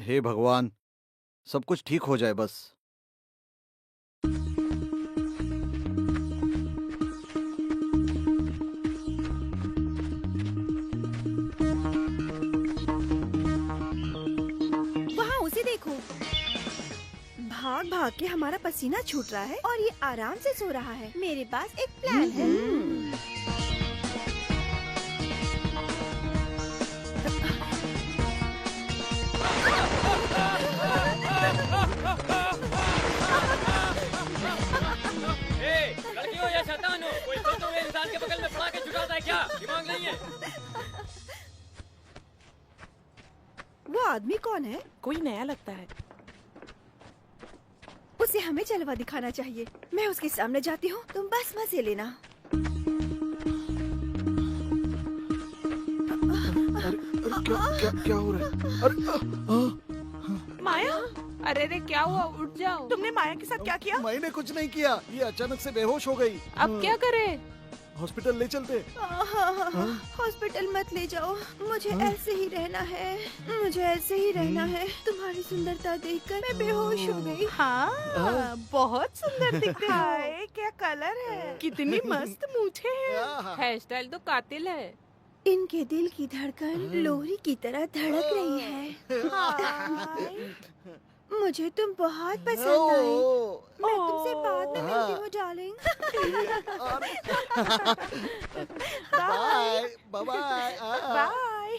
हे भगवान, सब कुछ ठीक हो जाए बस। वहाँ उसे देखो, भाग भाग के हमारा पसीना छूट रहा है और ये आराम से सो रहा है। मेरे पास एक प्लान है। लड़की हो या शैतान हो, कोई सोते हुए इंसान के बगल में पड़ा के झुकाता है क्या? दिमाग नहीं है? वो आदमी कौन है? कोई नया लगता है। उसे हमें जलवा दिखाना चाहिए। मैं उसके सामने जाती हूँ, तुम बस मजे लेना। क्या हो रहा है? अरे माया, अरे रे क्या हुआ? उठ जाओ। तुमने माया के साथ क्या किया? मैंने कुछ नहीं किया, ये अचानक से बेहोश हो गई। अब क्या करे? हॉस्पिटल ले चलते। हॉस्पिटल मत ले जाओ, मुझे ऐसे ही रहना है। मुझे ऐसे ही रहना है। तुम्हारी सुंदरता देखकर मैं बेहोश हो गई। हाँ, बहुत सुंदर दिख रही है। क्या कलर है, कितनी मस्त मूछें हैं। हेयर स्टाइल तो कातिल है। इनके दिल की धड़कन लोरी की तरह धड़क रही है। मुझे तुम बहुत पसंद आए। मैं तुमसे बाद में मिलती हूँ डार्लिंग। Bye bye. बाय।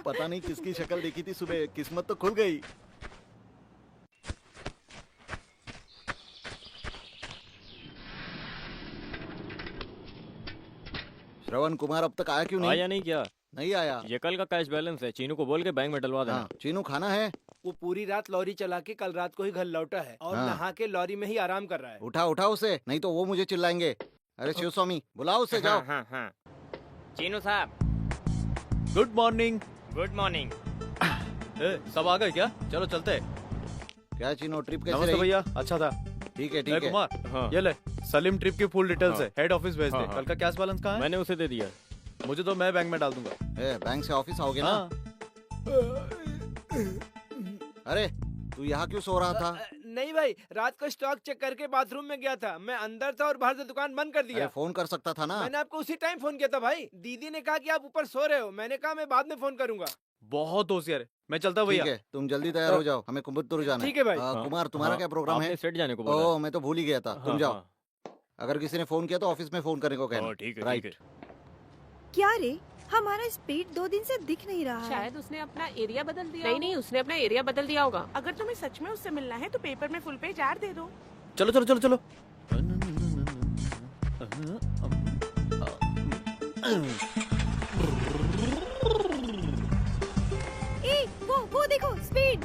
पता नहीं किसकी शक्ल देखी थी सुबह, किस्मत तो खुल गई। श्रवण कुमार अब तक आया क्यों नहीं? आया नहीं क्या? नहीं आया। ये कल का कैश बैलेंस है, चीनू को बोल के बैंक में डलवा देना। हाँ, चीनू खाना है। वो पूरी रात लॉरी चला के कल रात को ही घर लौटा है और हाँ। नहा के लॉरी में ही आराम कर रहा है। उठा उठा उसे, नहीं तो वो मुझे चिल्लाएंगे। अरे शिव स्वामी, बुलाओ उसे, जाओ। हाँ, हाँ। चीनू साहब, गुड मॉर्निंग। Good morning. सब आ गए क्या? चलो चलते हैं। क्या चीनू, ट्रिप कैसे नमस्ते रही? भैया, अच्छा था। ठीक है ए, ठीक है। कुमार, हाँ। ये ले सलीम ट्रिप की फुल डिटेल्स हाँ। है, हेड ऑफिस भेज दे। हाँ, हाँ। कल का कैश बैलेंस कहाँ है? मैंने उसे दे दिया। मुझे तो मैं बैंक में डाल दूंगा। बैंक से ऑफिस आओगे ना? हाँ। अरे तू यहाँ क्यों सो रहा था? नहीं भाई, रात को स्टॉक चेक करके बाथरूम में गया था। मैं अंदर था और बाहर से दुकान बंद कर अरे दिया। फोन कर सकता था ना। मैंने आपको उसी टाइम फोन किया था भाई। दीदी ने कहा कि आप ऊपर सो रहे हो। मैंने कहा मैं बाद में फोन करूंगा। बहुत होशियार है। मैं चलता हूँ ठीक भैया। है, तुम जल्दी तैयार हो जाओ, हमें कुंभलगढ़ जाना है। ठीक है भाई। कुमार, तुम्हारा क्या प्रोग्राम है? आपने सेट जाने को बोला। ओह, मैं तो भूल ही गया था। तुम जाओ। अगर किसी ने फोन किया तो ऑफिस में फोन करने को कहना। ठीक है, राइट। ठीक है। क्या रे, हमारा स्पीड 2 दिन से दिख नहीं रहा है। शायद उसने अपना एरिया बदल दिया। नहीं, उसने अपना एरिया बदल दिया होगा। अगर तुम्हें सच में उससे मिलना है तो पेपर में फुल पेज ऐड दे दो। चलो चलो चलो चलो। ए, वो देखो स्पीड।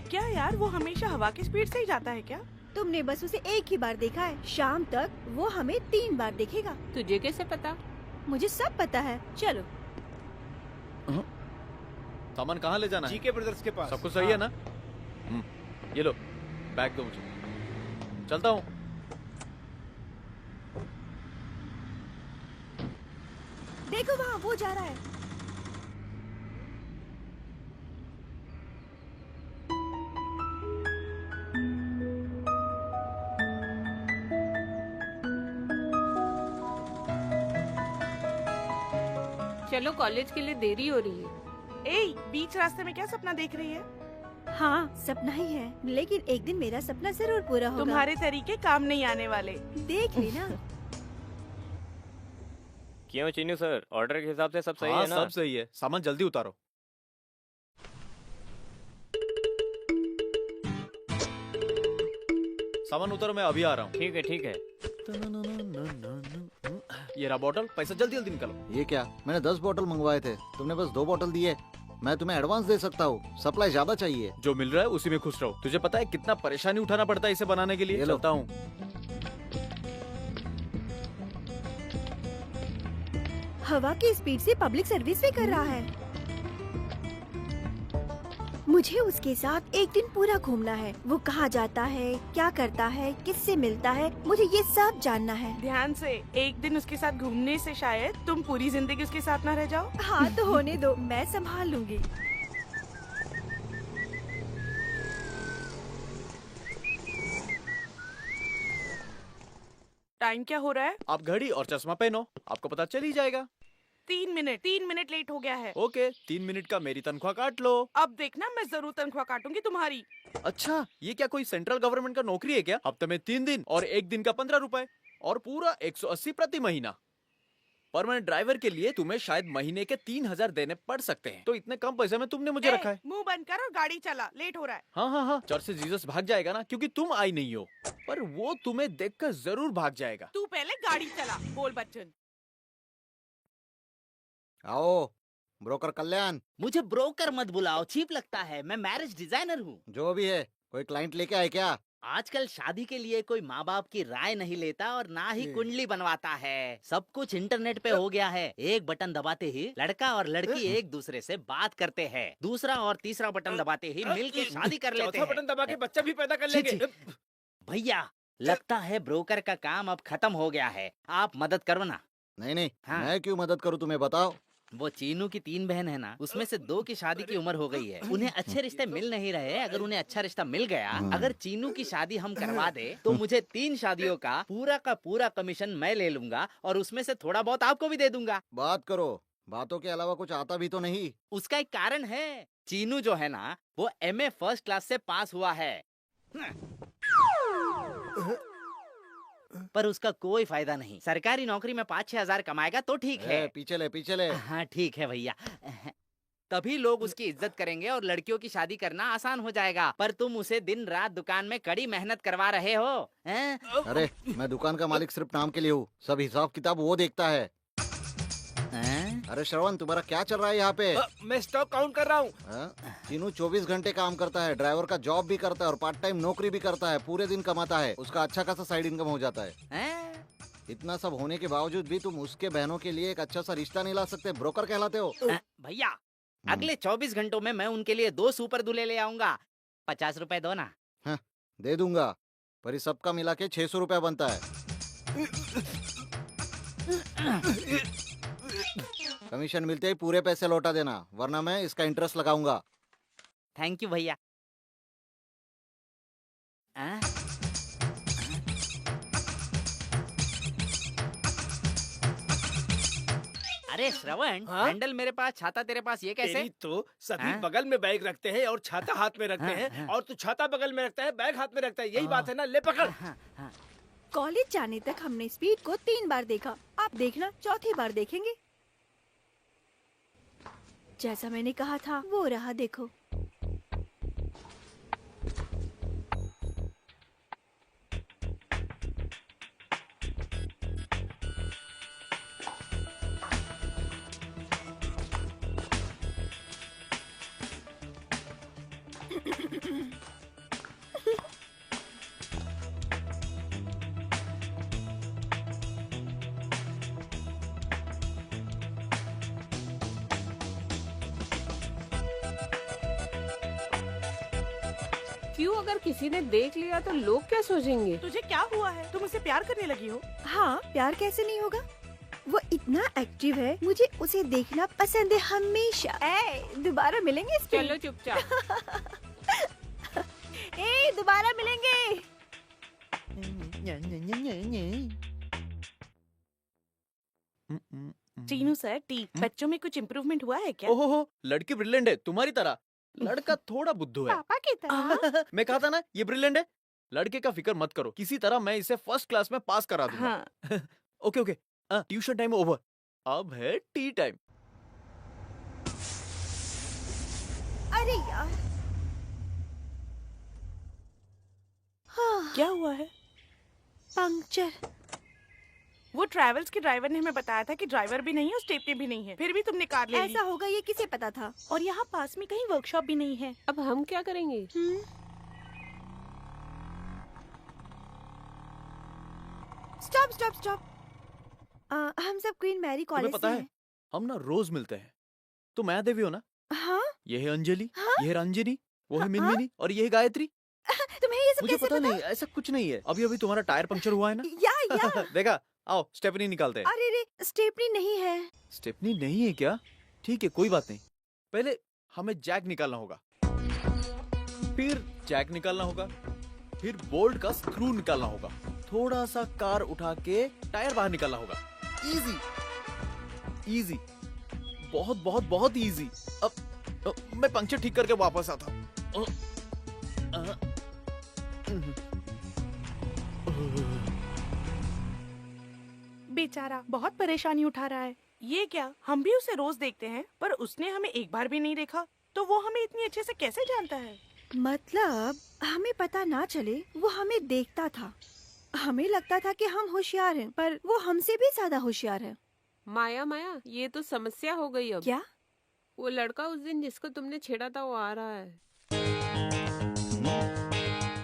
क्या यार, वो हमेशा हवा की स्पीड से ही जाता है क्या? तुमने बस उसे एक ही बार देखा है। शाम तक वो हमें 3 बार देखेगा। तुझे कैसे पता? मुझे सब पता है। चलो। सामान कहाँ ले जाना है? जीके ब्रदर्स के पास। सब कुछ सही है ना? ये लो, बैग दो मुझे। चलता हूँ। देखो वहाँ वो जा रहा है। चलो, कॉलेज के लिए देरी हो रही है। ए, बीच रास्ते में क्या सपना देख रही है? हाँ, सपना ही है, लेकिन एक दिन मेरा सपना जरूर पूरा होगा। तुम्हारे तरीके काम नहीं आने वाले। देख लेना। क्यों चीनू सर, ऑर्डर के हिसाब से सब सही हाँ, है ना? सब सही है। सामान जल्दी उतारो। सामान उतारो, मैं अभी आ रहा हूँ। ठीक है, ठीक है। ये रहा बॉटल, पैसा जल्दी जल्दी निकालो। ये क्या, मैंने 10 बोतल मंगवाए थे, तुमने बस 2 बोतल दिए। मैं तुम्हें एडवांस दे सकता हूँ, सप्लाई ज्यादा चाहिए। जो मिल रहा है उसी में खुश रहो। तुझे पता है कितना परेशानी उठाना पड़ता है इसे बनाने के लिए? ये लो। चलता हूँ। हवा की स्पीड से पब्लिक सर्विस भी कर रहा है। मुझे उसके साथ एक दिन पूरा घूमना है। वो कहाँ जाता है, क्या करता है, किससे मिलता है, मुझे ये सब जानना है। ध्यान से, एक दिन उसके साथ घूमने से शायद तुम पूरी जिंदगी उसके साथ ना रह जाओ। हाँ तो होने दो, मैं संभाल लूंगी। टाइम क्या हो रहा है? आप घड़ी और चश्मा पहनो, आपको पता चल ही जाएगा। 3 मिनट लेट हो गया है। ओके, 3 मिनट का मेरी तनख्वाह काट लो। अब देखना, मैं जरूर तनख्वाह काटूंगी तुम्हारी। अच्छा, ये क्या कोई सेंट्रल गवर्नमेंट का नौकरी है क्या? हफ्ते में 3 दिन और एक दिन का 15 रुपए और पूरा 180 प्रति महीना। परमानेंट ड्राइवर के लिए तुम्हें शायद महीने के 3000 देने पड़ सकते हैं। तो इतने कम पैसे में तुमने मुझे रखा है। मुंह बंद कर और गाड़ी चला, लेट हो रहा है। हाँ, चर्च से जीसस भाग जाएगा ना, क्योंकि तुम आई नहीं हो। पर वो तुम्हें देखकर जरूर भाग जाएगा। तू पहले गाड़ी चला। बोल बच्चन। आओ ब्रोकर कल्याण। मुझे ब्रोकर मत बुलाओ, चीप लगता है। मैं मैरिज डिजाइनर हूँ। जो भी है, कोई क्लाइंट लेके आए क्या? आजकल शादी के लिए कोई माँ बाप की राय नहीं लेता और ना ही कुंडली बनवाता है। सब कुछ इंटरनेट पे हो गया है। एक बटन दबाते ही लड़का और लड़की एक दूसरे से बात करते हैं। दूसरा और तीसरा बटन दबाते ही मिलके शादी कर लेते चौथा हैं। बटन दबा के बच्चा भी पैदा कर छी, लेंगे। भैया, लगता है ब्रोकर का काम अब खत्म हो गया है। आप मदद करो ना। नहीं, हाँ। मैं क्यों मदद करूँ, तुम्हें बताओ। वो चीनू की 3 बहन है ना, उसमें से 2 की शादी की उम्र हो गई है। उन्हें अच्छे रिश्ते मिल नहीं रहे। अगर उन्हें अच्छा रिश्ता मिल गया, अगर चीनू की शादी हम करवा दे, तो मुझे 3 शादियों का पूरा कमीशन मैं ले लूंगा और उसमें से थोड़ा बहुत आपको भी दे दूंगा। बात करो, बातों के अलावा कुछ आता भी तो नहीं। उसका एक कारण है। चीनू जो है ना, वो MA फर्स्ट क्लास से पास हुआ है, पर उसका कोई फायदा नहीं। सरकारी नौकरी में 5-6 हजार कमाएगा तो ठीक है। पीछे ले। हाँ ठीक है भैया। तभी लोग उसकी इज्जत करेंगे और लड़कियों की शादी करना आसान हो जाएगा। पर तुम उसे दिन रात दुकान में कड़ी मेहनत करवा रहे हो, हैं? अरे मैं दुकान का मालिक सिर्फ नाम के लिए हूँ, सब हिसाब किताब वो देखता है। हैं? अरे श्रवण, तुम्हारा क्या चल रहा है यहाँ पे? मैं स्टॉक काउंट कर रहा हूँ। तीनों 24 घंटे काम करता है, ड्राइवर का जॉब भी करता है और पार्ट टाइम नौकरी भी करता है। पूरे दिन कमाता है, उसका अच्छा खासा साइड इनकम हो जाता है। हैं? इतना सब होने के बावजूद भी तुम उसके बहनों के लिए एक अच्छा सा रिश्ता नहीं ला सकते? ब्रोकर कहलाते हो। भैया, अगले 24 घंटों में मैं उनके लिए 2 सुपर दूल्हे ले आऊंगा। 50 रुपए दो ना। दे दूंगा, पर इस सबका मिला के 600 रुपया बनता है। कमीशन मिलते ही पूरे पैसे लौटा देना, वरना मैं इसका इंटरेस्ट लगाऊंगा। थैंक यू भैया। हाँ? अरे श्रवण, हाँ? हैंडल मेरे पास, छाता तेरे पास, ये कैसे? तेरी तो सभी हाँ? बगल में बैग रखते हैं और छाता हाथ में रखते हाँ, हैं, हाँ। और तू छाता बगल में रखता है, बैग हाथ में रखता है। यही बात है ना, ले पकड़। हाँ, हाँ। कॉलेज जाने तक हमने स्पीड को 3 बार देखा, आप देखना 4थी बार देखेंगे। जैसा मैंने कहा था वो रहा, देखो। क्यों? अगर किसी ने देख लिया तो लोग क्या सोचेंगे? तुझे क्या हुआ है? तुम उसे प्यार करने लगी हो? हाँ, प्यार कैसे नहीं होगा। वो इतना एक्टिव है, मुझे उसे देखना पसंद है हमेशा। दोबारा मिलेंगे इस पे? चलो चुपचाप। दोबारा मिलेंगे। Chinu sir, T. बच्चों में कुछ इम्प्रूवमेंट हुआ है क्या? ओहो, लड़की ब्रिलियंट है तुम्हारी तरह, लड़का थोड़ा बुद्धू है। पापा की तरह। मैं कहा था ना, ये ब्रिलियंट है। लड़के का फिक्र मत करो, किसी तरह मैं इसे फर्स्ट क्लास में पास करा दूंगा। हाँ। ओके, ट्यूशन टाइम ओवर, अब है टी टाइम। अरे यार, हाँ, क्या हुआ है? पंक्चर। वो ट्रैवल्स के ड्राइवर ने हमें बताया था कि ड्राइवर भी नहीं है और स्टेपनी भी नहीं है, फिर भी तुमने कार ले ली। ऐसा होगा ये किसे पता था? और यहाँ पास में कहीं वर्कशॉप भी नहीं है। अब हम क्या करेंगे? स्टॉप। हम सब क्वीन मैरी तुम्हें कॉलेज पता से है, हैं। हम ना रोज मिलते हैं। तुम माया देवी हो ना? हाँ, ये है अंजलि, हाँ? ये है रंजिनी, वो है हाँ? मिनमिनी और ये है गायत्री। तुम्हें ये सब मुझे कैसे पता नहीं, ऐसा कुछ नहीं है। अभी अभी तुम्हारा टायर पंक्चर हुआ है ना। या देखा, आओ स्टेपनी निकालते हैं। अरे रे, स्टेपनी नहीं है। स्टेपनी नहीं है क्या? ठीक है, कोई बात नहीं। पहले हमें जैक निकालना होगा, फिर जैक निकालना होगा, फिर बोल्ट का स्क्रू निकालना होगा, थोड़ा सा कार उठा के टायर बाहर निकालना होगा। इजी इजी, बहुत बहुत बहुत इजी। अब मैं पंक्चर ठीक करके वापस आता हूँ। बेचारा बहुत परेशानी उठा रहा है। ये क्या, हम भी उसे रोज देखते हैं पर उसने हमें एक बार भी नहीं देखा, तो वो हमें इतनी अच्छे से कैसे जानता है? मतलब हमें पता ना चले वो हमें देखता था। हमें लगता था कि हम होशियार हैं, पर वो हमसे भी ज्यादा होशियार है। माया माया, ये तो समस्या हो गई अब। क्या? वो लड़का उस दिन जिसको तुमने छेड़ा था वो आ रहा है।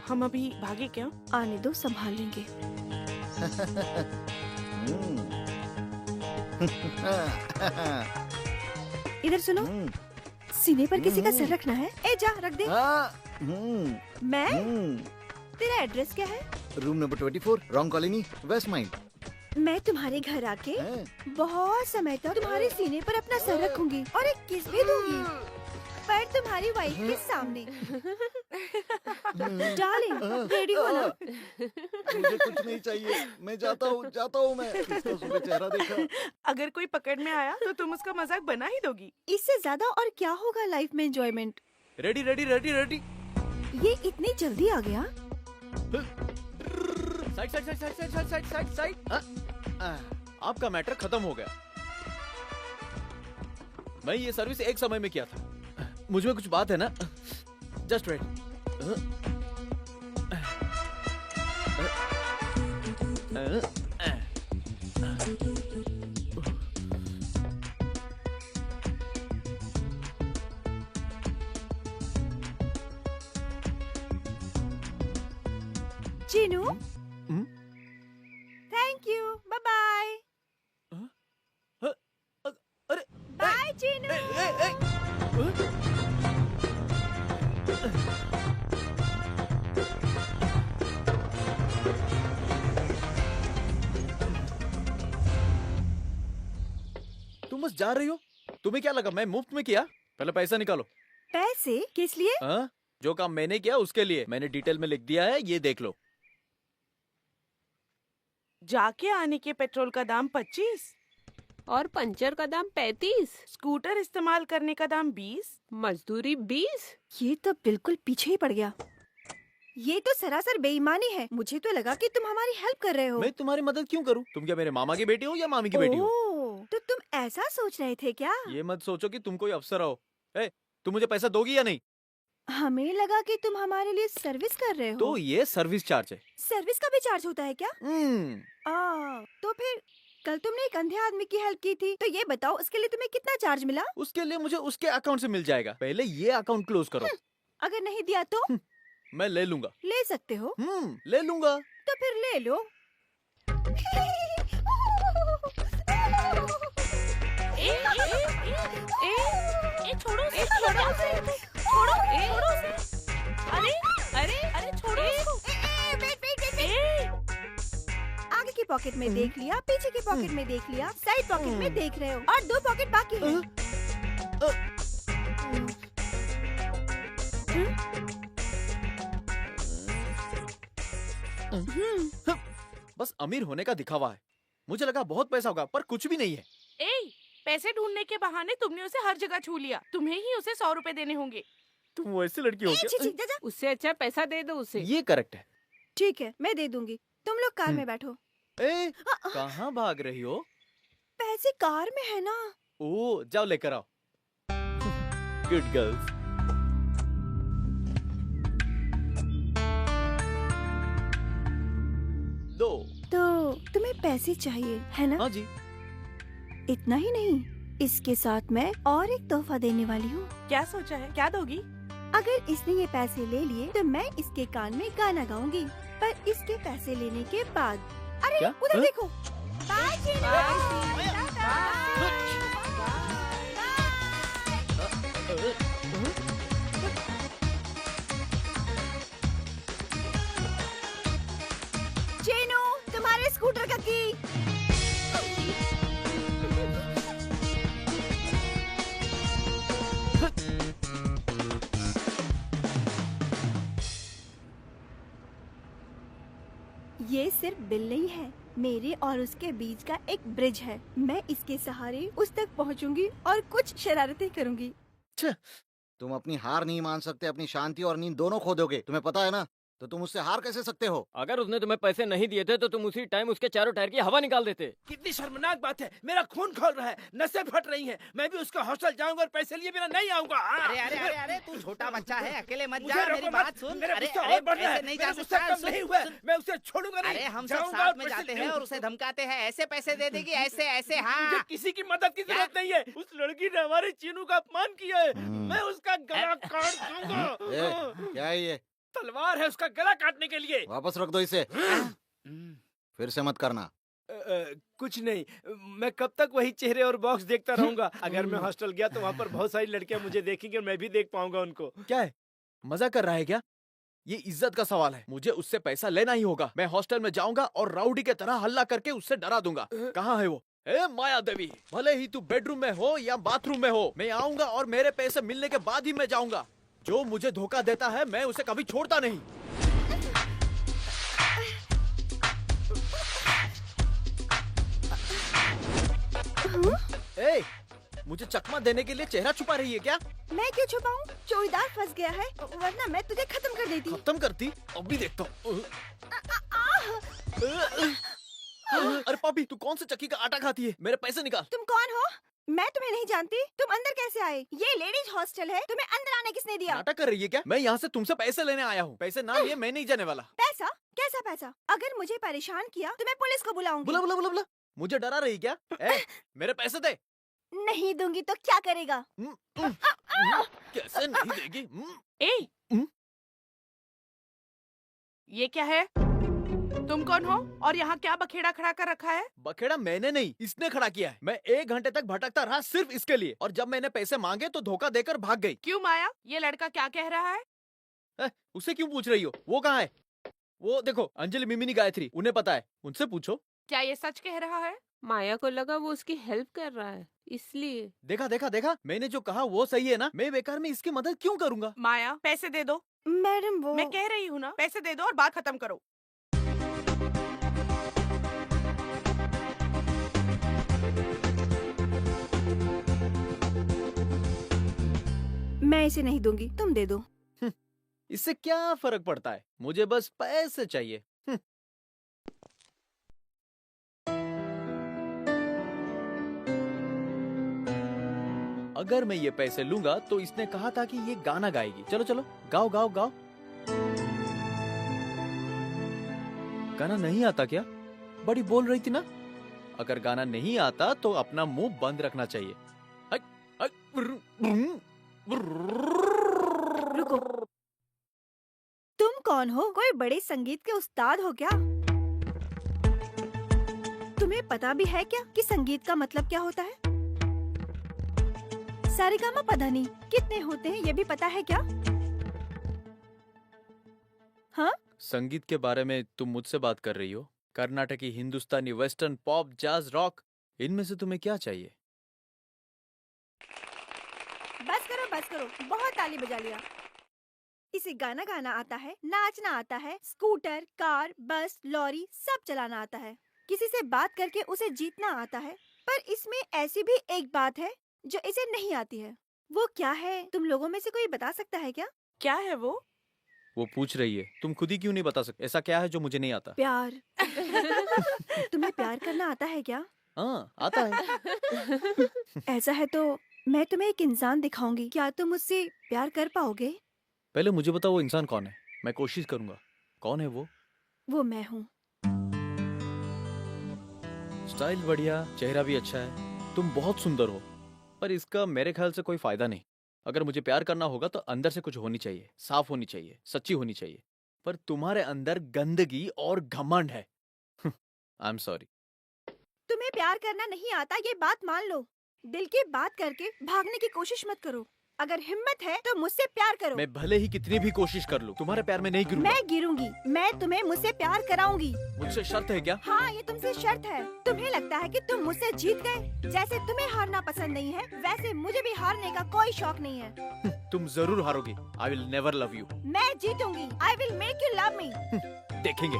हम अभी भागे क्या? आने दो, संभाल लेंगे। इधर सुनो, सीने पर किसी का सर रखना है। ए जा, रख दे। मैं? तेरा एड्रेस क्या है? Room number 24, wrong colony, west mind. मैं तुम्हारे घर आके बहुत समय तक तुम्हारे सीने पर अपना सर रखूंगी और एक किस भी दूंगी, पर तुम्हारी वाइफ के सामने। डार्लिंग, रेडी हो ना? मुझे कुछ नहीं चाहिए, मैं जाता हूँ मैं। इसका सुबह चेहरा देखा। अगर कोई पकड़ में आया तो तुम उसका मजाक बना ही दोगी। इससे ज्यादा और क्या होगा लाइफ में enjoyment. Ready ready ready ready. ये इतनी जल्दी आ गया? Side side side side side side side side. आपका मैटर खत्म हो गया। मैं ये सर्विस एक समय में किया था। मुझ में कुछ बात है ना। Just wait. Chinu, thank you, bye bye. अरे बाय चीनू। तुम बस जा रही हो? तुम्हें क्या लगा मैं मुफ्त में किया? पहले पैसा निकालो। पैसे किस लिए? हाँ? जो काम मैंने किया उसके लिए। मैंने डिटेल में लिख दिया है, ये देख लो। जाके आने के पेट्रोल का दाम 25, और पंचर का दाम 35, स्कूटर इस्तेमाल करने का दाम 20, मजदूरी 20। ये तो बिल्कुल पीछे ही पड़ गया। ये तो सरासर बेईमानी है। मुझे तो लगा कि तुम हमारी हेल्प कर रहे हो। मैं तुम्हारी मदद क्यों करूं? तुम क्या मेरे मामा की बेटी हो या मामी की बेटी हो? ओह, तो तुम ऐसा सोच रहे थे क्या? ये मत सोचो कि तुम कोई अफसर हो। तुम मुझे पैसा दोगी या नहीं? हमें लगा कि तुम हमारे लिए सर्विस कर रहे हो। तो ये सर्विस चार्ज है। सर्विस का भी चार्ज होता है क्या? तो फिर कल तुमने एक अंधे आदमी की हेल्प की थी, तो ये बताओ उसके लिए तुम्हें कितना चार्ज मिला? उसके लिए मुझे उसके अकाउंट से मिल जाएगा। पहले ये अकाउंट क्लोज करो। अगर नहीं दिया तो? मैं ले लूंगा। ले सकते हो। ले लूंगा। तो फिर ले लो। छोड़ो छोड़ो अरे अरे अरे छोड़ो। आगे की पॉकेट में देख लिया, पीछे की पॉकेट में देख लिया, साइड पॉकेट में देख रहे हो और 2 पॉकेट बाकी है। बस अमीर होने का दिखावा है। मुझे लगा बहुत पैसा होगा, पर कुछ भी नहीं है। पैसे ढूंढने के बहाने तुमने उसे हर जगह छू लिया। तुम्हें ही उसे 100 रुपए देने होंगे। तुम वैसी लड़की हो क्या? उससे अच्छा पैसा दे दो उसे। ये करेक्ट है। ठीक है, मैं दे दूंगी। तुम लोग कार में बैठो। कहाँ भाग रही हो? पैसे कार में है ना। ओ, जाओ लेकर आओ। Good girls. दो। तो तुम्हें पैसे चाहिए है ना? हाँ जी। इतना ही नहीं, इसके साथ मैं और एक तोहफा देने वाली हूँ। क्या सोचा है, क्या दोगी? अगर इसने ये पैसे ले लिए तो मैं इसके कान में गाना गाऊंगी, पर इसके पैसे लेने के बाद। अरे क्या? उधर हाँ? देखो। बाय चीनू। सिर्फ बिल नहीं है, मेरे और उसके बीच का एक ब्रिज है। मैं इसके सहारे उस तक पहुंचूंगी और कुछ शरारतें करूंगी। तुम अपनी हार नहीं मान सकते, अपनी शांति और नींद दोनों खो दोगे, तुम्हें पता है ना? तो तुम उससे हार कैसे सकते हो? अगर उसने तुम्हें पैसे नहीं दिए थे तो तुम उसी टाइम उसके चारों टायर की हवा निकाल देते। कितनी शर्मनाक बात है, मेरा खून खौल रहा है, नसें फट रही हैं। मैं भी उसका हॉस्टल जाऊंगा और पैसे लिए बिना नहीं आऊंगा। अरे अरे अरे अरे तू छोटा बच्चा है, अकेले मत मुझे जा, रोको मेरी मत, बात सुन। मेरा अरे गुस्सा अरे और बढ़ रहा है, ऐसे नहीं जा मेरा गुस्सा सकता। कम नहीं हुआ है, मैं उसे छोड़ूंगा नहीं। अरे हम सब जाऊंगा साथ और में पैसे जाते ले हैं और लूंगा। उसे धमकाते हैं, ऐसे पैसे दे देगी, ऐसे ऐसे। मुझे हाँ किसी की मदद की जरूरत नहीं है। उस लड़की ने हमारे चीनू का अपमान किया है, मैं उसका गला काट दूंगा। क्या है ये? तलवार है उसका गला काटने के लिए। वापस रख दो इसे, फिर से मत करना। कुछ नहीं, मैं कब तक वही चेहरे और बॉक्स देखता रहूंगा। अगर मैं हॉस्टल गया तो वहाँ पर बहुत सारी लड़कियां मुझे देखेंगी और मैं भी देख पाऊंगा उनको। क्या है, मजा कर रहा है क्या? ये इज्जत का सवाल है, मुझे उससे पैसा लेना ही होगा। मैं हॉस्टल में जाऊंगा और राउडी के तरह हल्ला करके उससे डरा दूंगा। कहाँ है वो? ए माया देवी, भले ही तू बेडरूम में हो या बाथरूम में हो, मैं आऊंगा और मेरे पैसे मिलने के बाद ही मैं जाऊंगा। जो मुझे धोखा देता है मैं उसे कभी छोड़ता नहीं। ए, मुझे चकमा देने के लिए चेहरा छुपा रही है क्या? मैं क्यों छुपाऊं? चौकीदार फंस गया है, वरना मैं तुझे खत्म कर देती। खत्म करती? अब भी देखता हूँ। अरे पापी, तू कौन से चक्की का आटा खाती है? मेरे पैसे निकाल। तुम कौन हो? मैं तुम्हें नहीं जानती। तुम अंदर कैसे आए? ये लेडीज हॉस्टल है, तुम्हें अंदर आने किसने दिया? नाटक कर रही है क्या? मैं यहाँ से तुमसे पैसे लेने आया हूँ। पैसे ना लिए मैं नहीं जाने वाला। पैसा? कैसा पैसा? अगर मुझे परेशान किया तो मैं पुलिस को बुलाऊंगी। बुला बुला बुला बुला। मुझे डरा रही क्या? मेरे पैसे दे। नहीं दूंगी तो क्या करेगा? कैसे नहीं देगी? ए, ये क्या है? तुम कौन हो और यहाँ क्या बखेड़ा खड़ा कर रखा है? बखेड़ा मैंने नहीं, इसने खड़ा किया है। मैं 1 घंटे तक भटकता रहा सिर्फ इसके लिए, और जब मैंने पैसे मांगे तो धोखा देकर भाग गई। क्यों माया, ये लड़का क्या कह रहा है? उसे क्यों पूछ रही हो? वो कहाँ है? वो देखो, अंजलि, मिमिनी, गायत्री, उन्हें पता है, उनसे पूछो। क्या ये सच कह रहा है? माया को लगा वो उसकी हेल्प कर रहा है, इसलिए। देखा देखा देखा, मैंने जो कहा वो सही है ना? मैं बेकार में इसकी मदद क्यों करूँगा? माया, पैसे दे दो। मैडम वो मैं कह रही हूँ ना, पैसे दे दो और बात खत्म करो। मैं इसे नहीं दूंगी, तुम दे दो। इससे क्या फर्क पड़ता है? मुझे बस पैसे चाहिए। अगर मैं ये पैसे लूंगा तो इसने कहा था कि ये गाना गाएगी। चलो चलो, गाओ गाओ गाओ। गाना नहीं आता क्या? बड़ी बोल रही थी ना। अगर गाना नहीं आता तो अपना मुंह बंद रखना चाहिए। रुको, तुम कौन हो? कोई बड़े संगीत के उस्ताद हो क्या? तुम्हें पता भी है क्या कि संगीत का मतलब क्या होता है? सारेगामा पधानी कितने होते हैं ये भी पता है क्या? हाँ? संगीत के बारे में तुम मुझसे बात कर रही हो? कर्नाटकी, हिंदुस्तानी, वेस्टर्न, पॉप, जैज, रॉक, इनमें से तुम्हें क्या चाहिए? बस करो, बहुत ताली बजा लिया। इसे गाना गाना आता है, नाचना आता है, स्कूटर, कार, बस, लॉरी सब चलाना आता है, किसी से बात करके उसे जीतना आता है। पर इसमें ऐसी भी एक बात है जो इसे नहीं आती है। वो क्या है? तुम लोगों में से कोई बता सकता है क्या? क्या है वो? वो पूछ रही है, तुम खुद ही क्यों नहीं बता सकते? ऐसा क्या है जो मुझे नहीं आता? प्यार। तुम्हें प्यार करना आता है क्या? हाँ, आता है। ऐसा है तो मैं तुम्हें एक इंसान दिखाऊंगी, क्या तुम मुझसे प्यार कर पाओगे? पहले मुझे बताओ वो इंसान कौन है, मैं कोशिश करूंगा। कौन है वो? वो मैं हूँ। स्टाइल बढ़िया, चेहरा भी अच्छा है, तुम बहुत सुंदर हो, पर इसका मेरे ख्याल से कोई फायदा नहीं। अगर मुझे प्यार करना होगा तो अंदर से कुछ होनी चाहिए, साफ होनी चाहिए, सच्ची होनी चाहिए। पर तुम्हारे अंदर गंदगी और घमंड है। I am sorry. तुम्हें प्यार करना नहीं आता ये बात मान लो। दिल की बात करके भागने की कोशिश मत करो। अगर हिम्मत है तो मुझसे प्यार करो। मैं भले ही कितनी भी कोशिश कर लूं, तुम्हारे प्यार में नहीं गिरूंगा। मैं गिरूंगी, मैं तुम्हें मुझसे प्यार कराऊंगी। मुझसे शर्त है क्या? हाँ, ये तुमसे शर्त है। तुम्हें लगता है कि तुम मुझसे जीत गए? जैसे तुम्हें हारना पसंद नहीं है, वैसे मुझे भी हारने का कोई शौक नहीं है। तुम जरूर हारोगी। I will never love you. मैं जीतूंगी। I will make you love me. देखेंगे।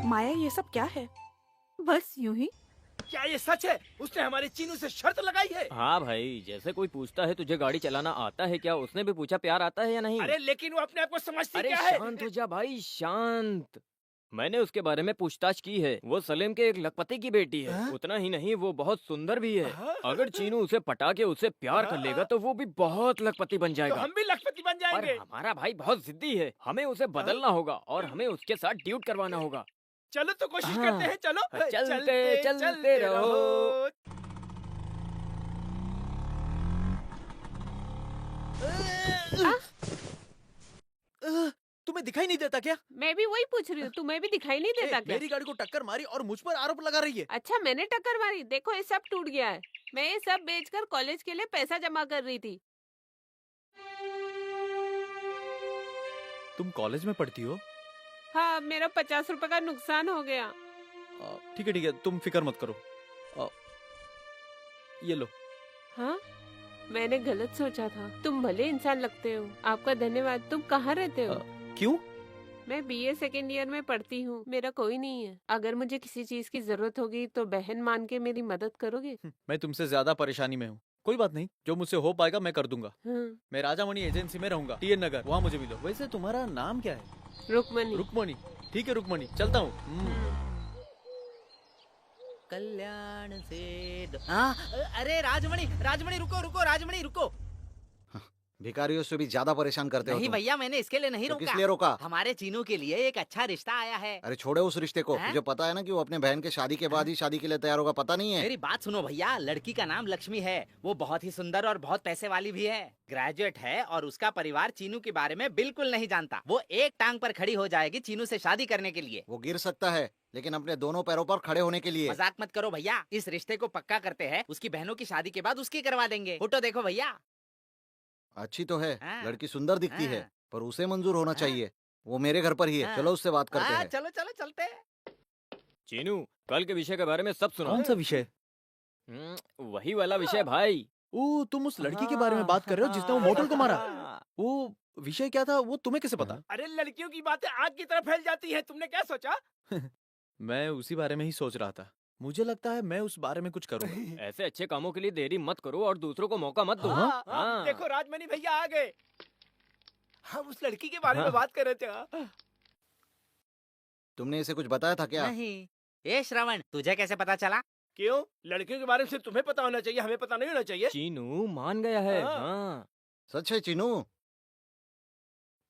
माया ये सब क्या है? बस यूं ही। क्या ये सच है? उसने हमारे चीनू से शर्त लगाई है? हाँ भाई, जैसे कोई पूछता है तुझे गाड़ी चलाना आता है क्या, उसने भी पूछा प्यार आता है या नहीं। अरे लेकिन वो अपने आप को समझती अरे क्या है? शांत हो जा भाई, शांत। मैंने उसके बारे में पूछताछ की है। वो सलीम के एक लखपति की बेटी है। उतना ही नहीं, वो बहुत सुंदर भी है। अगर चीनू उसे पटा के उससे प्यार कर लेगा तो वो भी बहुत लखपति बन तो जाएगा। हम भी लखपति बन पर जाएंगे। हमारा भाई बहुत जिद्दी है, हमें उसे बदलना होगा और हमें उसके साथ ड्यूट करवाना होगा। चलो तो कोशिश हाँ। करते हैं। चलो चलते रहो। तुम्हें दिखाई नहीं देता क्या? मैं भी वही पूछ रही हूँ, तुम्हें भी दिखाई नहीं देता क्या? मेरी गाड़ी को टक्कर मारी और मुझ पर आरोप लगा रही है। अच्छा, मैंने टक्कर मारी? देखो ये सब टूट गया है। मैं ये सब बेचकर कॉलेज के लिए पैसा जमा कर रही थी। तुम कॉलेज में पढ़ती हो? हाँ, मेरा 50 रुपए का नुकसान हो गया। ठीक है, तुम फिक्र मत करो। ये लो। हाँ, मैंने गलत सोचा था। तुम भले इंसान लगते हो। आपका धन्यवाद। तुम कहाँ रहते हो? क्यों? मैं BA सेकेंड ईयर में पढ़ती हूँ। मेरा कोई नहीं है। अगर मुझे किसी चीज की जरूरत होगी तो बहन मान के मेरी मदद करोगे? मैं तुमसे ज्यादा परेशानी में हूँ। कोई बात नहीं, जो मुझसे हो पाएगा मैं कर दूंगा। हाँ। मैं राजामणि एजेंसी में रहूंगा, TN नगर, वहाँ मुझे मिलो। वैसे तुम्हारा नाम क्या है? रुक्मणी। रुक्मणी। ठीक है रुक्मणी, चलता हूँ। कल्याण से हाँ, अरे राजमणि, राजमणि रुको रुको, राजमणि रुको। भिखारियों से भी ज्यादा परेशान करते हो नहीं तुम। भैया, मैंने इसके लिए नहीं तो किस रोका। लिए रोका? हमारे चीनू के लिए एक अच्छा रिश्ता आया है। अरे छोड़े उस रिश्ते को। हैं? मुझे पता है ना कि वो अपने बहन के शादी के बाद ही शादी के लिए तैयार होगा, पता नहीं है? मेरी बात सुनो भैया, लड़की का नाम लक्ष्मी है। वो बहुत ही सुंदर और बहुत पैसे वाली भी है। ग्रेजुएट है और उसका परिवार चीनू के बारे में बिल्कुल नहीं जानता। वो एक टांग पर खड़ी हो जाएगी चीनू से शादी करने के लिए। वो गिर सकता है, लेकिन अपने दोनों पैरों पर खड़े होने के लिए। मजाक मत करो भैया, इस रिश्ते को पक्का करते हैं। उसकी बहनों की शादी के बाद उसकी करवा देंगे। फोटो देखो भैया। अच्छी तो है, हाँ। लड़की सुंदर दिखती है, हाँ। पर उसे मंजूर होना हाँ। चाहिए। वो मेरे घर पर ही है, हाँ। चलो उससे बात करते हैं। चलो चलो चलते हैं। चीनू, कल के विषय के बारे में सब सुना। कौन सा विषय? वही वाला विषय भाई। ओ, तुम उस लड़की के बारे में बात कर रहे हो जिसने वो मोटल को मारा? वो विषय क्या था, वो तुम्हें कैसे पता? अरे लड़कियों की बातें आग की तरह फैल जाती है। तुमने क्या सोचा? मैं उसी बारे में ही सोच रहा था। मुझे लगता है मैं उस बारे में कुछ करूंगा। ऐसे अच्छे कामों के लिए देरी मत करो और दूसरों को मौका मत दो। हाँ, देखो राजमणि भैया आ गए। हम उस लड़की के बारे में बात कर रहे थे। तुमने इसे कुछ बताया था क्या? नहीं। ए श्रवण, तुझे कैसे पता चला? क्यों? लड़कियों के बारे में सिर्फ तुम्हें पता होना चाहिए, हमें पता नहीं होना चाहिए? चीनू मान गया है। हाँ। हाँ। सच है Chinu?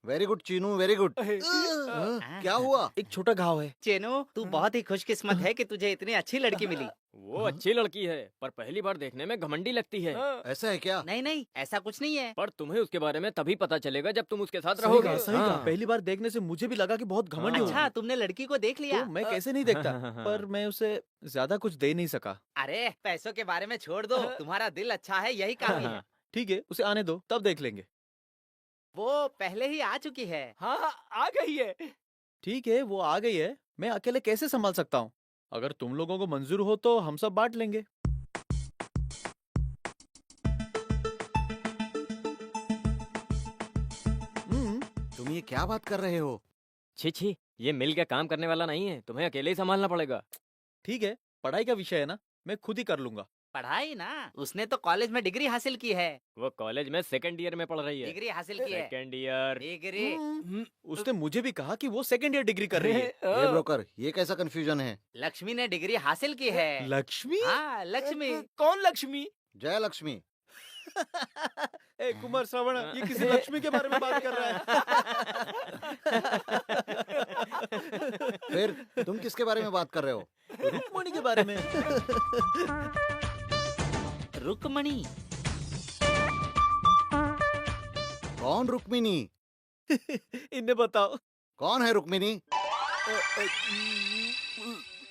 Very good Chinu, very good. क्या हुआ? एक छोटा घाव है। चेनू, तू बहुत ही खुशकिस्मत है कि तुझे इतनी अच्छी लड़की मिली। वो अच्छी लड़की है, पर पहली बार देखने में घमंडी लगती है। ऐसा है क्या? नहीं नहीं, ऐसा कुछ नहीं है। पर तुम्हें उसके बारे में तभी पता चलेगा जब तुम उसके साथ सही रहोगे। कहा, सही कहा। हाँ। पहली बार देखने से मुझे भी लगा कि बहुत घमंडी होगी। अच्छा, तुमने लड़की को देख लिया? तो मैं कैसे नहीं देखता, पर मैं उसे ज्यादा कुछ दे नहीं सका। अरे पैसों के बारे में छोड़ दो, तुम्हारा दिल अच्छा है, यही काफी है। ठीक है, उसे आने दो, तब देख लेंगे। वो पहले ही आ चुकी है। हाँ, आ गई है। ठीक है, वो आ गई है। मैं अकेले कैसे संभाल सकता हूँ? अगर तुम लोगों को मंजूर हो तो हम सब बांट लेंगे। तुम ये क्या बात कर रहे हो? छी, ये मिल के काम करने वाला नहीं है, तुम्हें अकेले ही संभालना पड़ेगा। ठीक है, पढ़ाई का विषय है ना, मैं खुद ही कर लूंगा। पढ़ाई ना, उसने तो कॉलेज में डिग्री हासिल की है। वो कॉलेज में सेकंड ईयर में पढ़ रही है। डिग्री हासिल की है। Second year. डिग्री। उसने मुझे भी कहा कि वो सेकंड ईयर डिग्री कर रही है। ये ब्रोकर, ये कैसा कंफ्यूजन है? लक्ष्मी ने डिग्री हासिल की है। लक्ष्मी? हाँ, लक्ष्मी। कौन लक्ष्मी? जय लक्ष्मी। ए कुमार श्रवण, ये किसी लक्ष्मी के बारे में बात कर रहा है। फिर तुम किसके बारे में बात कर रहे हो? रुक्मणी के बारे में। रुक्मणी? कौन रुक्मिनी? इन्हें बताओ। कौन है रुक्मिनी?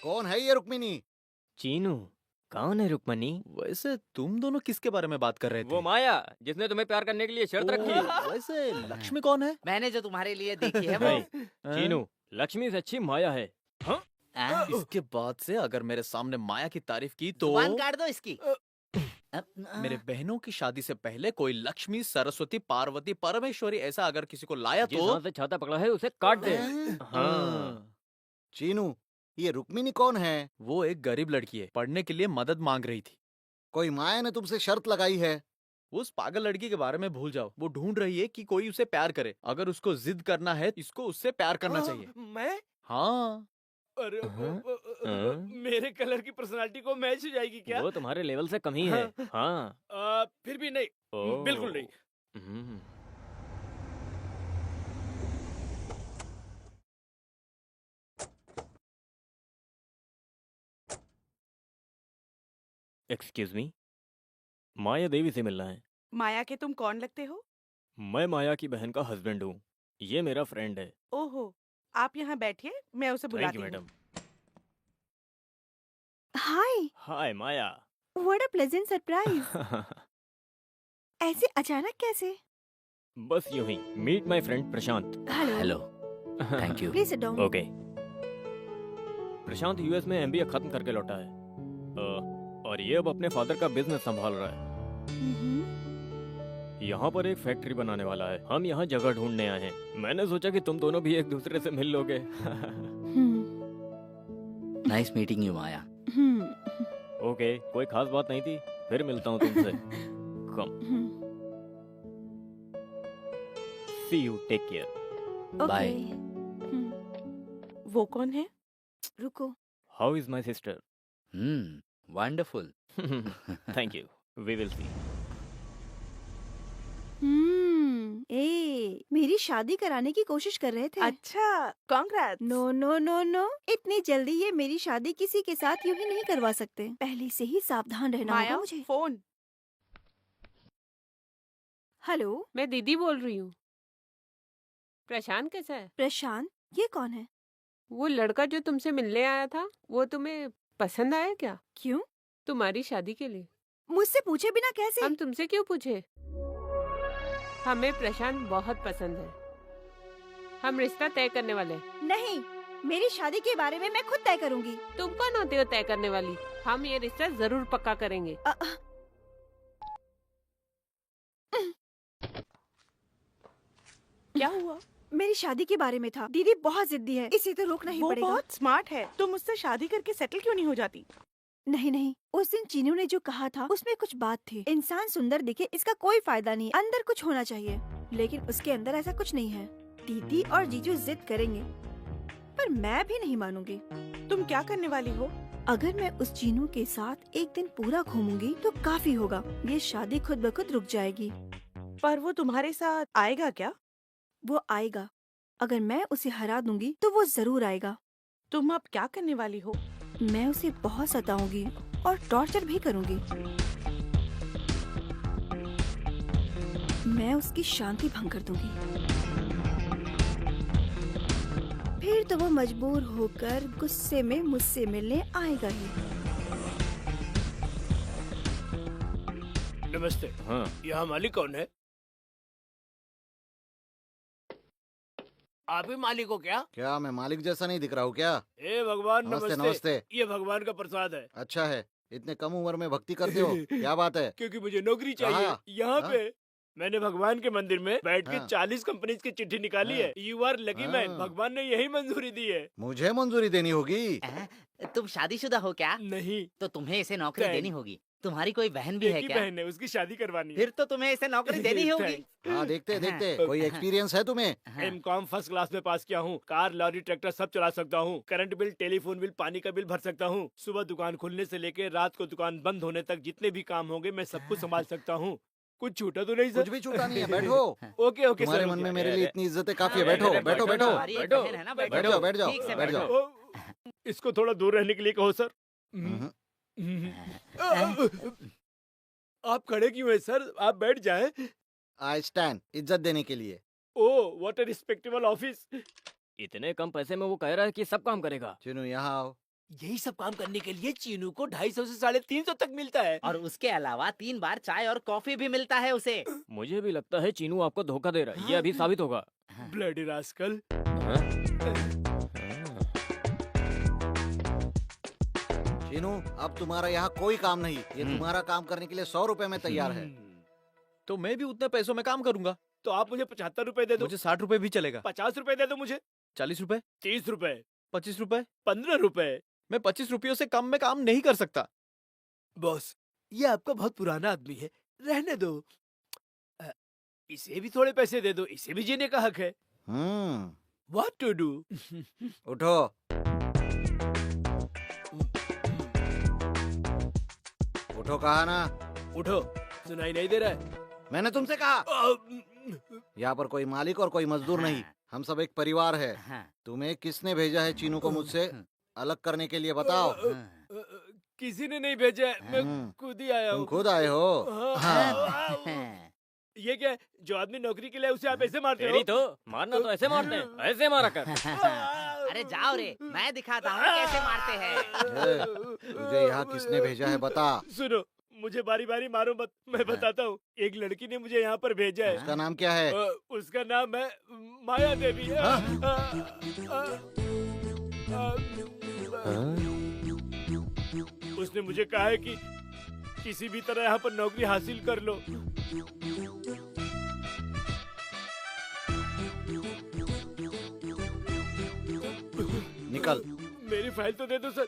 कौन है ये रुक्मिनी? चीनू, कौन है रुक्मणी? वैसे तुम दोनों किसके बारे में बात कर रहे थे? वो माया, जिसने तुम्हें प्यार करने के लिए शर्त रखी। वैसे लक्ष्मी कौन है? मैंने जो तुम्हारे लिए देखी है वो। नहीं, चीनू, लक्ष्मी से अच्छी माया है। हाँ? इसके बाद से अगर मेरे सामने माया की तारीफ की तो जुबान काट दो इसकी। मेरे बहनों की शादी से पहले कोई लक्ष्मी, सरस्वती, पार्वती, परमेश्वरी ऐसा अगर किसी को लाया जिस तो हाथ से छाता पकड़ा है उसे काट दे। हाँ। चीनू, ये रुक्मिनी कौन है? वो एक गरीब लड़की है, पढ़ने के लिए मदद मांग रही थी। कोई माया ने तुमसे शर्त लगाई है? उस पागल लड़की के बारे में भूल जाओ। वो ढूंढ रही है कि कोई उसे प्यार करे। अगर उसको जिद करना है, इसको उससे प्यार करना चाहिए। मैं? हाँ। अरे हाँ? मेरे कलर की पर्सनालिटी को मैच हो जाएगी क्या? वो तुम्हारे लेवल से कम ही है। हाँ। फिर भी नहीं, ओह। बिल्कुल नहीं। हम्म। एक्सक्यूज मी, माया देवी से मिलना है। माया के तुम कौन लगते हो? मैं माया की बहन का हस्बैंड हूँ। ये मेरा फ्रेंड है। ओहो, आप यहाँ बैठिए, मैं उसे थैंक बुलाती यू हूँ। Madam. Hi, hi Maya. What a pleasant surprise. ऐसे अचानक कैसे? बस यूं ही। Meet my friend Prashant. Hello, thank you. Please sit down. Okay. Prashant US में एमबीए खत्म करके लौटा है, और ये अब अपने फादर का बिजनेस संभाल रहा है। यहाँ पर एक फैक्ट्री बनाने वाला है। हम यहाँ जगह ढूंढने आए हैं। मैंने सोचा कि तुम दोनों भी एक दूसरे से मिल लोगे। Nice meeting you Maya. Okay, कोई खास बात नहीं थी। फिर मिलता हूँ तुमसे। Come. See you, take care. Bye. वो कौन है? रुको। How is my sister? Wonderful. Thank you, we will see. मेरी शादी कराने की कोशिश कर रहे थे। अच्छा, congrats. No no no no, इतनी जल्दी ये मेरी शादी किसी के साथ यूं ही नहीं करवा सकते। पहले से ही सावधान रहना होगा माया, मुझे। फोन। हेलो, मैं दीदी बोल रही हूँ। प्रशांत कैसा है? प्रशांत, ये कौन है? वो लड़का जो तुमसे मिलने आया था, वो तुम्हें पसंद आया क्या? क्यों? तुम्हारी शादी के लिए। मुझसे पूछे बिना कैसे? हम तुमसे क्यों पूछे? हमें प्रशांत बहुत पसंद है। हम रिश्ता तय करने वाले हैं। नहीं, मेरी शादी के बारे में मैं खुद तय करूंगी। तुम कौन होते हो तय करने वाली? हम ये रिश्ता जरूर पक्का करेंगे। क्या हुआ? मेरी शादी के बारे में था। दीदी बहुत जिद्दी है, इसे तो रोकना ही वो पड़ेगा। बहुत स्मार्ट है। तुम उससे शादी करके सेटल क्यों नहीं हो जाती? नहीं नहीं, उस दिन चीनू ने जो कहा था उसमें कुछ बात थी। इंसान सुंदर दिखे इसका कोई फायदा नहीं, अंदर कुछ होना चाहिए। लेकिन उसके अंदर ऐसा कुछ नहीं है। दीदी और जीजू जिद करेंगे, पर मैं भी नहीं मानूंगी। तुम क्या करने वाली हो? अगर मैं उस चीनू के साथ एक दिन पूरा घूमूंगी तो काफी होगा। ये शादी खुद ब खुद रुक जाएगी। पर वो तुम्हारे साथ आएगा क्या? वो आएगा। अगर मैं उसे हरा दूंगी तो वो जरूर आएगा। तुम अब क्या करने वाली हो? मैं उसे बहुत सताऊंगी और टॉर्चर भी करूंगी। मैं उसकी शांति भंग कर दूंगी। फिर तो वो मजबूर होकर गुस्से में मुझसे मिलने आएगा ही। नमस्ते। हाँ। यहाँ मालिक कौन है? आप ही मालिक हो क्या? क्या मैं मालिक जैसा नहीं दिख रहा हूँ क्या? ए भगवान, नमस्ते नमस्ते। नमस्ते। ये भगवान का प्रसाद है। अच्छा है, इतने कम उम्र में भक्ति करते हो, क्या बात है? क्योंकि मुझे नौकरी चाहिए। कहाँ? यहाँ हाँ? पे मैंने भगवान के मंदिर में बैठ के हाँ। 40 कंपनीज की चिट्ठी निकाली हाँ। है। You are lucky man. हाँ। भगवान ने यही मंजूरी दी है। मुझे मंजूरी देनी होगी। तुम शादीशुदा हो क्या? नहीं, तो तुम्हें इसे नौकरी Thanks. देनी होगी। तुम्हारी कोई बहन भी एक है ही क्या? बहन है, उसकी शादी करवानी है। फिर तो तुम्हें इसे नौकरी देनी होगी। Thanks. हाँ, देखते देखते। हाँ। कोई एक्सपीरियंस है तुम्हें? हाँ। एमकॉम फर्स्ट क्लास में पास किया हूँ। कार, लॉरी, ट्रैक्टर सब चला सकता हूँ। करंट बिल, टेलीफोन बिल, पानी का बिल भर सकता हूँ। सुबह दुकान खुलने से लेके रात को दुकान बंद होने तक जितने भी काम होंगे मैं सब कुछ संभाल सकता हूँ। कुछ छूटा तो नहीं कुछ सर? भी छूटा नहीं है, बैठो। ओके ओके तुम्हारे सर। मन में ओके। मेरे लिए इतनी इज्जत है, काफी है। हाँ, बैठो बैठो, बैठो बैठो। तुम्हारी एक बैठो। बहन है ना, बैठ जाओ बैठ जाओ ठीक से बैठ जाओ। ओ, इसको थोड़ा दूर रहने के लिए कहो सर। हम्म। आप खड़े क्यों हैं सर? आप बैठ जाएं। आई स्टैंड, इज्जत देने के लिए। ओह, व्हाट अ रिस्पेक्टेबल ऑफिस। इतने कम पैसे में वो कह रहा है कि सब काम करेगा। चीनू यहाँ आओ। यही सब काम करने के लिए चीनू को 250 से 350 तक मिलता है। और उसके अलावा 3 बार चाय और कॉफी भी मिलता है उसे। मुझे भी लगता है चीनू आपको धोखा दे रहा है। ये अभी साबित होगा। Bloody rascal. हाँ? चीनू, अब तुम्हारा यहाँ कोई काम नहीं। ये तुम्हारा काम करने के लिए 100 रुपए में तैयार है। तो मैं भी उतने पैसों में काम करूंगा। तो आप मुझे 75 रुपए दे दो। मुझे 60 रुपए भी चलेगा। 50 रुपए दे दो मुझे। 40 रुपए, 30 रुपए। ₹25। 15 रुपए। मैं 25 रुपयों से कम में काम नहीं कर सकता। बॉस, ये आपका बहुत पुराना आदमी है, रहने दो। अ, इसे भी थोड़े पैसे दे दो, इसे भी जीने का हक है। What to do? उठो। उठो कहा ना। उठो, सुनाई नहीं दे रहा है? मैंने तुमसे कहा। यहाँ पर कोई मालिक और कोई मजदूर नहीं, हम सब एक परिवार है। तुम्हें किसने भेजा है चीनू को मुझसे अलग करने के लिए, बताओ। किसी ने नहीं भेजा है, मैं खुद ही आया तुम हूँ। खुद आए हो? ये क्या है? जो आदमी नौकरी के लिए उसे आप ऐसे मारते तेरी हो? तो मारना तो ऐसे मारते हैं, ऐसे मारा कर। अरे जाओ रे, मैं दिखाता हूँ कैसे मारते हैं। तुझे यहाँ किसने भेजा है, बता। सुनो, मुझे बारी बारी मारो मत, मैं बताता हूँ। एक लड़की ने मुझे यहाँ पर भेजा है। उसका नाम क्या है? उसका नाम है माया देवी। उसने मुझे कहा है कि किसी भी तरह यहाँ पर नौकरी हासिल कर लो। निकल। मेरी फाइल तो दे दो सर।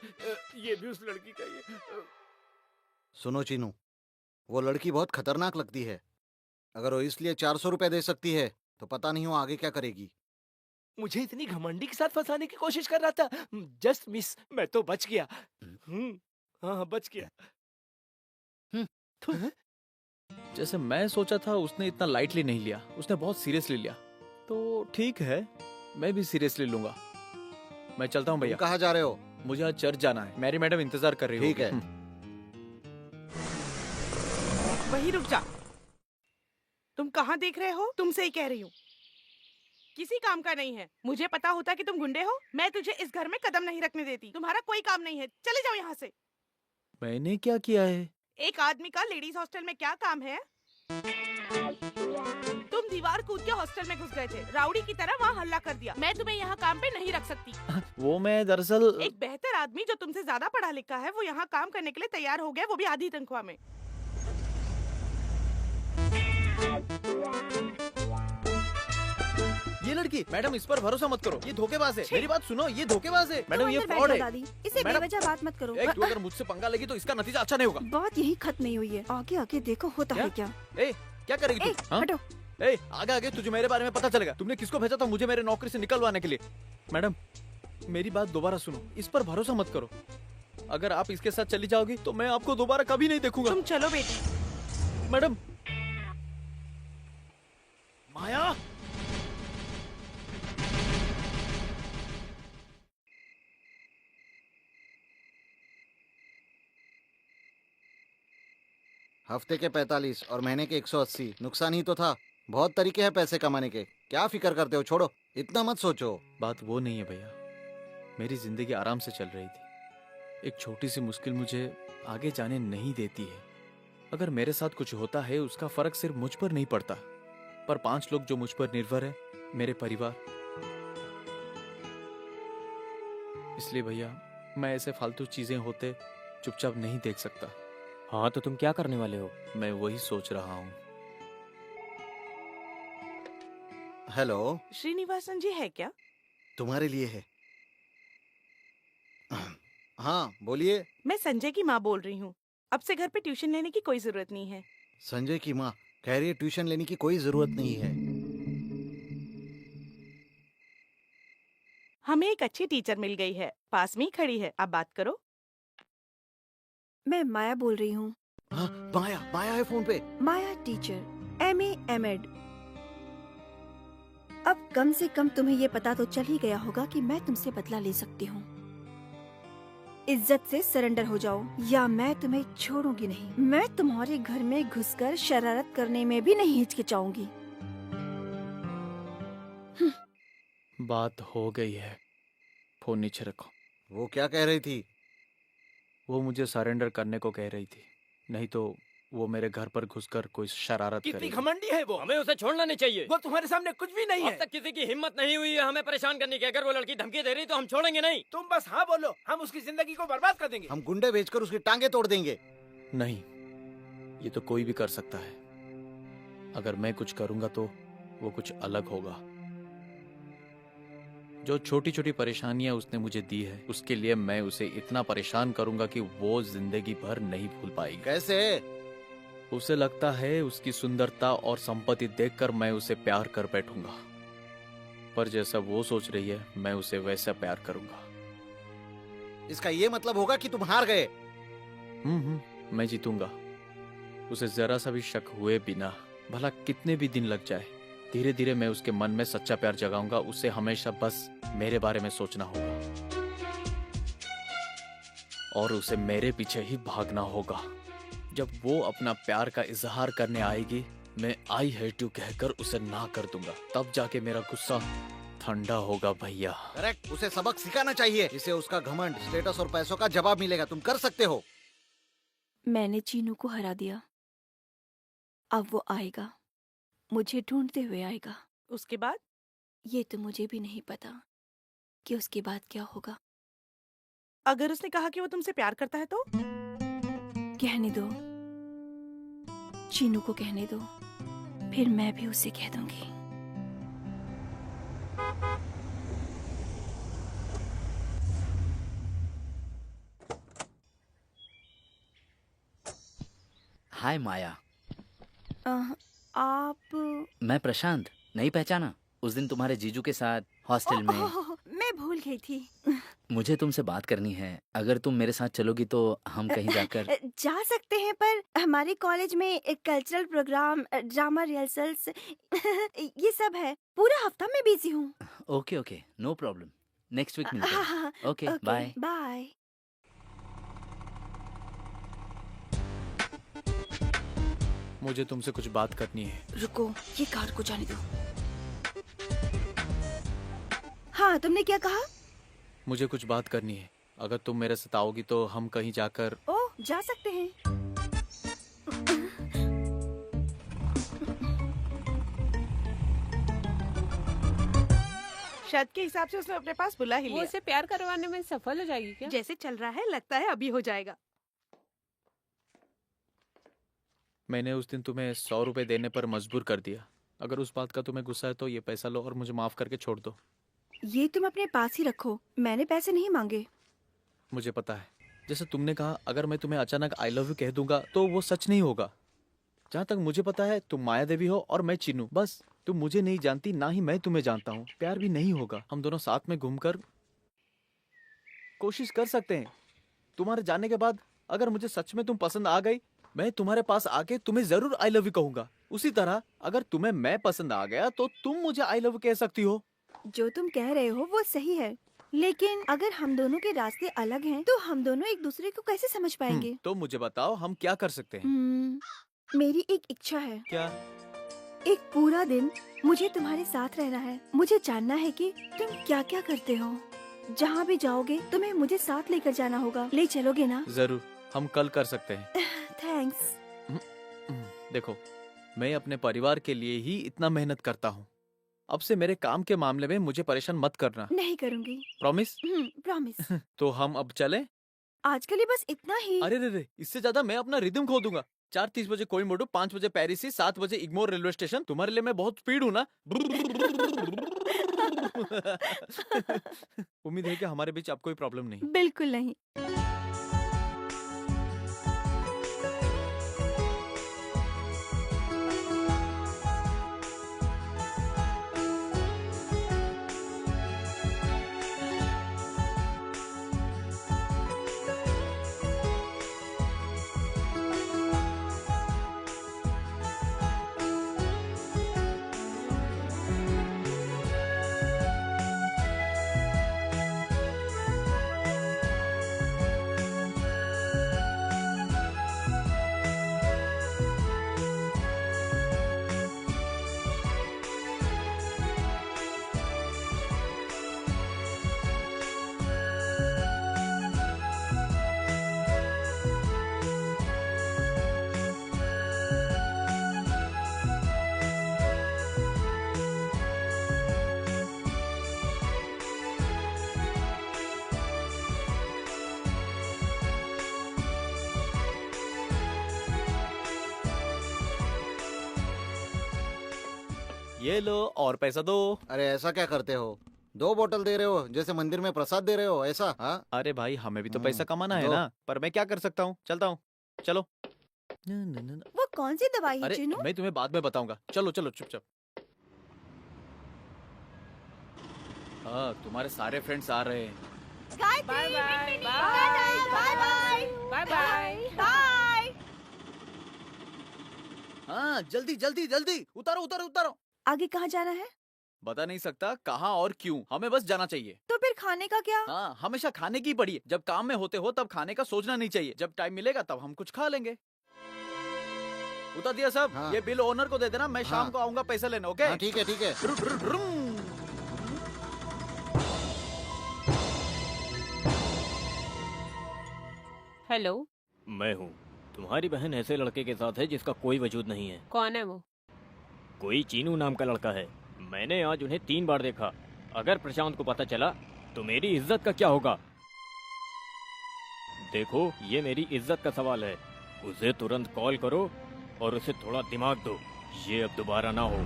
ये भी उस लड़की का ही है। सुनो चीनू, वो लड़की बहुत खतरनाक लगती है। अगर वो इसलिए 400 रुपए दे सकती है तो पता नहीं वो आगे क्या करेगी। मुझे इतनी घमंडी के साथ फंसाने की कोशिश कर रहा था। जस्ट मिस, मैं तो बच गया। हाँ, बच गया। जैसे मैं सोचा था उसने इतना लाइटली नहीं लिया, उसने बहुत सीरियसली लिया। तो ठीक है, मैं भी सीरियसली लूंगा। मैं चलता हूँ तुम भैया। कहाँ जा रहे हो? मुझे आज चर्च जाना है, मेरी मैडम इंतजार कर रही ठीक होगी। है। वही रुक जा। तुम कहाँ देख रहे हो? तुमसे ही कह रही हूँ, किसी काम का नहीं है। मुझे पता होता कि तुम गुंडे हो, मैं तुझे इस घर में कदम नहीं रखने देती। तुम्हारा कोई काम नहीं है, चले जाओ यहाँ से। मैंने क्या किया है? एक आदमी का लेडीज हॉस्टल में क्या काम है? तुम दीवार कूद के हॉस्टल में घुस गए थे, राउडी की तरह वहाँ हल्ला कर दिया। मैं तुम्हें यहाँ काम पे नहीं रख सकती। वो मैं दरअसल एक बेहतर आदमी जो तुमसे ज्यादा पढ़ा लिखा है, वो यहाँ काम करने के लिए तैयार हो गया, वो भी आधी तनख्वाह में। ये लड़की, मैडम इस पर भरोसा मत करो, ये धोखेबाज है। मेरी बात सुनो, ये धोखेबाज है। तुम मैडम ये अंदर बैठ फ्रॉड जाओ है। दादी, इसे मैडम- बेवजह बात मत करो। तू अगर मुझसे पंगा लेगी तो इसका नतीजा अच्छा नहीं होगा। बात यही खत्म नहीं हुई है, आगे आगे देखो होता है क्या। ए, क्या करेगी ए, तू? हाँ? हटो। ए, आगे आगे तुझे मेरे बारे में पता चलेगा। तुमने किसको भेजा था मुझे मेरे नौकरी से निकलवाने के लिए? मैडम, मेरी बात दोबारा सुनो, इस पर भरोसा मत करो। अगर आप इसके साथ चली जाओगी तो मैं आपको दोबारा कभी नहीं देखूंगा। तुम चलो बेटी। मैडम। माया, हफ्ते के 45 और महीने के 180। नुकसान ही तो था। बहुत तरीके हैं पैसे कमाने के, क्या फिक्र करते हो? छोड़ो, इतना मत सोचो। बात वो नहीं है भैया, मेरी जिंदगी आराम से चल रही थी। एक छोटी सी मुश्किल मुझे आगे जाने नहीं देती है। अगर मेरे साथ कुछ होता है उसका फर्क सिर्फ मुझ पर नहीं पड़ता, पर 5 लोग जो मुझ पर निर्भर है, मेरे परिवार। इसलिए भैया, मैं ऐसे फालतू चीजें होते चुपचाप नहीं देख सकता। हाँ, तो तुम क्या करने वाले हो? मैं वही सोच रहा हूँ। हेलो, श्रीनिवासन जी है क्या? तुम्हारे लिए है। हाँ बोलिए। मैं संजय की माँ बोल रही हूँ। अब से घर पे ट्यूशन लेने की कोई जरूरत नहीं है। संजय की माँ कह रही है ट्यूशन लेने की कोई जरूरत नहीं है। हमें एक अच्छी टीचर मिल गई है, पास में ही खड़ी है, आप बात करो। मैं माया बोल रही हूँ। हाँ, माया, माया है फोन पे। माया टीचर, MA MEd। अब कम से कम तुम्हें ये पता तो चल ही गया होगा कि मैं तुमसे बदला ले सकती हूँ। इज्जत से सरेंडर हो जाओ या मैं तुम्हें छोड़ूंगी नहीं। मैं तुम्हारे घर में घुसकर शरारत करने में भी नहीं हिचकिचाऊंगी। बात हो गई है, फोन नीचे रखो। वो क्या कह रही थी? वो मुझे सरेंडर करने को कह रही थी, नहीं तो वो मेरे घर पर घुसकर कोई शरारत कितनी करेगी। घमंडी है वो। हमें उसे छोड़ना नहीं चाहिए। वो तुम्हारे सामने कुछ भी नहीं अब है। तक किसी की हिम्मत नहीं हुई है हमें परेशान करने की। अगर वो लड़की धमकी दे रही तो हम छोड़ेंगे नहीं। तुम बस हाँ बोलो, हम उसकी जिंदगी को बर्बाद कर देंगे। हम गुंडे भेजकर उसकी टांगे तोड़ देंगे। नहीं, ये तो कोई भी कर सकता है। अगर मैं कुछ करूंगा तो वो कुछ अलग होगा। जो छोटी छोटी परेशानियां उसने मुझे दी है, उसके लिए मैं उसे इतना परेशान करूंगा कि वो जिंदगी भर नहीं भूल पाएगी। कैसे? उसे लगता है उसकी सुंदरता और संपत्ति देखकर मैं उसे प्यार कर बैठूंगा, पर जैसा वो सोच रही है मैं उसे वैसा प्यार करूंगा। इसका ये मतलब होगा कि तुम हार गए। मैं जीतूंगा। उसे जरा सा भी शक हुए बिना, भला कितने भी दिन लग जाए, धीरे धीरे मैं उसके मन में सच्चा प्यार जगाऊंगा। उसे हमेशा बस मेरे बारे में सोचना होगा और उसे मेरे पीछे ही भागना होगा। जब वो अपना प्यार का इजहार करने आएगी, मैं आई हेट यू कहकर उसे ना कर दूंगा। तब जाके मेरा गुस्सा ठंडा होगा भैया। करेक्ट। उसे सबक सिखाना चाहिए, इसे उसका घमंड, स्टेटस और पैसों का जवाब मिलेगा। तुम कर सकते हो। मैंने चीनू को हरा दिया, अब वो आएगा, मुझे ढूंढते हुए आएगा। उसके बाद? ये तो मुझे भी नहीं पता कि उसके बाद क्या होगा। अगर उसने कहा कि वो तुमसे प्यार करता है तो? कहने दो, चीनू को कहने दो, फिर मैं भी उसे कह दूंगी। हाय माया। आप? मैं प्रशांत, नहीं पहचाना? उस दिन तुम्हारे जीजू के साथ हॉस्टल में। मैं भूल गई थी। मुझे तुमसे बात करनी है। अगर तुम मेरे साथ चलोगी तो हम कहीं जाकर जा सकते हैं, पर हमारे कॉलेज में एक कल्चरल प्रोग्राम, ड्रामा रिहर्सल्स ये सब है। पूरा हफ्ता मैं बिजी हूँ। Okay okay, no problem. Next week मिलते हाँ, हैं। हाँ, ओके बाय। बाय। मुझे तुमसे कुछ बात करनी है। रुको, ये कार को जाने दो। हाँ, तुमने क्या कहा? मुझे कुछ बात करनी है। अगर तुम मेरे साथ आओगी तो हम कहीं जाकर। ओह, जा सकते हैं। शायद के हिसाब से उसने अपने पास बुला ही वो लिया। उसे प्यार करवाने में सफल हो जाएगी क्या? जैसे चल रहा है लगता है अभी हो जाएगा। मैंने उस दिन तुम्हें 100 रुपए देने पर मजबूर कर दिया। अगर उस बात का तुम्हें गुस्सा है तो ये पैसा लो और मुझे माफ करके छोड़ दो। ये तुम अपने पास ही रखो, मैंने पैसे नहीं मांगे। मुझे पता है, जैसे तुमने कहा, अगर मैं तुम्हें अचानक आई लव यू कह दूंगा तो वो सच नहीं होगा। जहाँ तक मुझे पता है तुम माया देवी हो और मैं चिन्नू। बस तुम मुझे नहीं जानती, ना ही मैं तुम्हें जानता हूँ। प्यार भी नहीं होगा। हम दोनों साथ में घूमकर कोशिश कर सकते हैं। तुम्हारे जाने के बाद अगर मुझे सच में तुम पसंद आ गई, मैं तुम्हारे पास आके तुम्हें जरूर आई लव यू कहूंगा। उसी तरह अगर तुम्हें मैं पसंद आ गया तो तुम मुझे आई लव यू कह सकती हो। जो तुम कह रहे हो वो सही है, लेकिन अगर हम दोनों के रास्ते अलग हैं, तो हम दोनों एक दूसरे को कैसे समझ पाएंगे? तो मुझे बताओ हम क्या कर सकते हैं। मेरी एक इच्छा है। क्या? एक पूरा दिन मुझे तुम्हारे साथ रहना है। मुझे जानना है कि तुम क्या क्या करते हो। जहाँ भी जाओगे तुम्हें मुझे साथ लेकर जाना होगा। ले चलोगे ना? जरूर, हम कल कर सकते हैं। थैंक्स। देखो, मैं अपने परिवार के लिए ही इतना मेहनत करता हूँ। अब से मेरे काम के मामले में मुझे परेशान मत करना। नहीं करूँगी। प्रॉमिस? प्रॉमिस। तो हम अब चलें? आज के लिए बस इतना ही। अरे रे रे, इससे ज्यादा मैं अपना रिदम खो दूंगा। 4:30 बजे कोयम्बटूर, 5 बजे पेरिस, 7 बजे इग्मोर रेलवे स्टेशन। तुम्हारे लिए मैं बहुत स्पीड हूँ ना? उम्मीद है कि हमारे बीच अब कोई प्रॉब्लम नहीं। बिल्कुल नहीं। ये लो और पैसा दो। अरे ऐसा क्या करते हो? 2 बोतल दे रहे हो जैसे मंदिर में प्रसाद दे रहे हो, ऐसा? हाँ अरे भाई हमें भी तो पैसा कमाना है दो। ना, पर मैं क्या कर सकता हूँ, चलता हूँ, चलो। न, न, न, न। वो कौन सी दवाई है अरे चीनू? मैं तुम्हें बाद में बताऊंगा, चलो चलो चुपचाप। हाँ तुम्हारे सारे फ्रेंड्स आ रहे हैं। Gayatri, bye bye bye bye bye bye. Bye. हाँ जल्दी जल्दी जल्दी, उतारो उतारो उतारो। आगे कहाँ जाना है? बता नहीं सकता कहाँ और क्यों, हमें बस जाना चाहिए। तो फिर खाने का क्या? हाँ हमेशा खाने की पड़ी है, जब काम में होते हो तब खाने का सोचना नहीं चाहिए, जब टाइम मिलेगा तब हम कुछ खा लेंगे। उतार दिया सब। हाँ। ये बिल ओनर को दे देना, मैं शाम हाँ। को आऊंगा पैसा लेने, ओके? हाँ ठीक है ठीक है। हेलो, मैं हूँ। तुम्हारी बहन ऐसे लड़के के साथ है जिसका कोई वजूद नहीं है। कौन है वो? कोई चीनू नाम का लड़का है। मैंने आज उन्हें 3 बार देखा। अगर प्रशांत को पता चला तो मेरी इज्जत का क्या होगा? देखो ये मेरी इज्जत का सवाल है। उसे तुरंत कॉल करो और उसे थोड़ा दिमाग दो, ये अब दोबारा ना हो।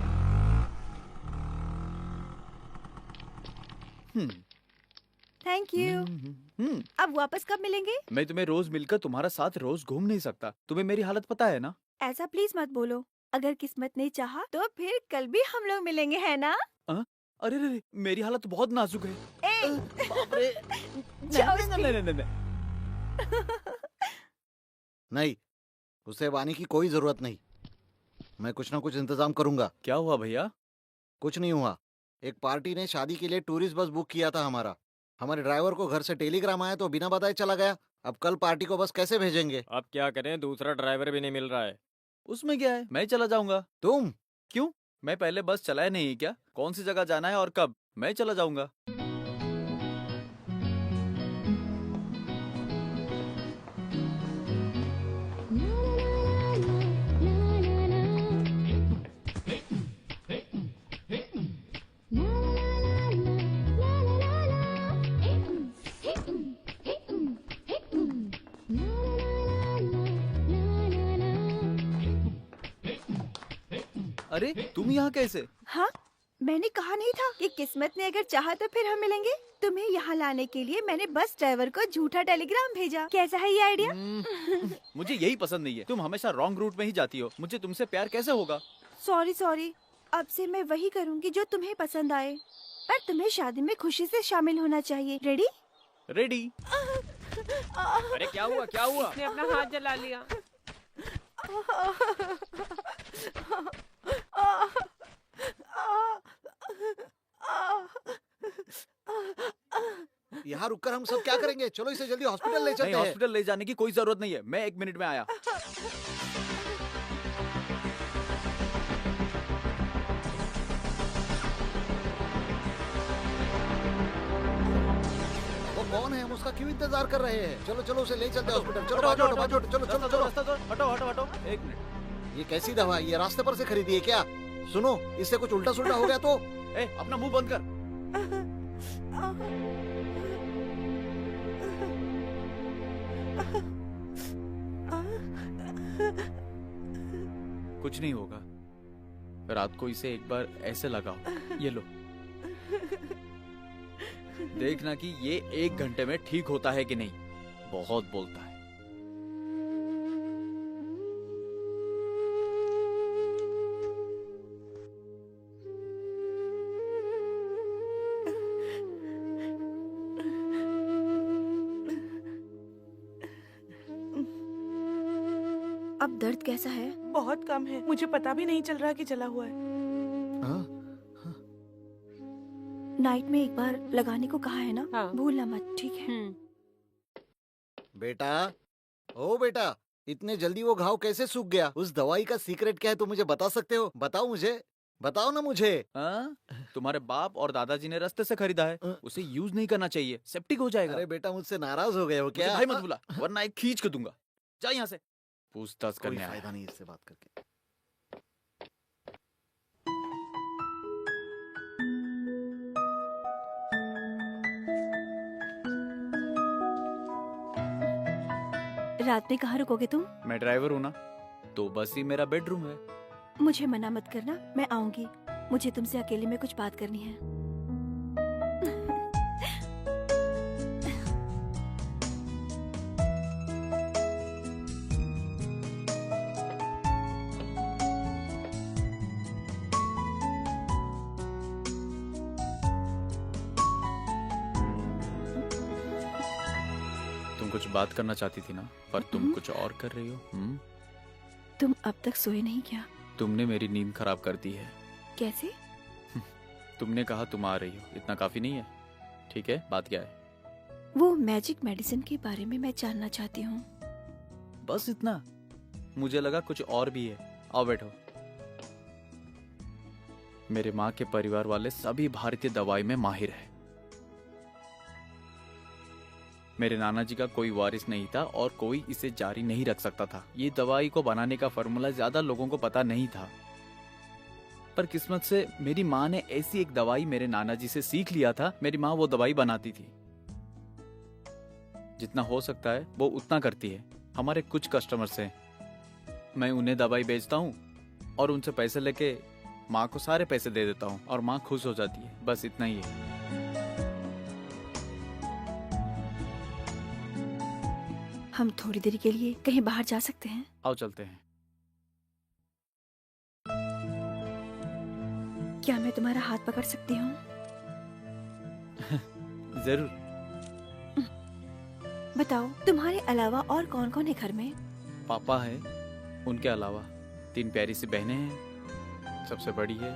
Thank you. अब वापस कब मिलेंगे? मैं तुम्हें रोज मिलकर तुम्हारा साथ रोज घूम नहीं सकता, तुम्हें मेरी हालत पता है ना? ऐसा प्लीज मत बोलो। अगर किस्मत ने चाहा तो फिर कल भी हम लोग मिलेंगे, है ना? अरे रे, मेरी हालत बहुत नाजुक है। ए, बाप रे। जाओ नहीं, नहीं, नहीं, नहीं। नहीं, उसे आने की कोई जरूरत नहीं। मैं कुछ ना कुछ इंतजाम करूंगा। क्या हुआ भैया? कुछ नहीं हुआ। एक पार्टी ने शादी के लिए टूरिस्ट बस बुक किया था हमारा। हमारे ड्राइवर को घर से टेलीग्राम आया तो बिना बताए चला गया। अब कल पार्टी को बस कैसे भेजेंगे? अब क्या करें, दूसरा ड्राइवर भी नहीं मिल रहा है। उसमें क्या है, मैं चला जाऊंगा। तुम? क्यों? मैं पहले बस चलाया नहीं क्या? कौन सी जगह जाना है और कब, मैं चला जाऊंगा। अरे तुम यहाँ कैसे? हाँ, मैंने कहा नहीं था कि किस्मत ने अगर चाहा तो फिर हम मिलेंगे। तुम्हें यहाँ लाने के लिए मैंने बस ड्राइवर को झूठा टेलीग्राम भेजा। कैसा है ये आइडिया? मुझे यही पसंद नहीं है, तुम हमेशा रॉन्ग रूट में ही जाती हो। मुझे तुमसे प्यार कैसे होगा? सॉरी सॉरी, अब से मैं वही करूँगी जो तुम्हें पसंद आए। पर तुम्हें शादी में खुशी से शामिल होना चाहिए। रेडी? रेडी। अरे क्या हुआ, क्या हुआ? उसने अपना हाथ जला लिया। यहाँ रुककर हम सब क्या करेंगे? चलो इसे जल्दी हॉस्पिटल ले नहीं, चलते हैं। हॉस्पिटल ले जाने की कोई जरूरत नहीं है, मैं 1 मिनट में आया। वो कौन है? हम उसका क्यों इंतजार कर रहे हैं? चलो चलो उसे ले चलते हैं हॉस्पिटल। चलो हटो, बाजू हटो, हटो, चलो चलो चलो। रास्ता दो, हटो हटो हटो, 1 मिनट। ये कैसी दवा है? ये रास्ते पर से खरीदी है क्या? सुनो, इससे कुछ उल्टा सुल्टा हो गया तो? ए, अपना मुंह बंद कर। कुछ नहीं होगा, रात को इसे एक बार ऐसे लगाओ, ये लो। देखना कि ये 1 घंटे में ठीक होता है कि नहीं। बहुत बोलता है। अब दर्द कैसा है? बहुत कम है, मुझे पता भी नहीं चल रहा कि जला हुआ है। हाँ? नाइट में एक बार लगाने को कहा है ना? हाँ। भूलना मत, ठीक है? बेटा, ओ बेटा, इतने जल्दी वो घाव कैसे सूख गया? उस दवाई का सीक्रेट क्या है, तुम मुझे बता सकते हो? बताओ मुझे, बताओ ना मुझे। हाँ? तुम्हारे बाप और दादाजी ने रास्ते से खरीदा है, उसे यूज नहीं करना चाहिए, सेप्टिक हो जाएगा। अरे बेटा, मुझसे नाराज हो गए हो मुझे क्या? भाई मत बुला, वरना एक खींच के दूंगा। जा यहाँ से। पूछताछ कोई करने आया। फायदा नहीं इससे बात करके। रात में कहाँ रुकोगे तुम? मैं ड्राइवर हूँ ना, तो बस ही मेरा बेडरूम है। मुझे मना मत करना, मैं आऊंगी। मुझे तुमसे अकेले में कुछ बात करनी है। कुछ बात करना चाहती थी ना, पर तुम हम्म। कुछ और कर रही हो। तुम अब तक सोए नहीं क्या? तुमने मेरी नींद खराब कर दी है। कैसे? तुमने कहा तुम आ रही हो, इतना काफी नहीं है? ठीक है, बात क्या है? वो मैजिक मेडिसिन के बारे में मैं जानना चाहती हूँ। बस इतना? मुझे लगा कुछ और भी है। आओ बैठो। मेरे माँ के परिवार वाले सभी भारतीय दवाई में माहिर है। मेरे नाना जी का कोई वारिस नहीं था और कोई इसे जारी नहीं रख सकता था। ये दवाई को बनाने का फॉर्मूला ज्यादा लोगों को पता नहीं था, पर किस्मत से मेरी माँ ने ऐसी एक दवाई मेरे नाना जी से सीख लिया था। मेरी माँ वो दवाई बनाती थी, जितना हो सकता है वो उतना करती है। हमारे कुछ कस्टमर्स हैं, मैं उन्हें दवाई बेचता हूँ और उनसे पैसे लेके माँ को सारे पैसे दे देता हूँ और माँ खुश हो जाती है। बस इतना ही है। हम थोड़ी देर के लिए कहीं बाहर जा सकते हैं? आओ चलते हैं। क्या मैं तुम्हारा हाथ पकड़ सकती हूँ? जरूर। बताओ, तुम्हारे अलावा और कौन कौन है घर में? पापा है, उनके अलावा 3 प्यारी सी बहनें हैं। सबसे बड़ी है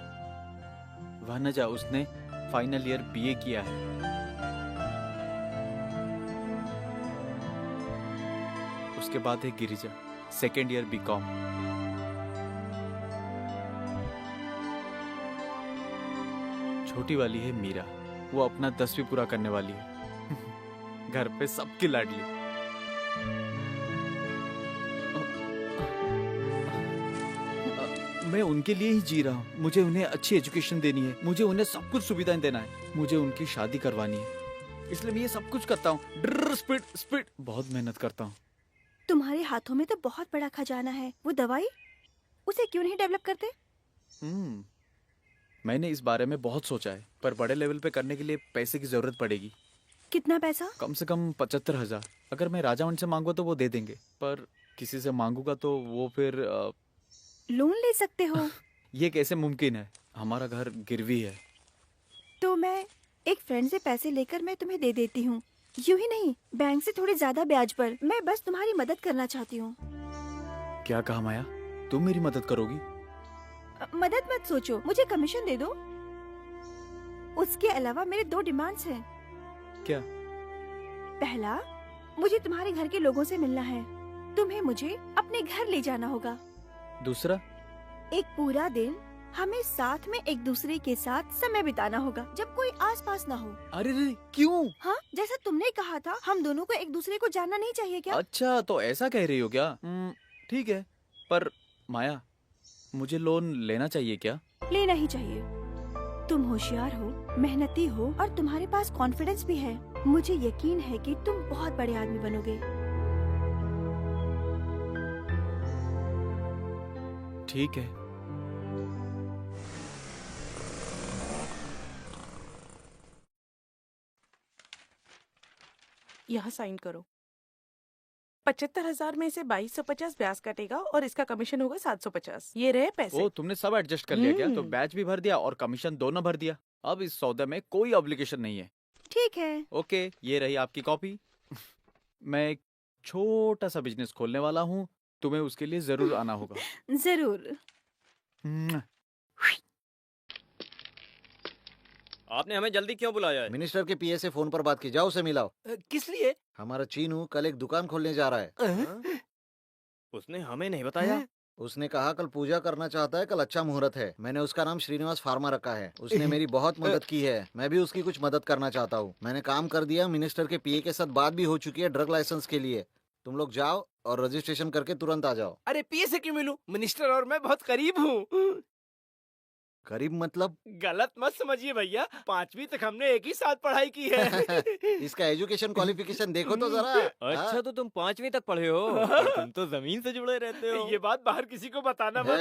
वनजा, उसने फाइनल ईयर बीए किया है। उसके बाद है गिरिजा, सेकेंड ईयर बीकॉम। छोटी वाली है मीरा, वो अपना 10वीं पूरा करने वाली है। घर पे सबकी लाडली। मैं उनके लिए ही जी रहा हूँ। मुझे उन्हें अच्छी एजुकेशन देनी है, मुझे उन्हें सब कुछ सुविधाएं देना है, मुझे उनकी शादी करवानी है। इसलिए मैं ये सब कुछ करता हूँ। ड्र स्पीड स्पीड बहुत मेहनत करता हूँ। तुम्हारे हाथों में तो बहुत बड़ा खजाना है। वो दवाई, उसे क्यों नहीं डेवलप करते? मैंने इस बारे में बहुत सोचा है, पर बड़े लेवल पे करने के लिए पैसे की जरूरत पड़ेगी। कितना पैसा? कम से कम 75,000। अगर मैं राजा उनसे मांगूं तो वो दे देंगे, पर किसी से मांगूंगा तो वो फिर लोन ले सकते हो। ये कैसे मुमकिन है? हमारा घर गिरवी है। तो मैं एक फ्रेंड से पैसे लेकर मैं तुम्हें दे देती हूँ। यूं ही नहीं, बैंक से थोड़े ज्यादा ब्याज पर। मैं बस तुम्हारी मदद करना चाहती हूँ। क्या कहा माया? तुम मेरी मदद करोगी? मदद मत सोचो, मुझे कमीशन दे दो। उसके अलावा मेरे 2 डिमांड्स हैं। क्या? पहला, मुझे तुम्हारे घर के लोगों से मिलना है। तुम्हें मुझे अपने घर ले जाना होगा। दूसरा? एक पूरा दिन हमें साथ में एक दूसरे के साथ समय बिताना होगा, जब कोई आसपास ना हो। अरे रे, क्यों? हाँ, जैसा तुमने कहा था, हम दोनों को एक दूसरे को जानना नहीं चाहिए क्या? अच्छा, तो ऐसा कह रही हो क्या? ठीक है, पर माया, मुझे लोन लेना चाहिए क्या? लेना ही चाहिए। तुम होशियार हो, मेहनती हो और तुम्हारे पास कॉन्फिडेंस भी है। मुझे यकीन है कि तुम बहुत बड़े आदमी बनोगे। ठीक है। यहाँ साइन करो। 75,000 में से 2250 ब्याज कटेगा और इसका कमीशन होगा 750। ये रहे पैसे। ओ, तुमने सब एडजस्ट कर लिया क्या? तो हम्म। बैच भी भर दिया और कमीशन दोनों भर दिया। अब इस सौदे में कोई ऑब्लिगेशन नहीं है। ठीक है। ओके, ये रही आपकी कॉपी। मैं एक छोटा सा बिजनेस खोलने वाला हूँ, तुम्हें उसके लिए जरूर आना होगा। जरूर। आपने हमें जल्दी क्यों बुलाया है? मिनिस्टर के पीए से फोन पर बात की, जाओ उसे मिलाओ। किस लिए? हमारा चीनू कल एक दुकान खोलने जा रहा है। उसने हमें नहीं बताया। उसने कहा कल पूजा करना चाहता है, कल अच्छा मुहूर्त है। मैंने उसका नाम श्रीनिवास फार्मा रखा है। उसने मेरी बहुत मदद की है, मैं भी उसकी कुछ मदद करना चाहता हूँ। मैंने काम कर दिया, मिनिस्टर के पीए के साथ बात भी हो चुकी है ड्रग लाइसेंस के लिए। तुम लोग जाओ और रजिस्ट्रेशन करके तुरंत आ जाओ। अरे पीए से क्यों मिलूं? मिनिस्टर और मैं बहुत करीब हूँ। करीब मतलब? गलत मत समझिए भैया, 5वीं तक हमने एक ही साथ पढ़ाई की है। इसका एजुकेशन क्वालिफिकेशन देखो तो जरा। अच्छा, तो तुम 5वीं तक पढ़े हो? पर तुम तो जमीन से जुड़े रहते हो। ये बात बाहर किसी को बताना मत।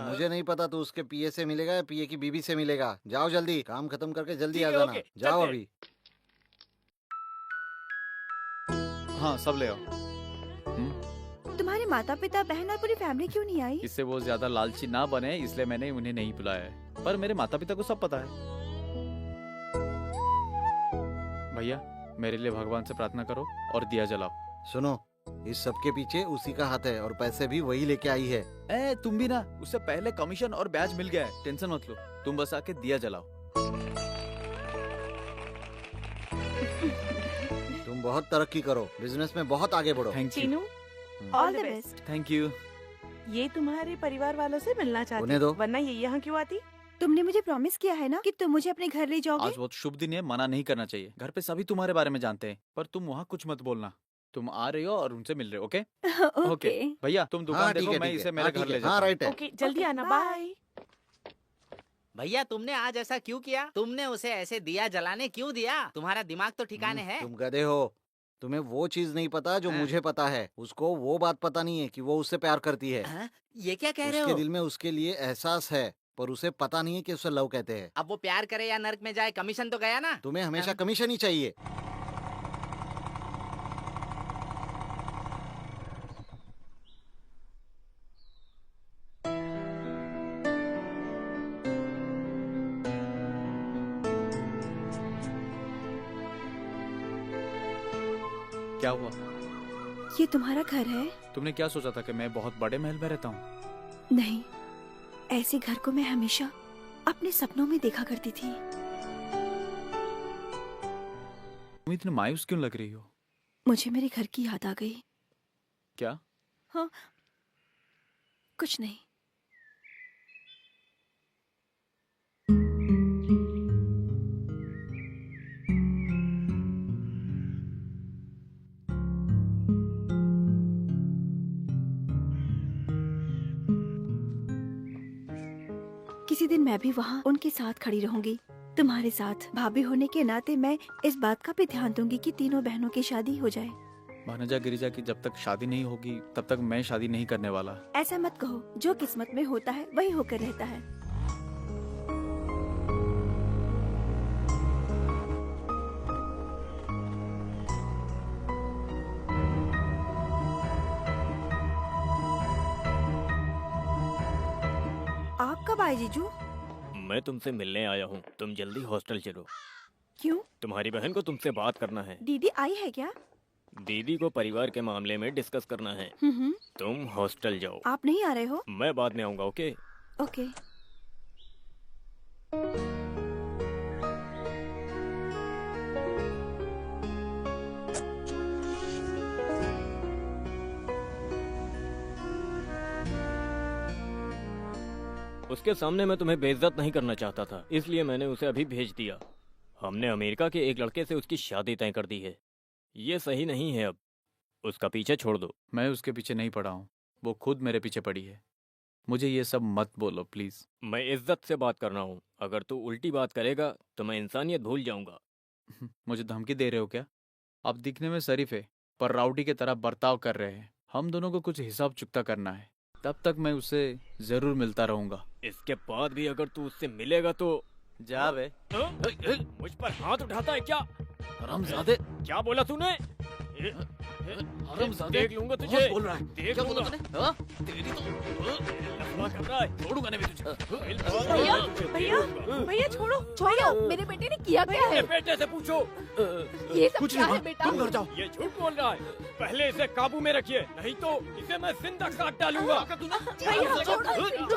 मुझे नहीं पता तू उसके पीए से मिलेगा या पीए की बीबी से मिलेगा। जाओ जल्दी, काम खत्म करके जल्दी ठीक आ है, जाना। ओके, जाओ चलते हैं। अभी। हाँ, सब ले आओ। तुम्हारे माता पिता, बहन और पूरी फैमिली क्यों नहीं आई? इससे वो ज्यादा लालची ना बने, इसलिए मैंने उन्हें नहीं बुलाया है। पर मेरे माता पिता को सब पता है। भैया, मेरे लिए भगवान से प्रार्थना करो और दिया जलाओ। सुनो, इस सब के पीछे उसी का हाथ है और पैसे भी वही लेके आई है। तुम भी ना, उससे पहले कमीशन और ब्याज मिल गया है, टेंशन मत लो। तुम बस आके दिया जलाओ। तुम बहुत तरक्की करो, बिजनेस में बहुत आगे बढ़ो। Thank you. Chinu, all the best. Thank you. ये तुम्हारे परिवार वालों से मिलना चाहती उन्हें दो। वरना ये यहाँ क्यों आती? तुमने मुझे प्रॉमिस किया है ना कि तुम मुझे अपने घर ले जाओगे। आज बहुत शुभ दिन है, मना नहीं करना चाहिए। घर पे सभी तुम्हारे बारे में जानते हैं, पर तुम वहाँ कुछ मत बोलना। तुम आ रही हो और उनसे मिल रहे हो, ओके? ओके। भैया तुम दुकान हाँ, ठीक देखो, है, मैं ठीक इसे है। मेरे हाँ, घर ठीक ले है। जाता हाँ, हूँ। राइट है। ओके, जल्दी ओके, आना, बाय। बाय। भैया तुमने आज ऐसा क्यों किया? तुमने उसे ऐसे दिया जलाने क्यों दिया? तुम्हारा दिमाग तो ठिकाने है। तुम गधे हो। तुम्हें वो चीज नहीं पता जो हाँ। मुझे पता है। उसको वो बात पता नहीं है कि वो उससे प्यार करती है। हाँ? ये क्या कह रहे उसके हो? दिल में उसके लिए एहसास है, पर उसे पता नहीं है कि उसे लव कहते हैं। अब वो प्यार करे या नर्क में जाए, कमीशन तो गया ना। तुम्हें हमेशा हाँ। कमीशन ही चाहिए। क्या हुआ? ये तुम्हारा घर है? तुमने क्या सोचा था कि मैं बहुत बड़े महल में रहता हूँ? नहीं, ऐसे घर को मैं हमेशा अपने सपनों में देखा करती थी। तुम इतने मायूस क्यों लग रही हो? मुझे मेरे घर की याद आ गई। क्या? हाँ, कुछ नहीं। किसी दिन मैं भी वहाँ उनके साथ खड़ी रहूंगी, तुम्हारे साथ। भाभी होने के नाते मैं इस बात का भी ध्यान दूंगी कि तीनों बहनों की शादी हो जाए। भानुजा गिरिजा की जब तक शादी नहीं होगी तब तक मैं शादी नहीं करने वाला। ऐसा मत कहो, जो किस्मत में होता है वही होकर रहता है। आप कब आए जीजू? मैं तुमसे मिलने आया हूँ। तुम जल्दी हॉस्टल चलो। क्यों? तुम्हारी बहन को तुमसे बात करना है। दीदी आई है क्या? दीदी को परिवार के मामले में डिस्कस करना है। तुम हॉस्टल जाओ। आप नहीं आ रहे हो? मैं बाद में आऊंगा, ओके? ओके। उसके सामने मैं तुम्हें बेइज्जत नहीं करना चाहता था, इसलिए मैंने उसे अभी भेज दिया। हमने अमेरिका के एक लड़के से उसकी शादी तय कर दी है। ये सही नहीं है, अब उसका पीछे छोड़ दो। मैं उसके पीछे नहीं पड़ा हूँ, वो खुद मेरे पीछे पड़ी है। मुझे ये सब मत बोलो प्लीज। मैं इज्जत से बात कर रहा हूँ। अगर तू उल्टी बात करेगा तो मैं इंसानियत भूल जाऊंगा। मुझे धमकी दे रहे हो क्या? आप दिखने में शरीफ है पर राउडी के तरह बर्ताव कर रहे हैं। हम दोनों को कुछ हिसाब चुकता करना है, तब तक मैं उससे जरूर मिलता रहूंगा। इसके बाद भी अगर तू उससे मिलेगा तो जा बे। मुझ पर हाथ उठाता है क्या? हरामजादे। क्या बोला तूने? हरामजादे। देख लूंगा तुझे। बहुत बोल रहा है। देख क्या बोला लूंगा। तूने? हाँ? तेरी तो लफड़ा कर रहा है। छोड़ूंगा नहीं मैं तुझे। भैया, भैया, भैया छोड़ो, भैया मेरे बेटे ने किया क्या है? मेरे बेटे से पूछो। ये सब कुछ क्या नहीं है माँ, बेटा? तुम घर जाओ। ये झूठ बोल रहा है। पहले इसे काबू में रखिए, नहीं तो इसे मैं जिंदा काट डालूंगा। भैया छोड़ो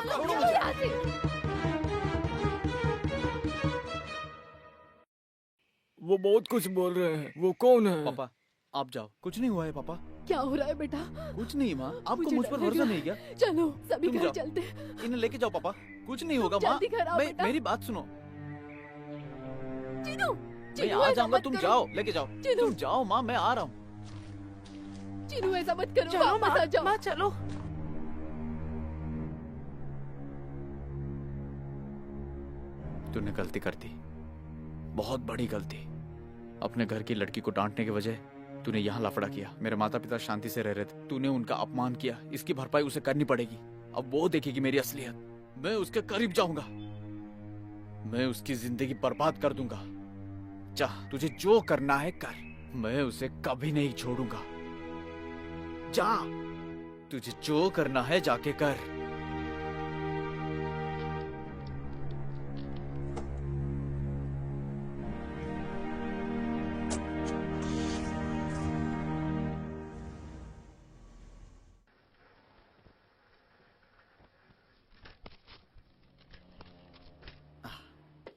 छोड़ो यहाँ से। वो बहुत कुछ बोल रहे हैं। वो कौन है? पापा आप जाओ, कुछ नहीं हुआ है पापा। क्या हो रहा है बेटा? कुछ नहीं माँ, आपको मुझे मुझ पर डर भरोसा लग नहीं क्या? चलो सभी तुम घर जाओ। चलते। इन्हें लेके जाओ पापा, कुछ नहीं होगा माँ। जल्दी घर आओ बेटा। मेरी बात सुनो। चिनू, मैं चिनू आ ऐसा जाऊंगा, मत तुम करो। जाओ, लेके जाओ। चिनू। तुम जाओ माँ, मैं आ रहा हूँ। चिनू ऐसा मत करो, चलो वापस आ जाओ। माँ चलो। तूने गलती कर दी, बहुत बड़ी गलती। अपने घर की लड़की को डांटने की वजह तूने यहाँ लफड़ा किया। मेरे माता पिता शांति से रह रहे थे, तूने उनका अपमान किया। इसकी भरपाई उसे करनी पड़ेगी। अब वो देखेगी मेरी असलियत। मैं उसके करीब जाऊंगा, मैं उसकी जिंदगी बर्बाद कर दूंगा। चाह तुझे जो करना है कर, मैं उसे कभी नहीं छोड़ूंगा। जा, तुझे जो करना है जाके कर।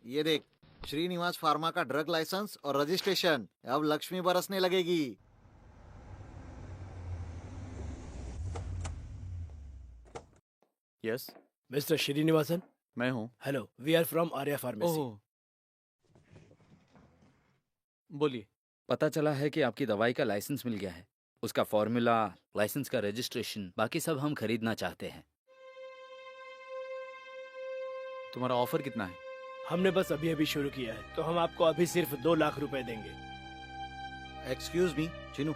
ये देख, श्रीनिवास फार्मा का ड्रग लाइसेंस और रजिस्ट्रेशन। अब लक्ष्मी बरसने लगेगी। यस, मिस्टर श्रीनिवासन, मैं हूँ। Hello, we are from Arya pharmacy. Oh, बोलिए। पता चला है कि आपकी दवाई का लाइसेंस मिल गया है। उसका फॉर्मूला, लाइसेंस का रजिस्ट्रेशन, बाकी सब हम खरीदना चाहते हैं। तुम्हारा ऑफर कितना है? हमने बस अभी अभी शुरू किया है, तो हम आपको अभी सिर्फ 2 लाख रुपए देंगे। Excuse me, Chinu.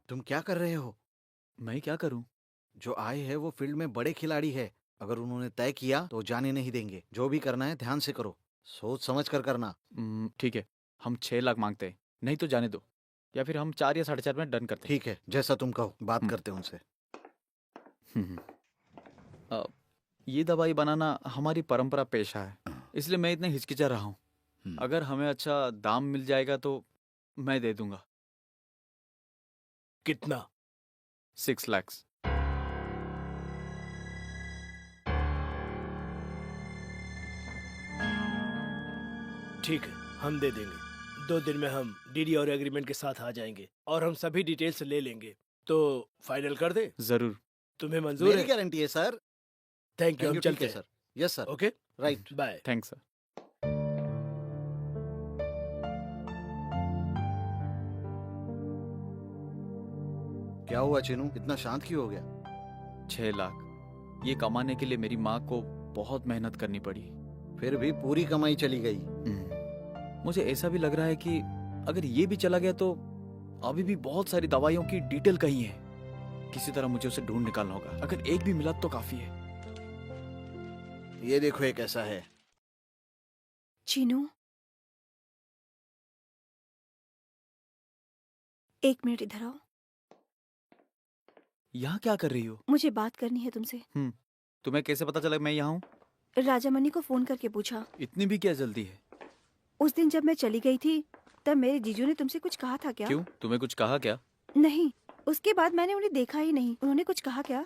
तुम क्या कर रहे हो? मैं क्या करूँ? जो आए हैं वो फील्ड में बड़े खिलाड़ी है। अगर उन्होंने तय किया तो जाने नहीं देंगे। जो भी करना है ध्यान से करो, सोच समझ कर करना। ठीक है, हम 6 लाख मांगते हैं, नहीं तो जाने दो, या फिर हम 4 या 4.5 में डन करते हैं। ठीक है, जैसा तुम कहो। बात करते हैं उनसे। ये दवाई बनाना हमारी परंपरा पेशा है, इसलिए मैं इतने हिचकिचा रहा हूँ। अगर हमें अच्छा दाम मिल जाएगा तो मैं दे दूंगा। कितना? 6 लाख। ठीक है, हम दे देंगे। 2 दिन में हम डीडी और एग्रीमेंट के साथ आ जाएंगे और हम सभी डिटेल्स ले लेंगे। तो फाइनल कर दे? जरूर। तुम्हें मंजूर मेरी है? गारंटी है सर। थैंक यू, हम ठीक चलते है हैं। Sir. Yes sir. Okay, right. Bye. Thanks sir. क्या हुआ चिनू, इतना शांत क्यों हो गया? 6 लाख ये कमाने के लिए मेरी माँ को बहुत मेहनत करनी पड़ी। फिर भी पूरी कमाई चली गई। मुझे ऐसा भी लग रहा है कि अगर ये भी चला गया तो अभी भी बहुत सारी दवाइयों की डिटेल कहीं है। किसी तरह मुझे उसे ढूंढ निकालना होगा। अगर एक भी मिला तो काफी है। ये देखो, एक ऐसा है। चीनू, 1 मिनट इधर आओ। यहाँ क्या कर रही हो? मुझे बात करनी है तुमसे। तुम्हें कैसे पता चला मैं यहाँ हूँ? राजामणि को फोन करके पूछा। इतनी भी क्या जल्दी है? उस दिन जब मैं चली गई थी तब मेरे जीजू ने तुमसे कुछ कहा था क्या? क्यों, तुम्हें कुछ कहा क्या? नहीं, उसके बाद मैंने उन्हें देखा ही नहीं। उन्होंने कुछ कहा क्या?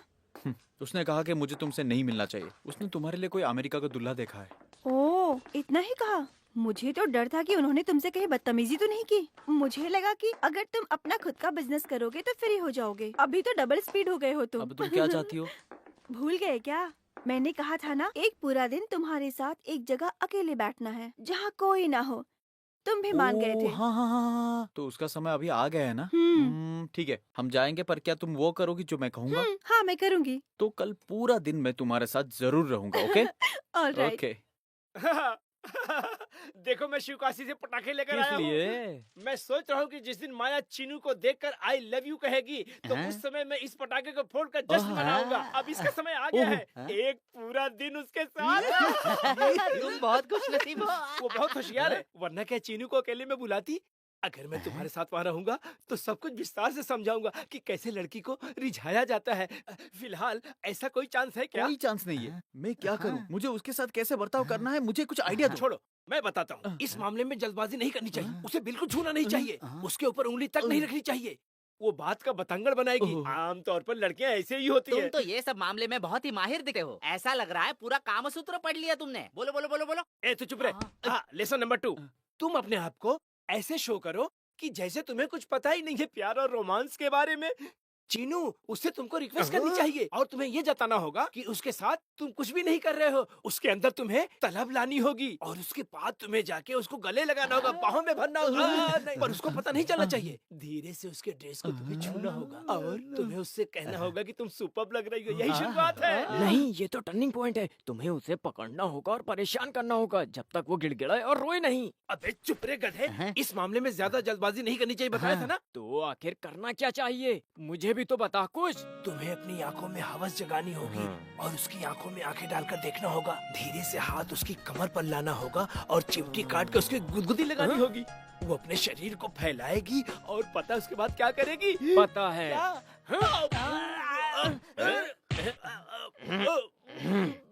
उसने कहा कि मुझे तुमसे नहीं मिलना चाहिए। उसने तुम्हारे लिए कोई अमेरिका का दूल्हा देखा है। ओह, इतना ही कहा? मुझे तो डर था कि उन्होंने तुमसे कहीं बदतमीजी तो नहीं की। मुझे लगा कि अगर तुम अपना खुद का बिजनेस करोगे तो फ्री हो जाओगे। अभी तो डबल स्पीड हो गए हो तुम। अब तुम क्या चाहती हो? भूल गए क्या? मैंने कहा था ना, एक पूरा दिन तुम्हारे साथ एक जगह अकेले बैठना है जहाँ कोई ना हो। तुम भी मान गए थे। हाँ हाँ हाँ, तो उसका समय अभी आ गया है ना? ठीक है, हम जाएंगे, पर क्या तुम वो करोगी जो मैं कहूँगा? हाँ, मैं करूँगी। तो कल पूरा दिन मैं तुम्हारे साथ जरूर रहूंगा। ओके? ऑलराइट। ओके। देखो, मैं शिवकाशी से पटाखे लेकर आया हूँ। इसलिए मैं सोच रहा हूँ कि जिस दिन माया चीनू को देखकर आई लव यू कहेगी तो हैं? उस समय मैं इस पटाखे को फोड़कर जश्न मनाऊंगा। अब इसका समय आ गया है, एक पूरा दिन उसके साथ। तुम बहुत खुश नसीब हो। वो बहुत होशियार है, वरना क्या चीनू को अकेले में बुलाती। अगर मैं तुम्हारे साथ वहाँ रहूंगा तो सब कुछ विस्तार से समझाऊंगा कि कैसे लड़की को रिझाया जाता है। फिलहाल ऐसा कोई चांस है क्या? कोई चांस नहीं है। मैं क्या करूं? मुझे उसके साथ कैसे बर्ताव करना है, मुझे कुछ आइडिया दो। छोड़ो, मैं बताता हूँ। इस मामले में जल्दबाजी नहीं करनी चाहिए। उसे बिल्कुल छूना नहीं चाहिए। उसके ऊपर उंगली तक नहीं रखनी चाहिए। वो बात का बतंगड़ बनाएगी। आमतौर पर लड़कियां ऐसे ही होती तुम है। तो ये सब मामले में बहुत ही माहिर दिखते हो। ऐसा लग रहा है पूरा कामसूत्र पढ़ लिया तुमने। बोलो बोलो बोलो बोलो। ए तो चुप रहे। हाँ, लेसन नंबर 2, तुम अपने आप को ऐसे शो करो कि जैसे तुम्हें कुछ पता ही नहीं है प्यार और रोमांस के बारे में। चीनू, उससे तुमको रिक्वेस्ट करनी चाहिए और तुम्हें ये जताना होगा कि उसके साथ तुम कुछ भी नहीं कर रहे हो। उसके अंदर तुम्हें तलब लानी होगी और उसके बाद तुम्हें जाके उसको गले लगाना होगा, बाहों में भरना होगा। नहीं, पर उसको पता नहीं चलना चाहिए। धीरे से उसके ड्रेस को तुम्हें छूना होगा और तुम्हें उससे कहना होगा कि तुम सुपर्ब लग रही हो। यही शुरुआत है। नहीं, ये तो टर्निंग पॉइंट है। तुम्हें उसे पकड़ना होगा और परेशान करना होगा जब तक वो गिड़गिड़ाए और रोए नहीं। अबे चुप रे गधे, इस मामले में ज्यादा जल्दबाजी नहीं करनी चाहिए, बताया था ना। तो आखिर करना क्या चाहिए, मुझे भी तो बता कुछ। तुम्हें अपनी आंखों में हवस जगानी होगी और उसकी आंखों में आंखें डालकर देखना होगा। धीरे से हाथ उसकी कमर पर लाना होगा और चिमटी काट के उसकी गुदगुदी लगानी होगी। वो अपने शरीर को फैलाएगी और पता उसके बाद क्या करेगी? पता है।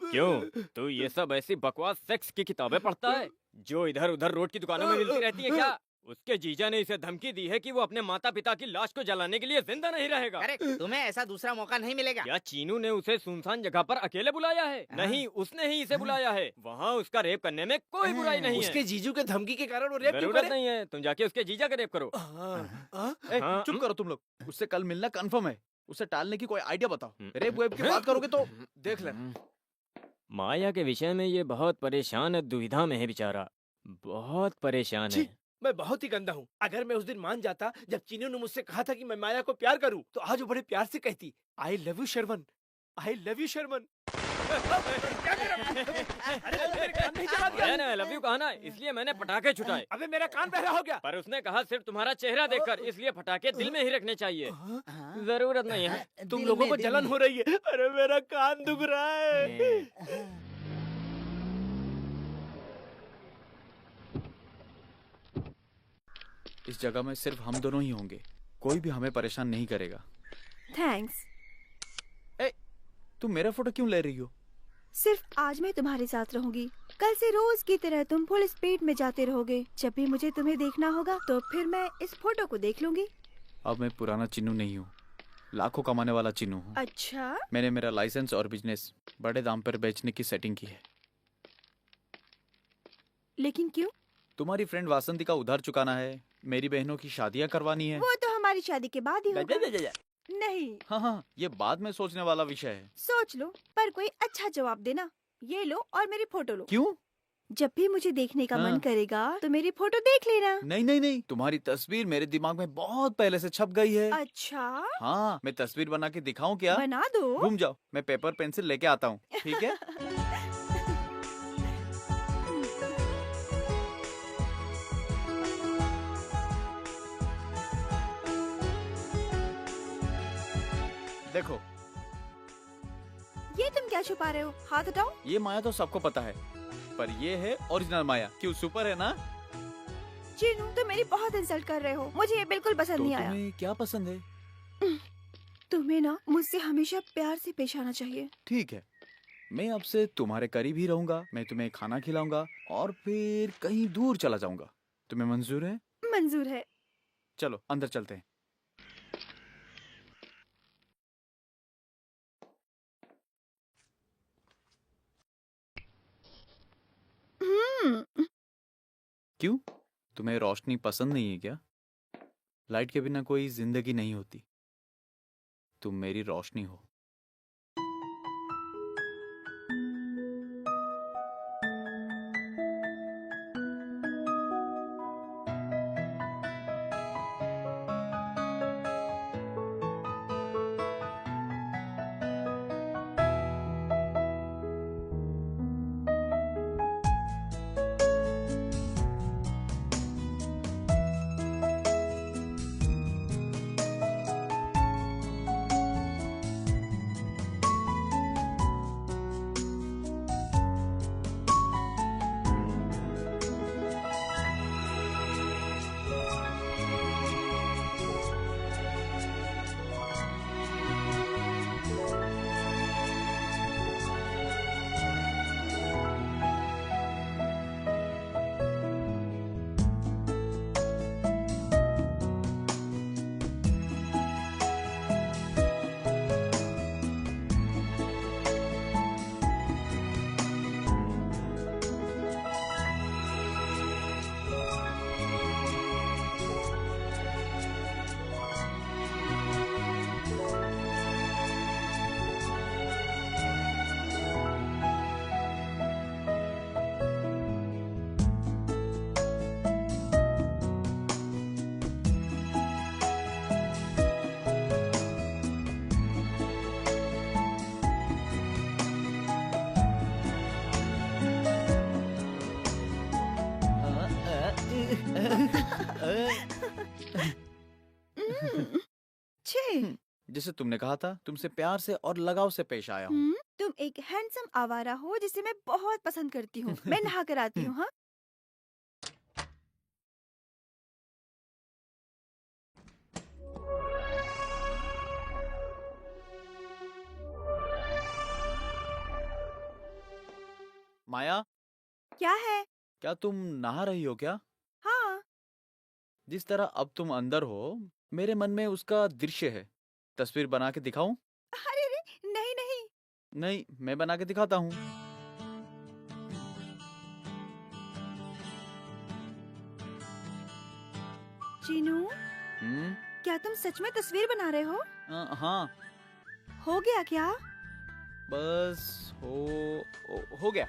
क्यों, तू ये सब ऐसी बकवास सेक्स की किताबें पढ़ता है जो इधर उधर रोड की दुकानों में मिलती रहती है क्या? उसके जीजा ने इसे धमकी दी है कि वो अपने माता पिता की लाश को जलाने के लिए जिंदा नहीं रहेगा। करेक्ट, तुम्हें ऐसा दूसरा मौका नहीं मिलेगा। क्या चीनू ने उसे सुनसान जगह पर अकेले बुलाया है? नहीं, उसने ही इसे बुलाया है। वहाँ उसका रेप करने में कोई बुराई नहीं है। उसके जीजू के धमकी के कारण वो रेप क्यों जरूरत करे? नहीं है, तुम जाके उसके जीजा का रेप करो। हाँ, चुप करो तुम लोग। उससे कल मिलना कंफर्म है। उसे टालने की कोई आइडिया बताओ। हम्म। रेप वेप की बात करोगे तो देख लेना। माया के विषय में ये बहुत परेशान है, दुविधा में है बेचारा, बहुत परेशान है। छी। मैं बहुत ही गंदा हूँ। अगर मैं उस दिन मान जाता जब चीनू ने मुझसे कहा था कि मैं माया को प्यार करूँ, तो आज वो बड़े प्यार से कहती I love you Sharman, I love you Sharman. क्या कर रहा है? अरे तूने मेरे कान नहीं चला दिया? मैंने लव यू कहा ना, इसलिए मैंने पटाखे छुटाए। अबे मेरा कान बहरा हो गया। पर उसने कहा सिर्फ तुम्हारा चेहरा देखकर, इसलिए पटाखे दिल में ही रखने चाहिए। हाँ, जरूरत नहीं है। तुम दिल लोगों में, को दिल जलन में। हो रही है। अरे मेरा कान दुख रहा है। इस जगह में सिर्फ हम दोनों ही होंगे। कोई भी हमें परेशान नहीं करेगा। थैंक्स। तुम मेरा फोटो क्यों ले रही हो? सिर्फ आज मैं तुम्हारे साथ रहूंगी। कल से रोज की तरह तुम फुल स्पीड में जाते रहोगे। जब भी मुझे तुम्हें देखना होगा तो फिर मैं इस फोटो को देख लूंगी। अब मैं पुराना चिन्नू नहीं हूँ, लाखों कमाने वाला चिन्नू हूँ। अच्छा, मैंने मेरा लाइसेंस और बिजनेस बड़े दाम पर बेचने की सेटिंग की है। लेकिन क्यों? तुम्हारी फ्रेंड वासंती का उधार चुकाना है, मेरी बहनों की शादियां करवानी है। वो तो हमारी शादी के बाद ही होगा। नहीं, हाँ, ये बाद में सोचने वाला विषय है। सोच लो, पर कोई अच्छा जवाब देना। ये लो और मेरी फोटो लो। क्यों? जब भी मुझे देखने का मन हाँ। करेगा तो मेरी फोटो देख लेना। नहीं, तुम्हारी तस्वीर मेरे दिमाग में बहुत पहले से छप गई है। अच्छा, हाँ, मैं तस्वीर बना के दिखाऊं क्या? बना दो। घूम जाओ, मैं पेपर पेंसिल लेके आता हूँ, ठीक है? देखो, ये तुम क्या छुपा रहे हो? हाथ हटाओ। ये माया तो सबको पता है, पर ये है ओरिजिनल माया। क्यों, सुपर है ना? चीनू, तुम मेरी बहुत इंसल्ट कर रहे हो। मुझे ये बिल्कुल पसंद तो नहीं आया। तुम्हें क्या पसंद है? तुम्हें ना मुझसे हमेशा प्यार से पेश आना चाहिए। ठीक है, मैं अब से तुम्हारे करीब ही रहूंगा। मैं तुम्हें खाना खिलाऊंगा और फिर कहीं दूर चला जाऊंगा। तुम्हें मंजूर है? मंजूर है। चलो अंदर चलते हैं। क्यों, तुम्हें रोशनी पसंद नहीं है क्या? लाइट के बिना कोई जिंदगी नहीं होती। तुम मेरी रोशनी हो। छे। जैसे तुमने कहा था, तुमसे प्यार से और लगाव से पेश आया हूँ। तुम एक हैंडसम आवारा हो जिसे मैं बहुत पसंद करती हूँ। मैं नहा कर आती हूँ। हाँ, माया, क्या है? क्या तुम नहा रही हो क्या? हाँ, जिस तरह अब तुम अंदर हो, मेरे मन में उसका दृश्य है। तस्वीर बना के दिखाऊं? अरे अरे, नहीं नहीं। नहीं, मैं बना के दिखाता हूँ। चीनू, हम्म, क्या तुम सच में तस्वीर बना रहे हाँ, हो गया क्या? बस हो गया।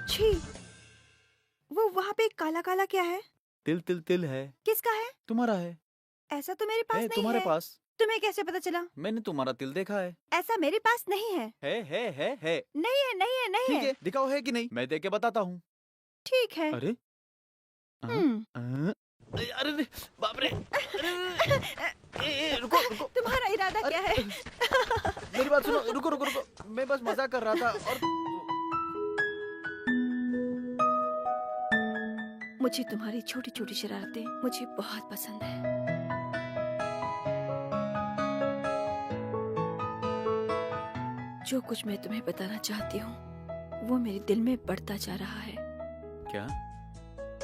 छी, वो वहाँ पे काला काला क्या है? तिल तिल तिल है। किसका है? तुम्हारा है। ऐसा तो मेरे पास है नहीं तुम्हारे है। पास। तुम्हें कैसे पता चला? मैंने तुम्हारा तिल देखा है। ऐसा मेरे पास नहीं है। है। नहीं है, नहीं है, नहीं ठीक है। है, दिखाओ है कि नहीं, मैं देख के बताता हूँ। ठीक है। अरे हम्म। अरे बाप रे। रुको। तुम्हारा इरादा क्या है? मेरी बात सुनो, रुको। मैं बस मजाक कर रहा था। और मुझे तुम्हारी छोटी छोटी शरारतें मुझे बहुत पसंद है। जो कुछ मैं तुम्हें बताना चाहती हूँ वो मेरे दिल में बढ़ता जा रहा है। क्या?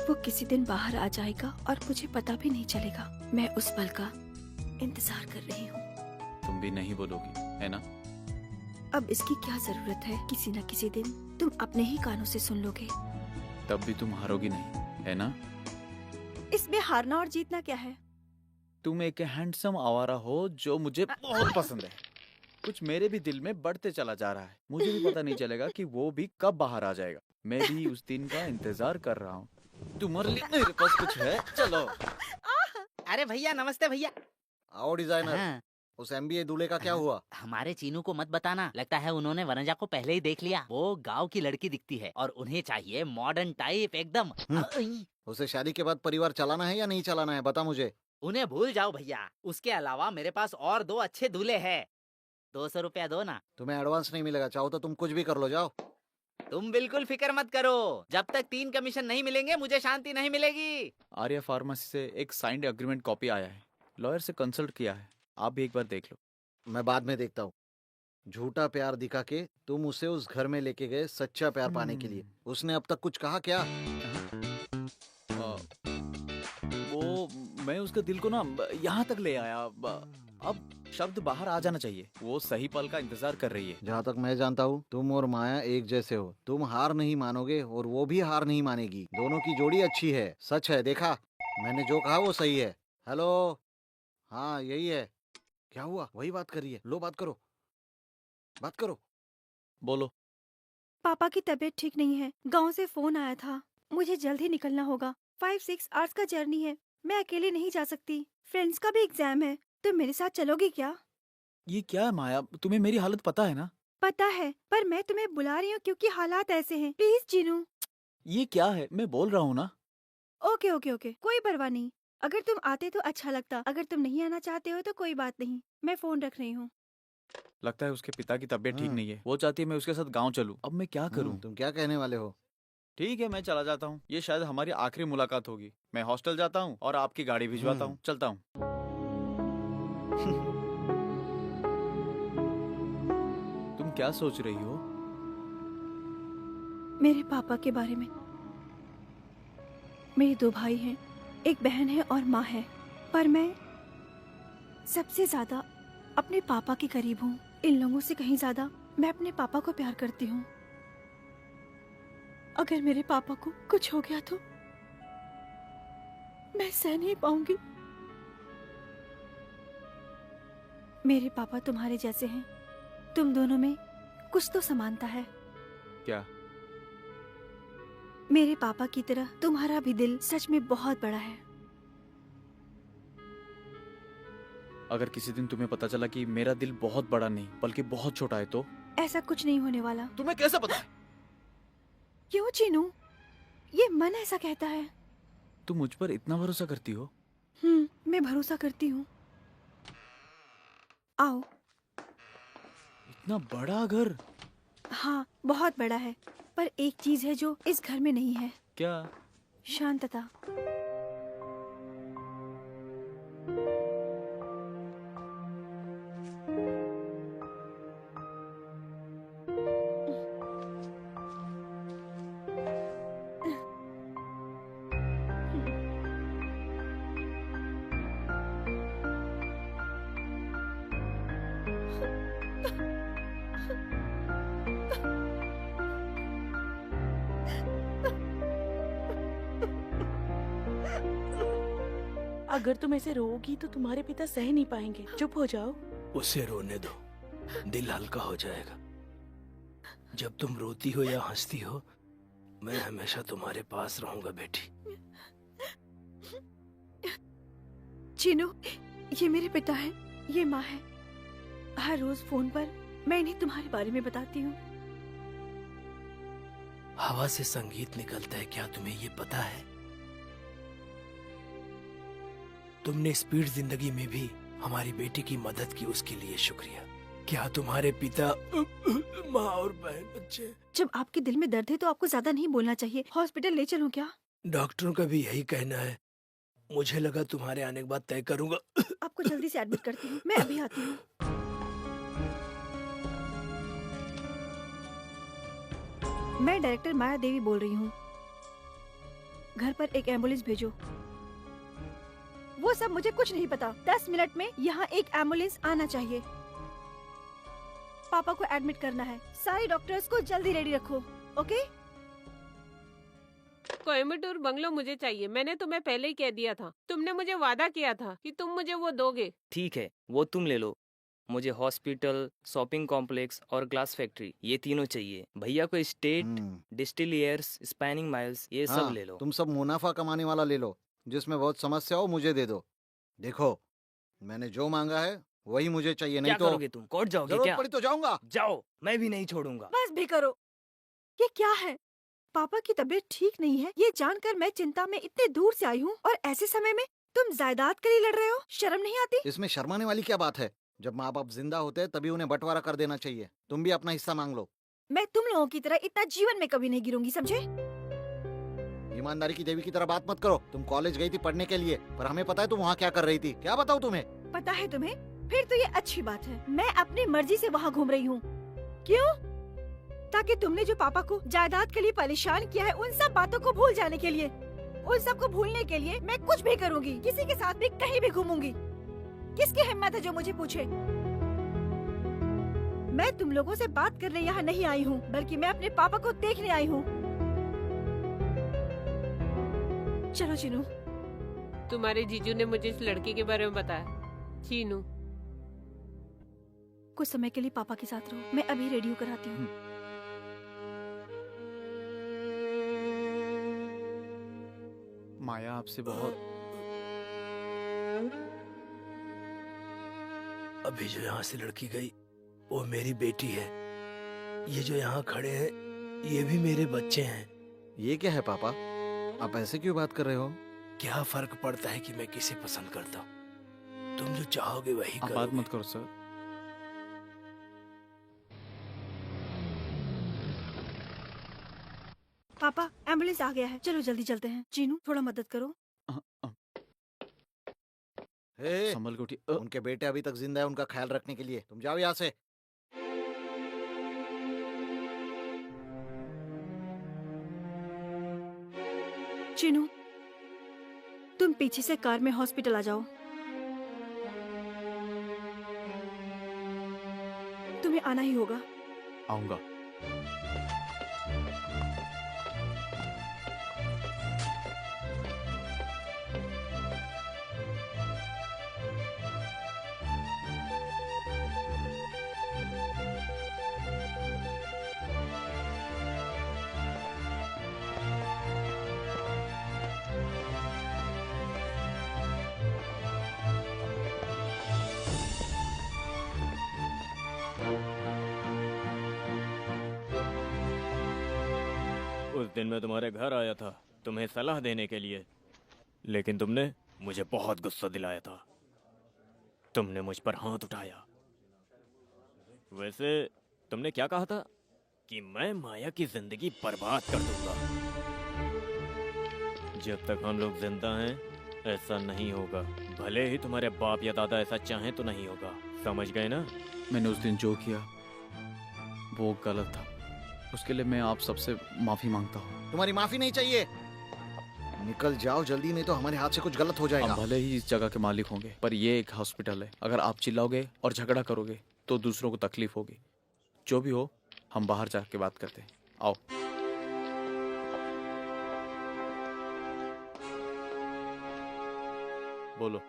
वो किसी दिन बाहर आ जाएगा और मुझे पता भी नहीं चलेगा। मैं उस पल का इंतजार कर रही हूँ। तुम भी नहीं बोलोगी, है ना? अब इसकी क्या जरूरत है? किसी न किसी दिन तुम अपने ही कानों से सुन लोगे। तब भी तुम हारोगी नहीं, है ना? इसमें हारना और जीतना क्या है? तुम एक हैंडसम आवारा हो जो मुझे बहुत पसंद है। कुछ मेरे भी दिल में बढ़ते चला जा रहा है। मुझे भी पता नहीं चलेगा कि वो भी कब बाहर आ जाएगा। मैं भी उस दिन का इंतजार कर रहा हूँ। तुम्हारे लिए मेरे पास कुछ है, चलो। अरे भैया, नमस्ते भैया। आओ डिजाइनर। हाँ, उस एमबीए दूल्हे का क्या हुआ? हमारे चीनू को मत बताना। लगता है उन्होंने वनजा को पहले ही देख लिया। वो गांव की लड़की दिखती है और उन्हें चाहिए मॉडर्न टाइप एकदम। उसे शादी के बाद परिवार चलाना है या नहीं चलाना है, बता मुझे। उन्हें भूल जाओ भैया। उसके अलावा मेरे पास और 2 अच्छे दूल्हे हैं। 200 रुपया दो ना। तुम्हें एडवांस नहीं मिलेगा, चाहो तो तुम कुछ भी कर लो, जाओ। तुम बिल्कुल फिक्र मत करो। जब तक 3 कमीशन नहीं मिलेंगे मुझे शांति नहीं मिलेगी। आर्या फार्मेसी से एक साइंड एग्रीमेंट कॉपी आया है। लॉयर से कंसल्ट किया है। आप भी एक बार देख लो। मैं बाद में देखता हूँ। झूठा प्यार दिखा के तुम उसे उस घर में लेके गए सच्चा प्यार पाने के लिए। उसने अब तक कुछ कहा क्या? वो मैं उसके दिल को ना यहाँ तक ले आया। अब शब्द बाहर आ जाना चाहिए। वो सही पल का इंतजार कर रही है। जहाँ तक मैं जानता हूँ तुम और माया एक जैसे हो। तुम हार नहीं मानोगे और वो भी हार नहीं मानेगी। दोनों की जोड़ी अच्छी है, सच है। देखा, मैंने जो कहा वो सही है। हेलो, हाँ यही है। क्या हुआ? वही बात कर रही है। लो, बात करो, बात करो। बोलो। पापा की तबीयत ठीक नहीं है। गांव से फोन आया था। मुझे जल्द ही निकलना होगा। 5-6 आवर्स का जर्नी है। मैं अकेले नहीं जा सकती। फ्रेंड्स का भी एग्जाम है। तुम मेरे साथ चलोगी क्या? ये क्या है माया, तुम्हें मेरी हालत पता है ना? पता है, पर मैं तुम्हें बुला रही हूँ क्योंकि हालात ऐसे हैं। प्लीज चीनू। ये क्या है, मैं बोल रहा हूँ ना। ओके ओके ओके, कोई परवाह नहीं। अगर तुम आते तो अच्छा लगता। अगर तुम नहीं आना चाहते हो तो कोई बात नहीं। मैं फोन रख रही हूँ। लगता है उसके पिता की तबीयत ठीक हम्म। नहीं है। वो चाहती है मैं उसके साथ गांव चलूं। अब मैं क्या करूं? तुम क्या कहने वाले हो? ठीक है, मैं चला जाता हूँ। ये शायद हमारी आखिरी मुलाकात होगी। मैं हॉस्टल जाता हूँ और आपकी गाड़ी भिजवाता हूँ। चलता हूँ। तुम क्या सोच रही हो? मेरे पापा के बारे में। मेरे 2 भाई हैं, एक बहन है और माँ है। पर मैं सबसे ज्यादा अपने पापा के करीब हूँ। इन लोगों से कहीं ज्यादा मैं अपने पापा को प्यार करती हूँ। अगर मेरे पापा को कुछ हो गया तो मैं सह नहीं पाऊंगी। मेरे पापा तुम्हारे जैसे हैं। तुम दोनों में कुछ तो समानता है। क्या? मेरे पापा की तरह तुम्हारा भी दिल सच में बहुत बड़ा है। अगर किसी दिन तुम्हें पता चला कि मेरा दिल बहुत बड़ा नहीं बल्कि बहुत छोटा है तो? ऐसा कुछ नहीं होने वाला। तुम्हें कैसे पता है? क्यों चीनू? ये मन ऐसा कहता है। तुम मुझ पर इतना भरोसा करती हो? मैं भरोसा करती हूँ। आओ। इतना बड़ा घर? हाँ, बहुत बड़ा है। पर एक चीज है जो इस घर में नहीं है। क्या? शांतता। अगर तुम ऐसे रोओगी तो तुम्हारे पिता सह नहीं पाएंगे। चुप हो जाओ। उसे रोने दो, दिल हल्का हो जाएगा। जब तुम रोती हो या हंसती हो, मैं हमेशा तुम्हारे पास रहूंगा बेटी। चीनू, ये मेरे पिता है, ये माँ है। हर रोज फोन पर मैं इन्हें तुम्हारे बारे में बताती हूँ। हवा से संगीत निकलता है, क्या तुम्हें ये पता है? तुमने स्पीड जिंदगी में भी हमारी बेटी की मदद की, उसके लिए शुक्रिया। क्या तुम्हारे पिता, माँ और बहन बच्चे? जब आपके दिल में दर्द है तो आपको ज्यादा नहीं बोलना चाहिए। हॉस्पिटल ले चलूं क्या? डॉक्टरों का भी यही कहना है। मुझे लगा तुम्हारे आने के बाद तय करूंगा। आपको जल्दी से एडमिट करती हूँ, मैं अभी आती हूँ। मैं डायरेक्टर माया देवी बोल रही हूँ। घर पर एक एम्बुलेंस भेजो। वो सब मुझे कुछ नहीं पता। 10 मिनट में यहाँ एक एम्बुलेंस आना चाहिए। पापा को एडमिट करना है। सारे डॉक्टर्स को जल्दी रेडी रखो, ओके? कोयम्बटूर बंगलो मुझे चाहिए। मैंने तुम्हें पहले ही कह दिया था। तुमने मुझे वादा किया था कि तुम मुझे वो दोगे। ठीक है, वो तुम ले लो। मुझे हॉस्पिटल, शॉपिंग कॉम्प्लेक्स और ग्लास फैक्ट्री, ये तीनों चाहिए। भैया को स्टेट, डिस्टिलियर्स, स्पैनिंग माइल्स, ये सब ले लो। तुम सब मुनाफा कमाने वाला ले लो। जिसमें बहुत समस्या हो मुझे दे दो। देखो, मैंने जो मांगा है वही मुझे चाहिए, नहीं क्या तो करोगे तुम? कोर्ट जाओगे जरूरत क्या? पड़ी तो जाऊंगा। जाओ, मैं भी नहीं छोड़ूंगा। बस भी करो। ये क्या है? पापा की तबीयत ठीक नहीं है, ये जानकर मैं चिंता में इतने दूर से आई हूँ, और ऐसे समय में तुम जायदाद के लिए लड़ रहे हो। शर्म नहीं आती? इसमें शर्माने वाली क्या बात है? जब माँ बाप जिंदा होते हैं तभी उन्हें बंटवारा कर देना चाहिए। तुम भी अपना हिस्सा मांग लो। मैं तुम लोगों की तरह इतना जीवन में कभी नहीं गिरूंगी, समझे? ईमानदारी की देवी की तरह बात मत करो। तुम कॉलेज गई थी पढ़ने के लिए, पर हमें पता है तुम वहाँ क्या कर रही थी। क्या बताऊँ तुम्हें? पता है तुम्हें? फिर तो ये अच्छी बात है। मैं अपनी मर्जी से वहाँ घूम रही हूँ। क्यों? ताकि तुमने जो पापा को जायदाद के लिए परेशान किया है, उन सब बातों को भूल जाने के लिए। उन सब को भूलने के लिए मैं कुछ भी करूँगी। किसी के साथ भी कहीं भी घूमूंगी। किसकी हिम्मत है जो मुझे पूछे? मैं तुम लोगों से बात करने यहाँ नहीं आई हूँ, बल्कि मैं अपने पापा को देखने आई हूँ। चलो चीनू। तुम्हारे जीजू ने मुझे इस लड़की के बारे में बताया। चीनू, कुछ समय के लिए पापा के साथ रहो। मैं अभी रेडियो कराती हूँ। माया आपसे बहुत अभी जो यहाँ से लड़की गई वो मेरी बेटी है। ये जो यहाँ खड़े हैं ये भी मेरे बच्चे हैं। ये क्या है पापा? आप ऐसे क्यों बात कर रहे हो? क्या फर्क पड़ता है कि मैं किसे पसंद करता हूँ? तुम जो चाहोगे वही आप बात करोगे। मत करो सर। पापा, एम्बुलेंस आ गया है। चलो जल्दी चलते हैं। चीनू, थोड़ा मदद करो। हे, संभल के उठी। उनके बेटे अभी तक जिंदा है, उनका ख्याल रखने के लिए। तुम जाओ यहाँ से। चीनू, तुम पीछे से कार में हॉस्पिटल आ जाओ। तुम्हें आना ही होगा। आऊंगा। उस दिन मैं तुम्हारे घर आया था तुम्हें सलाह देने के लिए, लेकिन तुमने मुझे बहुत गुस्सा दिलाया था। तुमने मुझ पर हाथ उठाया। वैसे तुमने क्या कहा था कि मैं माया की जिंदगी बर्बाद कर दूंगा। जब तक हम लोग जिंदा हैं ऐसा नहीं होगा। भले ही तुम्हारे बाप या दादा ऐसा चाहें तो नहीं होगा। समझ गए ना? मैंने उस दिन जो किया वो गलत था। उसके लिए मैं आप सबसे माफी मांगता हूँ। तुम्हारी माफी नहीं चाहिए। निकल जाओ जल्दी, नहीं तो हमारे हाथ से कुछ गलत हो जाएगा। हम भले ही इस जगह के मालिक होंगे, पर ये एक हॉस्पिटल है। अगर आप चिल्लाओगे और झगड़ा करोगे तो दूसरों को तकलीफ होगी। जो भी हो, हम बाहर जाके बात करते हैं। आओ। बोलो।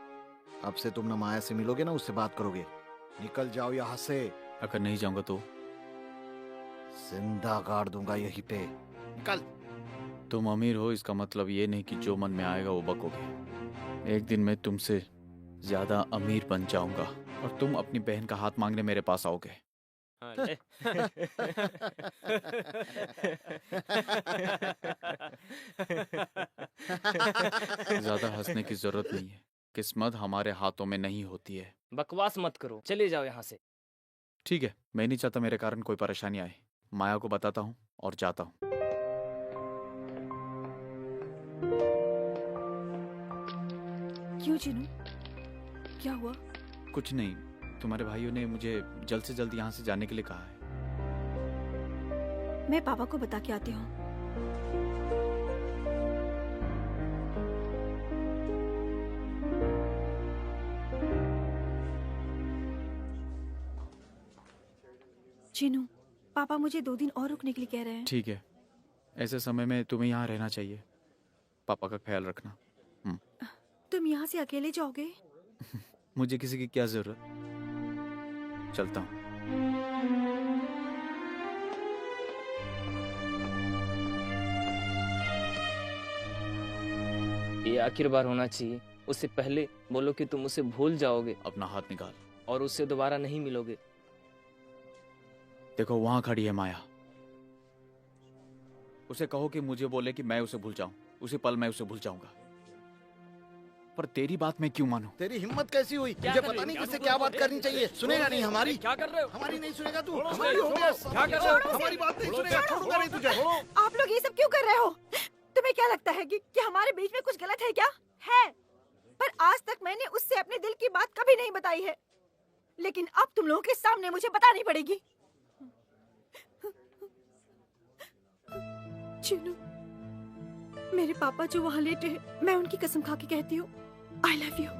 अब से तुम ना माया से मिलोगे ना उससे बात करोगे। निकल जाओ यहाँ से। अगर नहीं जाऊंगा तो जिंदा गाड़ दूंगा यहीं पे। निकल। तुम अमीर हो इसका मतलब ये नहीं कि जो मन में आएगा वो बकोगे। एक दिन मैं तुमसे ज्यादा अमीर बन जाऊंगा और तुम अपनी बहन का हाथ मांगने मेरे पास आओगे। हाँ, ले। ज्यादा हंसने की जरूरत नहीं है। किस्मत हमारे हाथों में नहीं होती है। बकवास मत करो, चले जाओ यहाँ से। ठीक है, मैं नहीं चाहता मेरे कारण कोई परेशानी आए। माया को बताता हूँ और जाता हूँ। क्यों चिनू, क्या हुआ? कुछ नहीं, तुम्हारे भाइयों ने मुझे जल्द से जल्द यहाँ से जाने के लिए कहा है। मैं पापा को बता के आती हूँ। चिनू, पापा मुझे 2 दिन और रुकने के लिए कह रहे हैं। ठीक है, ऐसे समय में तुम्हें यहाँ रहना चाहिए। पापा का ख्याल रखना। तुम यहाँ से अकेले जाओगे? मुझे किसी की क्या जरूरत। चलता हूँ। ये आखिर बार होना चाहिए। उससे पहले बोलो कि तुम उसे भूल जाओगे अपना हाथ निकाल। और उससे दोबारा नहीं मिलोगे। देखो वहां खड़ी है माया। उसे कहो कि मुझे बोले कि मैं उसे भूल जाऊं। उसी पल मैं उसे भूल जाऊंगा। पर तेरी बात मैं क्यों मानूं? तेरी हिम्मत कैसी हुई? क्या मुझे कर रहे पता हो? नहीं क्या किससे तुम क्या बोल बात रहे करनी हो? चाहिए। सुनेगा नहीं हमारी। क्या कर रहे हो? हमारी नहीं सुनेगा तू। छोड़ो हमारी उसे, हो गया। छोड़ो। क्या कर रहे हो? हमारी बात नहीं छोड़ो सुनेगा। उसे, छोड़ूंगा नहीं तुझे। आप लोग ये सब क्यों कर रहे हो? तुम्हें क्या लगता है कि हमारे बीच में कुछ गलत है क्या? है, पर आज तक मैंने उससे अपने दिल की बात कभी नहीं बताई है। लेकिन अब तुम लोगों के सामने मुझे बतानी पड़ेगी। चिनू, मेरे पापा जो वहाँ लेटे हैं, मैं उनकी कसम खा के कहती हूँ, आई लव यू।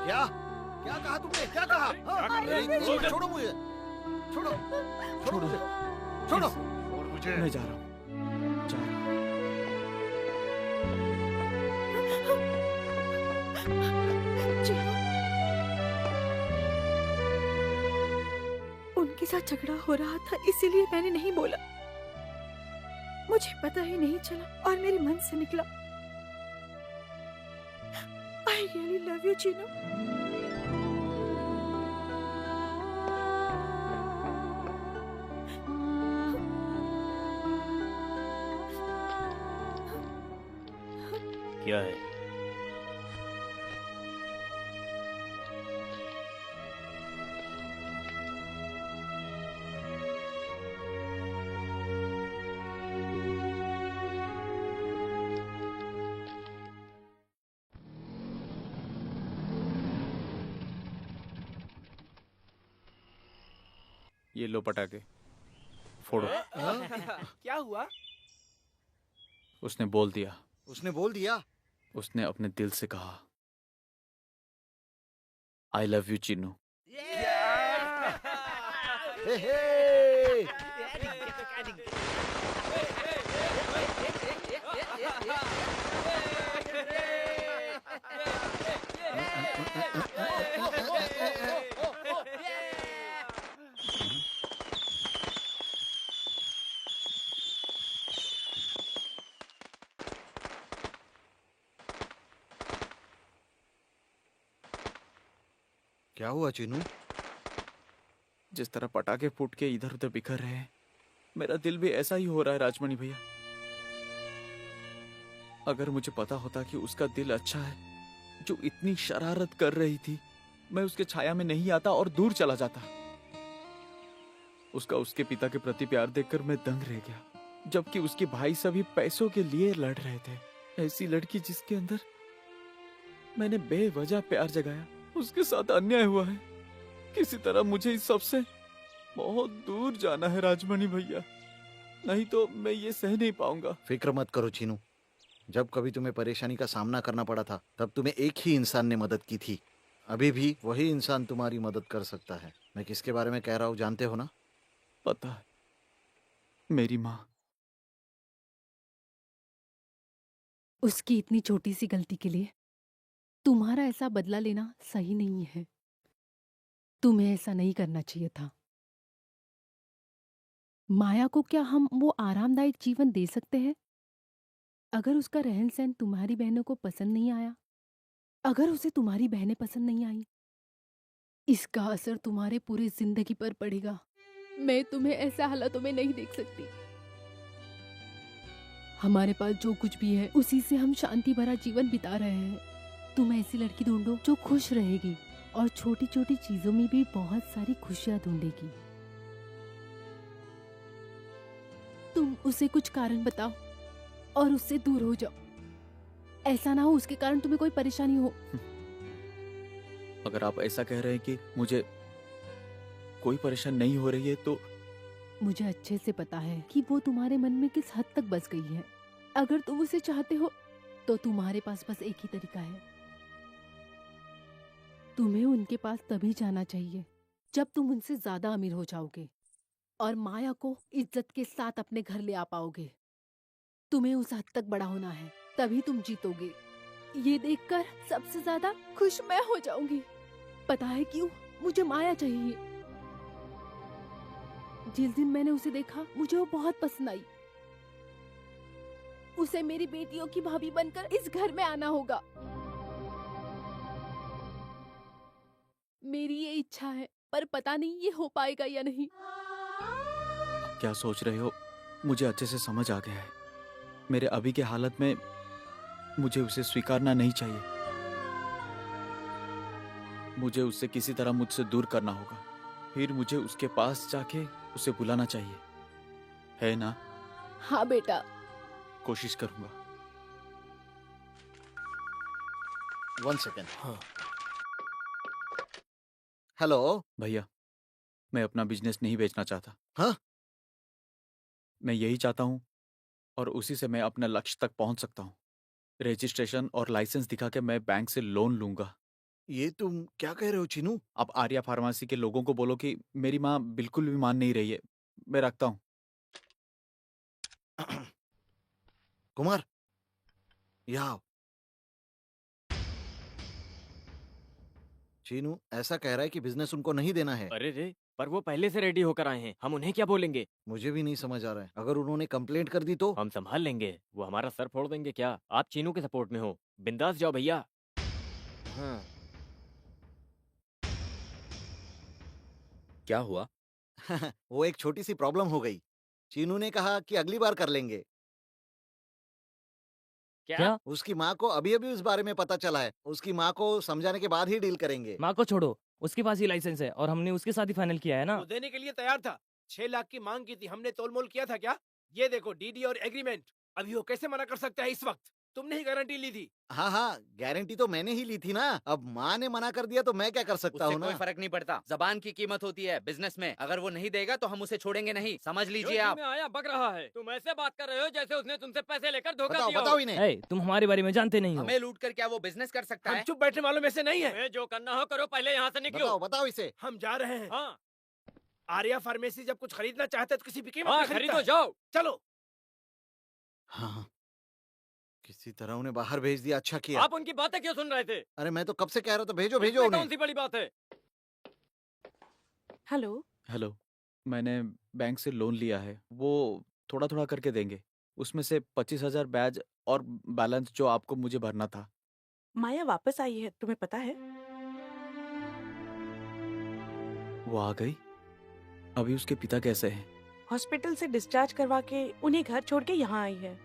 क्या क्या कहा तुमने? क्या कहा? हाँ? छोड़ो मुझे। छोड़ो छोड़ो मुझे। छोड़ो। और मुझे। मैं जा रहा हूँ। जा रहा हूँ। चिनू, उनके साथ झगड़ा हो रहा था, इसीलिए मैंने नहीं बोला। मुझे पता ही नहीं चला और मेरे मन से निकला। I really love you Chinu. क्या है? ये लो पटाखे, फोड़ो। क्या हुआ? उसने बोल दिया। उसने बोल दिया। उसने अपने दिल से कहा, आई लव यू चिन्नू। हे हे। क्या हुआ चिनू? जिस तरह पटाखे फूट के इधर उधर बिखर रहे हैं, मेरा दिल भी ऐसा ही हो रहा है राजमणि भैया। अगर मुझे पता होता कि उसका दिल अच्छा है, जो इतनी शरारत कर रही थी, मैं उसके छाया में नहीं आता और दूर चला जाता। उसका उसके पिता के प्रति प्यार देखकर मैं दंग रह गया, जबकि उसके भाई सभी पैसों के लिए लड़ रहे थे। ऐसी लड़की जिसके अंदर मैंने बेवजह प्यार जगाया, उसके साथ अन्याय हुआ है। किसी तरह मुझे इस सबसे बहुत दूर जाना है राजमणि भैया, नहीं तो मैं ये सह नहीं पाऊंगा। फिक्र मत करो चीनू। जब कभी तुम्हें परेशानी का सामना करना पड़ा था, तब तुम्हें एक ही इंसान ने मदद की थी। अभी भी वही इंसान तुम्हारी मदद कर सकता है। मैं किसके बारे में कह रहा हूँ जानते हो ना? पता है, मेरी माँ। उसकी इतनी छोटी सी गलती के लिए तुम्हारा ऐसा बदला लेना सही नहीं है। तुम्हें ऐसा नहीं करना चाहिए था। माया को क्या हम वो आरामदायक जीवन दे सकते हैं? अगर उसका रहन सहन तुम्हारी बहनों को पसंद नहीं आया, अगर उसे तुम्हारी बहनें पसंद नहीं आई, इसका असर तुम्हारे पूरी जिंदगी पर पड़ेगा। मैं तुम्हें ऐसे हालातों में नहीं देख सकती। हमारे पास जो कुछ भी है उसी से हम शांति भरा जीवन बिता रहे हैं। तुम ऐसी लड़की ढूंढो जो खुश रहेगी और छोटी छोटी चीजों में भी बहुत सारी खुशियां ढूंढेगी। तुम उसे कुछ कारण बताओ और उससे दूर हो जाओ। ऐसा ना हो उसके कारण तुम्हें कोई परेशानी हो। अगर आप ऐसा कह रहे हैं कि मुझे कोई परेशानी नहीं हो रही है तो मुझे अच्छे से पता है कि वो तुम्हारे मन में किस हद तक बस गई है। अगर तुम उसे चाहते हो तो तुम्हारे पास बस एक ही तरीका है। तुम्हें उनके पास तभी जाना चाहिए जब तुम उनसे ज्यादा अमीर हो जाओगे और माया को इज्जत के साथ अपने घर ले आ पाओगे। तुम्हें उस हद तक बड़ा होना है, तभी तुम जीतोगे। ये देखकर सबसे ज्यादा खुश मैं हो जाऊंगी। पता है क्यों? मुझे माया चाहिए। जिस दिन मैंने उसे देखा मुझे वो बहुत पसंद आई। उसे मेरी बेटियों की भाभी बनकर इस घर में आना होगा। मेरी ये इच्छा है, पर पता नहीं ये हो पाएगा या नहीं। क्या सोच रहे हो मुझे अच्छे से समझ आ गया है। मेरे अभी के हालत में मुझे उसे स्वीकारना नहीं चाहिए। मुझे उससे किसी तरह मुझसे दूर करना होगा। फिर मुझे उसके पास जाके उसे बुलाना चाहिए, है ना? हाँ बेटा। कोशिश करूंगा। 1 सेकेंड। हेलो भैया, मैं अपना बिजनेस नहीं बेचना चाहता। हाँ? मैं यही चाहता हूँ और उसी से मैं अपने लक्ष्य तक पहुंच सकता हूँ। रजिस्ट्रेशन और लाइसेंस दिखा के मैं बैंक से लोन लूंगा। ये तुम क्या कह रहे हो चीनू? अब आर्या फार्मेसी के लोगों को बोलो कि मेरी माँ बिल्कुल भी मान नहीं रही है। मैं रखता हूँ। कुमार, यहाँ आओ। चीनू ऐसा कह रहा है कि बिजनेस उनको नहीं देना है। अरे रे, पर वो पहले से रेडी होकर आए हैं, हम उन्हें क्या बोलेंगे? मुझे भी नहीं समझ आ रहा है। अगर उन्होंने कंप्लेंट कर दी तो? हम संभाल लेंगे, वो हमारा सर फोड़ देंगे क्या? आप चीनू के सपोर्ट में हो, बिंदास जाओ भैया। हाँ। क्या हुआ? वो एक छोटी सी प्रॉब्लम हो गई। चीनू ने कहा कि अगली बार कर लेंगे। क्या? उसकी माँ को अभी अभी उस बारे में पता चला है। उसकी माँ को समझाने के बाद ही डील करेंगे। माँ को छोड़ो, उसके पास ही लाइसेंस है और हमने उसके साथ ही फाइनल किया है ना। वो देने के लिए तैयार था। 6 लाख की मांग की थी, हमने तोलमोल किया था क्या? ये देखो डीडी और एग्रीमेंट। अभी वो कैसे मना कर सकता है इस वक्त? तुमने ही गारंटी ली थी। हाँ हाँ, गारंटी तो मैंने ही ली थी ना। अब माँ ने मना कर दिया तो मैं क्या कर सकता उससे हूँ ना। कोई फर्क नहीं पड़ता। जबान की कीमत होती है बिजनेस में। अगर वो नहीं देगा तो हम उसे छोड़ेंगे नहीं, समझ लीजिए आप। में आया बक रहा है, तुम ऐसे बात कर रहे हो जैसे उसने तुमसे पैसे लेकर धोखा बताओ दिया हो। बताओ इन्हें। ए, तुम हमारे बारे में जानते नहीं हो। हमें लूट कर क्या वो बिजनेस कर सकता हम है? चुप बैठने वालों में से नहीं है। तुम्हें जो करना हो करो, पहले यहाँ से निकलो। बताओ बताओ इसे। हम जा रहे हैं। हाँ आर्या फार्मेसी जब कुछ खरीदना चाहता है तो किसी भी कीमत हाँ, पे खरीदता खरीदो है। जाओ। चलो। हाँ, किसी तरह उन्हें बाहर भेज दिया। अच्छा किया। आप उनकी बातें क्यों सुन रहे थे? अरे मैं तो कब से कह रहा था भेजो भेजो इसमें उन्हें। कौन सी बड़ी बात है? हेलो। हेलो, मैंने बैंक से लोन लिया है। वो थोड़ा थोड़ा करके देंगे। उसमें से 25,000 ब्याज और बैलेंस जो आपको मुझे भरना था। माया वापस आई है, तुम्हें पता है? वो आ गई। अभी उसके पिता कैसे हैं? हॉस्पिटल से डिस्चार्ज करवा के उन्हें घर छोड़ के यहाँ आई है।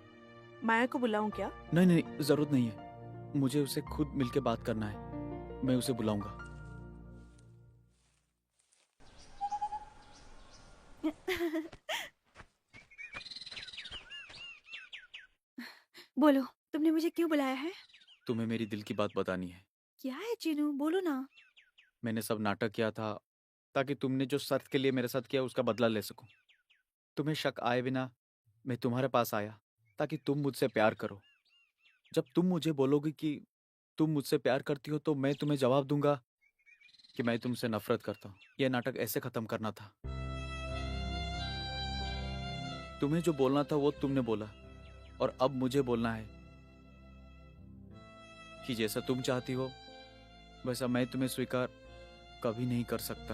माया को बुलाऊं क्या? नहीं नहीं, जरूरत नहीं है। मुझे उसे खुद मिलके बात करना है। मैं उसे बुलाऊंगा। बोलो, तुमने मुझे क्यों बुलाया है? तुम्हें मेरी दिल की बात बतानी है। क्या है चीनू, बोलो ना। मैंने सब नाटक किया था ताकि तुमने जो शर्त के लिए मेरे साथ किया उसका बदला ले सकूं। तुम्हें शक आए बिना मैं तुम्हारे पास आया ताकि तुम मुझसे प्यार करो। जब तुम मुझे बोलोगे कि तुम मुझसे प्यार करती हो तो मैं तुम्हें जवाब दूंगा कि मैं तुमसे नफरत करता हूँ। यह नाटक ऐसे खत्म करना था। तुम्हें जो बोलना था वो तुमने बोला और अब मुझे बोलना है कि जैसा तुम चाहती हो वैसा मैं तुम्हें स्वीकार कभी नहीं कर सकता।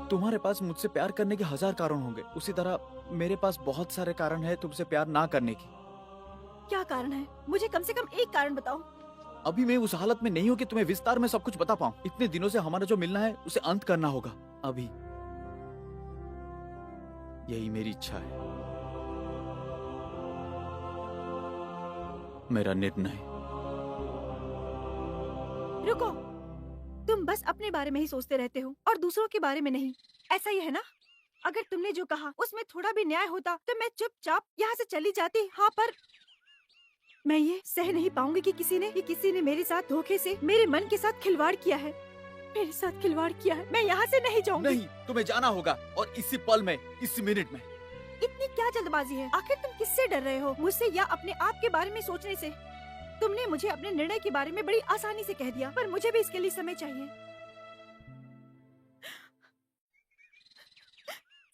तुम्हारे पास मुझसे प्यार करने के 1000 कारण होंगे, उसी तरह मेरे पास बहुत सारे कारण है तुमसे प्यार ना करने की। क्या कारण है? मुझे कम से कम एक कारण बताओ। अभी मैं उस हालत में नहीं हूँ कि तुम्हें विस्तार में सब कुछ बता पाऊँ। इतने दिनों से हमारा जो मिलना है उसे अंत करना होगा अभी। यही मेरी इच्छा है, मेरा निर्णय। रुको, तुम बस अपने बारे में ही सोचते रहते हो और दूसरों के बारे में नहीं, ऐसा ही है ना? अगर तुमने जो कहा उसमें थोड़ा भी न्याय होता तो मैं चुपचाप यहाँ से चली जाती। हाँ, पर मैं ये सह नहीं पाऊंगी कि किसी ने मेरे साथ धोखे से मेरे मन के साथ खिलवाड़ किया है। मेरे साथ खिलवाड़ किया है। मैं यहाँ से नहीं जाऊंगी। नहीं, तुम्हें जाना होगा, और इसी पल में, इसी मिनट में। इतनी क्या जल्दबाजी है? आखिर तुम किससे डर रहे हो? मुझसे या अपने आप के बारे में सोचने से? तुमने मुझे अपने निर्णय के बारे में बड़ी आसानी से कह दिया, पर मुझे भी इसके लिए समय चाहिए।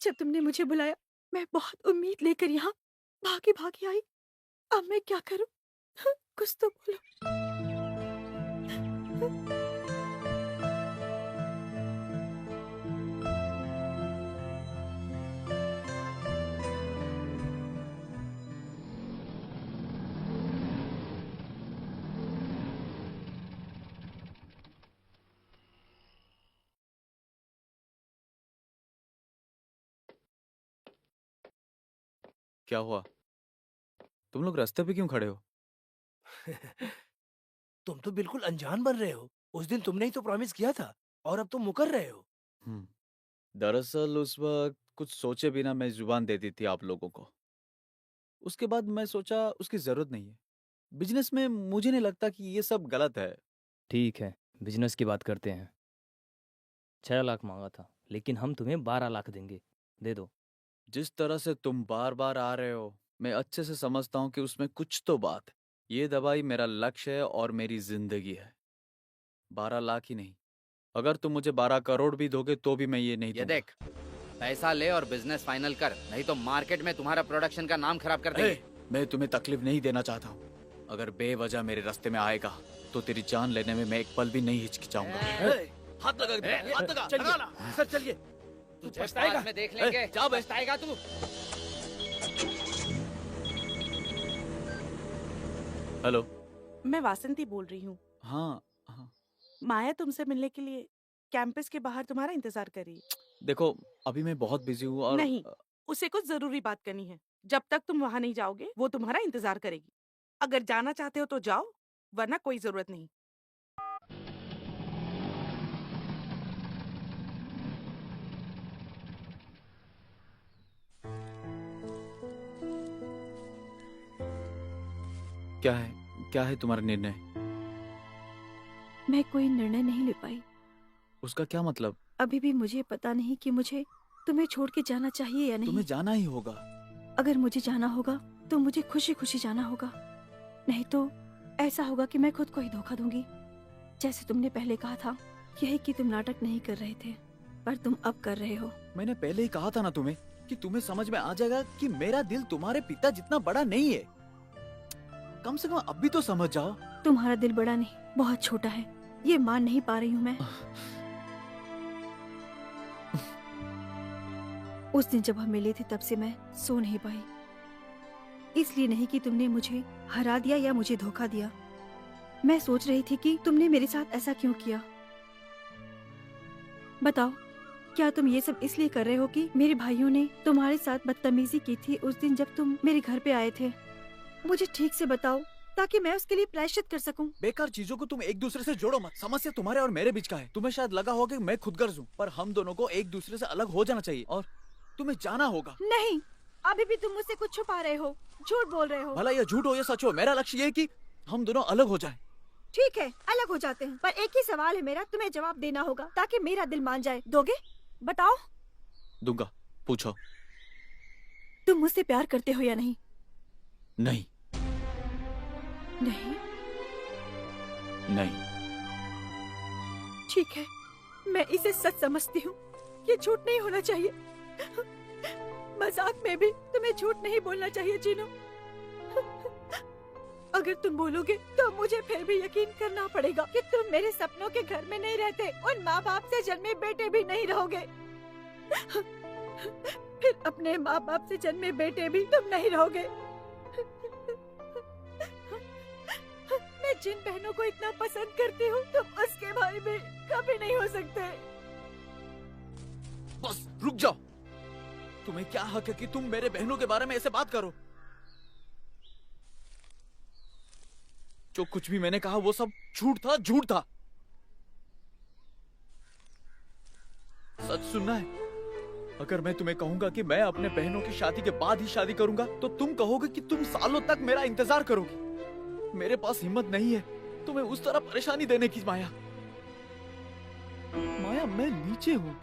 जब तुमने मुझे बुलाया, मैं बहुत उम्मीद लेकर यहाँ भागी आई। अब मैं क्या करूं? कुछ तो बोलो। क्या हुआ? तुम लोग रास्ते पे क्यों खड़े हो? तुम तो बिल्कुल अनजान बन रहे हो। उस दिन तुमने ही तो प्रॉमिस किया था और अब तुम मुकर रहे हो। दरअसल उस वक्त कुछ सोचे बिना मैं जुबान दे दी थी आप लोगों को। उसके बाद मैं सोचा उसकी जरूरत नहीं है। बिजनेस में मुझे नहीं लगता कि ये सब गलत है। ठीक है, बिजनेस की बात करते हैं। 6 लाख मांगा था, लेकिन हम तुम्हें 12 लाख देंगे, दे दो। जिस तरह से तुम बार बार आ रहे हो, मैं अच्छे से समझता हूँ कि उसमें कुछ तो बात है। ये दवाई मेरा लक्ष्य है और मेरी जिंदगी है। 12 लाख ही नहीं, अगर तुम मुझे 12 करोड़ भी दोगे तो भी मैं ये नहीं ये दूंगा। देख, पैसा ले और बिजनेस फाइनल कर, नहीं तो मार्केट में तुम्हारा प्रोडक्शन का नाम खराब कर देंगे। मैं तुम्हें तकलीफ नहीं देना चाहता हूँ। अगर बेवजह मेरे रास्ते में आएगा तो तेरी जान लेने में मैं एक पल भी नहीं हिचकिचाऊंगा। हाथ लगा, हाथ लगा। चलिए सर, चलिए। तुझे बाद में देख लेंगे। जा बे। पछताएगा तू। हेलो। मैं वासंती बोल रही हूँ। हाँ हाँ। माया तुमसे मिलने के लिए कैंपस के बाहर तुम्हारा इंतजार कर रही है। देखो, अभी मैं बहुत बिजी हूँ और नहीं, उसे कुछ जरूरी बात करनी है। जब तक तुम वहाँ नहीं जाओगे वो तुम्हारा इंतजार करेगी। अगर जाना चाहते हो तो जाओ, वरना कोई जरूरत नहीं। क्या है तुम्हारा निर्णय? मैं कोई निर्णय नहीं ले पाई। उसका क्या मतलब? अभी भी मुझे पता नहीं कि मुझे तुम्हें छोड़ के जाना चाहिए या नहीं। तुम्हें जाना ही होगा। अगर मुझे जाना होगा तो मुझे खुशी खुशी जाना होगा, नहीं तो ऐसा होगा कि मैं खुद को ही धोखा दूंगी। जैसे तुमने पहले कहा था, यही कि तुम नाटक नहीं कर रहे थे, पर तुम अब कर रहे हो। मैंने पहले ही कहा था ना तुम्हें कि तुम्हें समझ में आ जाएगा कि मेरा दिल तुम्हारे पिता जितना बड़ा नहीं है। कम से कम अब भी तो समझ जाओ। तुम्हारा दिल बड़ा नहीं, बहुत छोटा है। ये मान नहीं पा रही हूँ मैं। उस दिन जब हम मिले थे तब से मैं सो नहीं पाई। इसलिए नहीं कि तुमने मुझे हरा दिया या मुझे धोखा दिया। मैं सोच रही थी कि तुमने मेरे साथ ऐसा क्यों किया। बताओ, क्या तुम ये सब इसलिए कर रहे हो कि मेरे भाइयों ने तुम्हारे साथ बदतमीजी की थी उस दिन जब तुम मेरे घर पे आए थे? मुझे ठीक से बताओ ताकि मैं उसके लिए प्रायश्चित कर सकूं। बेकार चीजों को तुम एक दूसरे से जोड़ो मत। समस्या तुम्हारे और मेरे बीच का है। तुम्हें शायद लगा होगा कि मैं खुदगर्ज हूँ, पर हम दोनों को एक दूसरे से अलग हो जाना चाहिए और तुम्हें जाना होगा। नहीं, अभी भी तुम मुझसे कुछ छुपा रहे हो, झूठ बोल रहे हो। भला ये झूठ हो या सच हो, मेरा लक्ष्य ये है कि हम दोनों अलग हो जाएं। ठीक है, अलग हो जाते हैं, पर एक ही सवाल है मेरा, तुम्हें जवाब देना होगा ताकि मेरा दिल मान जाए। दोगे? बताओ। दूंगा, पूछो। तुम मुझसे प्यार करते हो या नहीं? नहीं। नहीं? नहीं। ठीक है, मैं इसे सच समझती हूँ। ये झूठ नहीं होना चाहिए। मजाक में भी तुम्हें झूठ नहीं बोलना चाहिए चीनू। अगर तुम बोलोगे तो मुझे फिर भी यकीन करना पड़ेगा कि तुम मेरे सपनों के घर में नहीं रहते, उन माँ बाप से जन्मे बेटे भी नहीं रहोगे। फिर अपने माँ बाप से जन्मे बेटे भी तुम नहीं रहोगे। मैं जिन बहनों को इतना पसंद करती हूँ, तुम उसके भाई भी कभी नहीं हो सकते। बस रुक जाओ। तुम्हें क्या हक है कि तुम मेरे बहनों के बारे में ऐसे बात करो? जो कुछ भी मैंने कहा वो सब झूठ था, झूठ था। सच सुनना है। अगर मैं तुम्हें कहूंगा कि मैं अपने बहनों की शादी के बाद ही शादी करूंगा, तो तुम कहोगे कि तुम सालों तक मेरा इंतजार करोगी। मेरे पास हिम्मत नहीं है तुम्हें उस तरह परेशानी देने की। माया, माया, मैं नीचे हूँ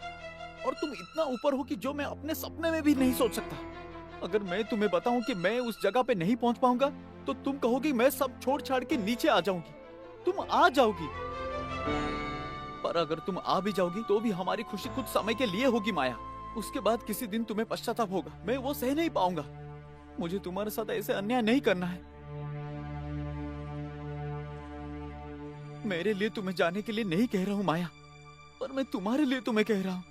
और तुम इतना ऊपर हो कि जो मैं अपने सपने में भी नहीं सोच सकता। अगर मैं तुम्हें बताऊं कि मैं उस जगह पे नहीं पहुंच पाऊंगा, तो तुम कहोगी मैं सब छोड़ छाड़ के नीचे आ जाऊंगी। तुम आ जाओगी, पर अगर तुम आ भी जाओगी तो भी हमारी खुशी कुछ समय के लिए होगी माया। उसके बाद किसी दिन तुम्हें पश्चाताप होगा। मैं वो सह नहीं पाऊंगा। मुझे तुम्हारे साथ ऐसे अन्याय नहीं करना है। मेरे लिए तुम्हें जाने के लिए नहीं कह रहा हूँ माया, पर मैं तुम्हारे लिए तुम्हें कह रहा हूँ।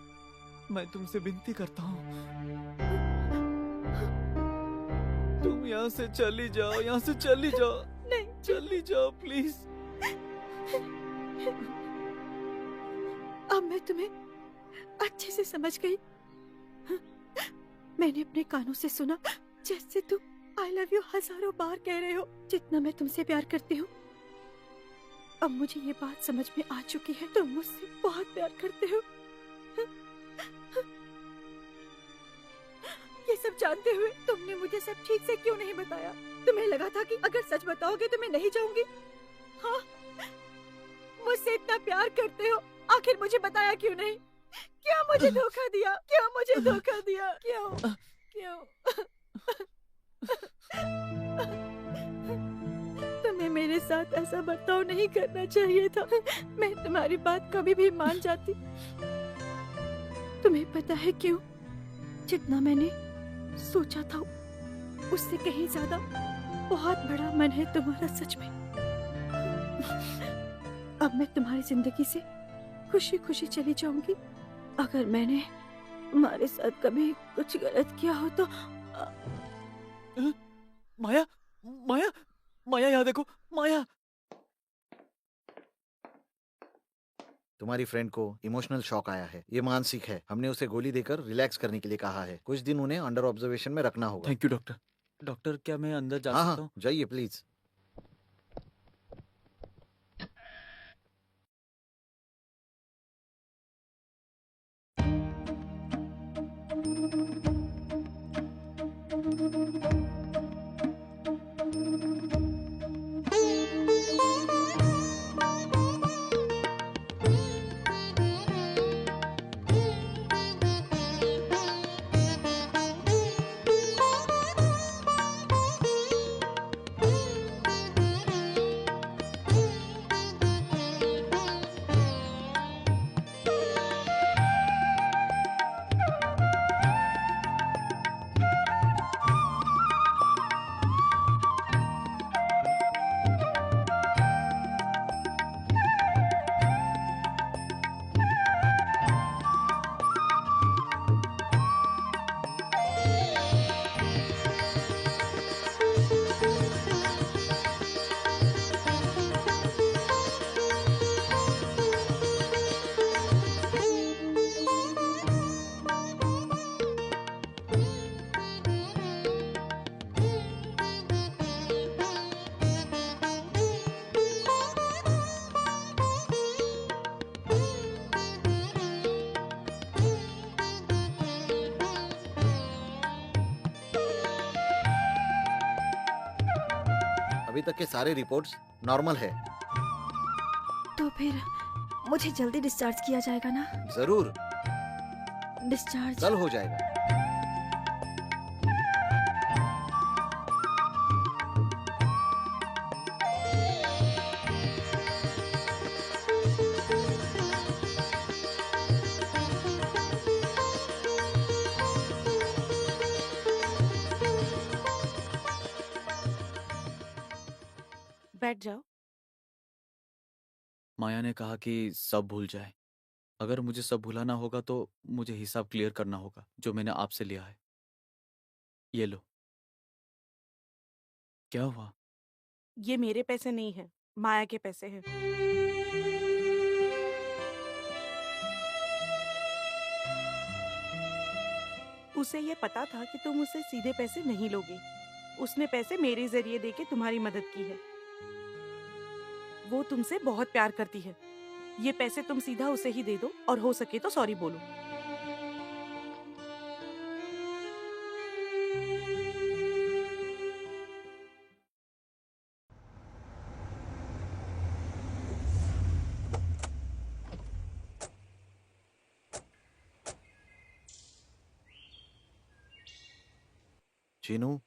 मैं तुमसे विनती करता हूँ, तुम यहाँ से चली जाओ, यहाँ से चली जाओ। नहीं, चली जाओ प्लीज। अब मैं तुम्हें अच्छे से समझ गई। मैंने अपने कानों से सुना जैसे तुम आई लव यू हजारों बार कह रहे हो, जितना मैं तुमसे प्यार करती हूँ। अब मुझे ये बात समझ में आ चुकी है, तुम मुझसे बहुत प्यार करते हो। ये सब जानते हुए तुमने मुझे सब ठीक से क्यों नहीं बताया? तुम्हें लगा था कि अगर सच बताओगे तो मैं नहीं जाऊंगी? हाँ, मुझसे इतना प्यार करते हो, आखिर मुझे बताया क्यों नहीं? क्यों मुझे धोखा दिया? क्यों मुझे धोखा दिया? क्यों? क्यों? तुम्हें मेरे साथ ऐसा बर्ताव नहीं करना चाहिए था। मैं तुम्हारी बात कभी भी मान जाती। तुम्हें पता है क्यों? जितना मैंने सोचा था उससे कहीं ज्यादा बहुत बड़ा मन है तुम्हारा, सच में। अब मैं तुम्हारी जिंदगी से खुशी खुशी चली जाऊंगी। अगर मैंने तुम्हारे साथ कभी कुछ गलत किया हो तो माया, माया, माया, यहाँ देखो माया। तुम्हारी फ्रेंड को इमोशनल शॉक आया है, ये मानसिक है। हमने उसे गोली देकर रिलैक्स करने के लिए कहा है। कुछ दिन उन्हें अंडर ऑब्जर्वेशन में रखना होगा। Thank you doctor. डॉक्टर, क्या मैं अंदर जा हाँ सकता हाँ, हूँ? जाइए प्लीज। अभी तक के सारे रिपोर्ट्स नॉर्मल है। तो फिर मुझे जल्दी डिस्चार्ज किया जाएगा ना? जरूर, डिस्चार्ज कल हो जाएगा। बैठ जाओ। माया ने कहा कि सब भूल जाए। अगर मुझे सब भुलाना होगा तो मुझे हिसाब क्लियर करना होगा जो मैंने आपसे लिया है। ये लो। क्या हुआ? ये मेरे पैसे नहीं है, माया के पैसे हैं। उसे ये पता था कि तुम उसे सीधे पैसे नहीं लोगे। उसने पैसे मेरे जरिए देके तुम्हारी मदद की है। वो तुमसे बहुत प्यार करती है। ये पैसे तुम सीधा उसे ही दे दो और हो सके तो सॉरी बोलो। चीनू,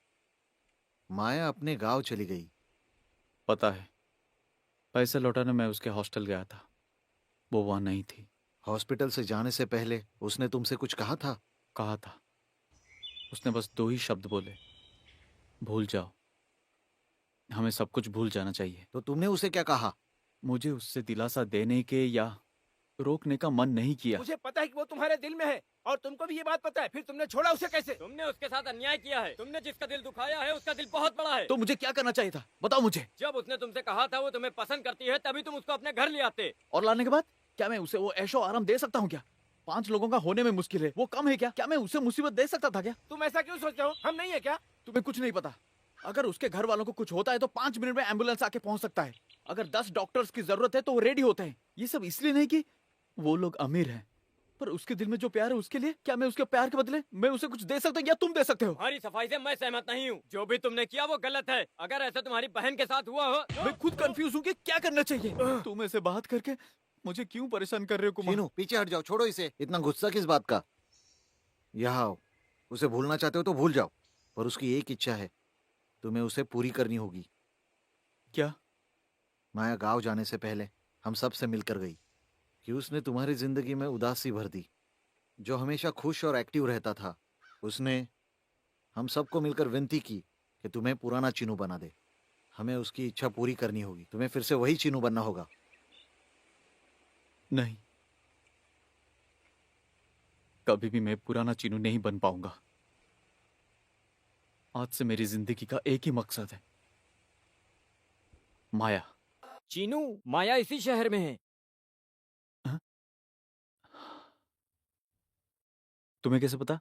माया अपने गांव चली गई। पता है। पैसे लौटाने मैं उसके हॉस्टल गया था। वो वहां नहीं थी। हॉस्पिटल से जाने से पहले उसने तुमसे कुछ कहा था? कहा था। उसने बस 2 ही शब्द बोले, भूल जाओ। हमें सब कुछ भूल जाना चाहिए। तो तुमने उसे क्या कहा? मुझे उससे दिलासा देने के या रोकने का मन नहीं किया। मुझे पता है कि वो तुम्हारे दिल में है और तुमको भी ये बात पता है, फिर तुमने छोड़ा उसे कैसे? तुमने उसके साथ अन्याय किया है। तुमने जिसका दिल दुखाया है उसका दिल बहुत बड़ा है। तो मुझे क्या करना चाहिए था? बताओ मुझे। जब उसने तुमसे कहा था वो तुम्हें पसंद करती है तभी तुम उसको अपने घर ले आते। और लाने के बाद क्या मैं उसे वो ऐशो आराम दे सकता हूँ क्या? 5 लोगों का होने में मुश्किल है, वो कम है क्या? क्या मैं उसे मुसीबत दे सकता था क्या? तुम ऐसा क्यों सोचते हो? हम नहीं है क्या? तुम्हें कुछ नहीं पता। अगर उसके घर वालों को कुछ होता है तो 5 मिनट में एम्बुलेंस आके पहुंच सकता है। अगर 10 डॉक्टर्स की जरूरत है तो वो रेडी होते हैं। ये सब इसलिए नहीं कि वो लोग अमीर हैं, पर उसके दिल में जो प्यार है उसके लिए क्या मैं उसके प्यार के बदले मैं उसे कुछ दे सकता हूँ या तुम दे सकते हो? तुम्हारी सफाई से मैं सहमत नहीं हूँ। जो भी तुमने किया वो गलत है। अगर ऐसा तुम्हारी बहन के साथ हुआ हो तो... मैं खुद कंफ्यूज हूँ कि क्या करना चाहिए। तुम ऐसे बात करके मुझे क्यों परेशान कर रहे हो कुमार? चीनू, पीछे हट जाओ, छोड़ो इसे। इतना गुस्सा किस बात का? यहाँ आओ। उसे भूलना चाहते हो तो भूल जाओ, पर उसकी एक इच्छा है, तुम्हें उसे पूरी करनी होगी। क्या? माया गांव जाने से पहले हम सब से मिलकर गई कि उसने तुम्हारी जिंदगी में उदासी भर दी। जो हमेशा खुश और एक्टिव रहता था, उसने हम सबको मिलकर विनती की कि तुम्हें पुराना चीनू बना दे। हमें उसकी इच्छा पूरी करनी होगी। तुम्हें फिर से वही चीनू बनना होगा। नहीं, कभी भी मैं पुराना चीनू नहीं बन पाऊंगा। आज से मेरी जिंदगी का एक ही मकसद है, माया। चीनू, माया इसी शहर में है। तुम्हें कैसे पता?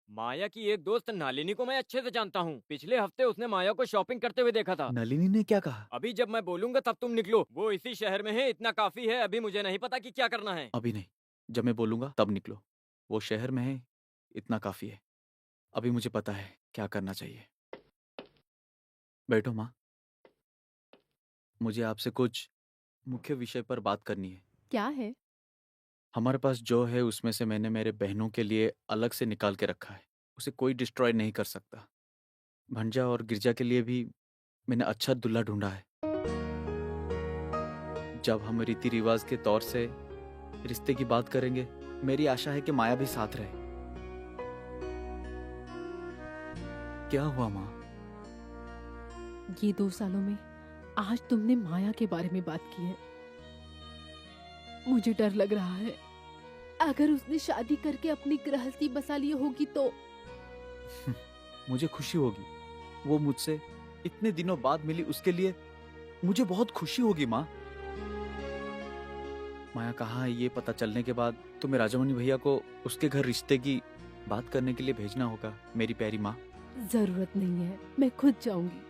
माया की एक दोस्त नलिनी को मैं अच्छे से जानता हूँ। पिछले हफ्ते उसने माया को शॉपिंग करते हुए देखा था। नलिनी ने क्या कहा? अभी जब मैं बोलूंगा तब तुम निकलो। वो इसी शहर में है, इतना काफी है। अभी मुझे नहीं पता कि क्या करना है। अभी नहीं, जब मैं बोलूंगा तब निकलो। वो शहर में है, इतना काफी है। अभी मुझे पता है क्या करना चाहिए। बैठो माँ, मुझे आपसे कुछ मुख्य विषय पर बात करनी है। क्या है? हमारे पास जो है उसमें से मैंने मेरे बहनों के लिए अलग से निकाल के रखा है। उसे कोई डिस्ट्रॉय नहीं कर सकता। भंजा और गिरजा के लिए भी मैंने अच्छा दूल्हा ढूंढा है। जब हम रीति रिवाज के तौर से रिश्ते की बात करेंगे, मेरी आशा है कि माया भी साथ रहे। क्या हुआ माँ? ये 2 सालों में आज तुमने माया के बारे में बात की है। मुझे डर लग रहा है, अगर उसने शादी करके अपनी गृहस्थी बसा ली होगी तो। मुझे खुशी होगी। वो मुझसे इतने दिनों बाद मिली, उसके लिए मुझे बहुत खुशी होगी माँ। माया कहाँ है ये पता चलने के बाद तुम्हें राजामणि भैया को उसके घर रिश्ते की बात करने के लिए भेजना होगा। मेरी प्यारी माँ। जरूरत नहीं है, मैं खुद जाऊंगी।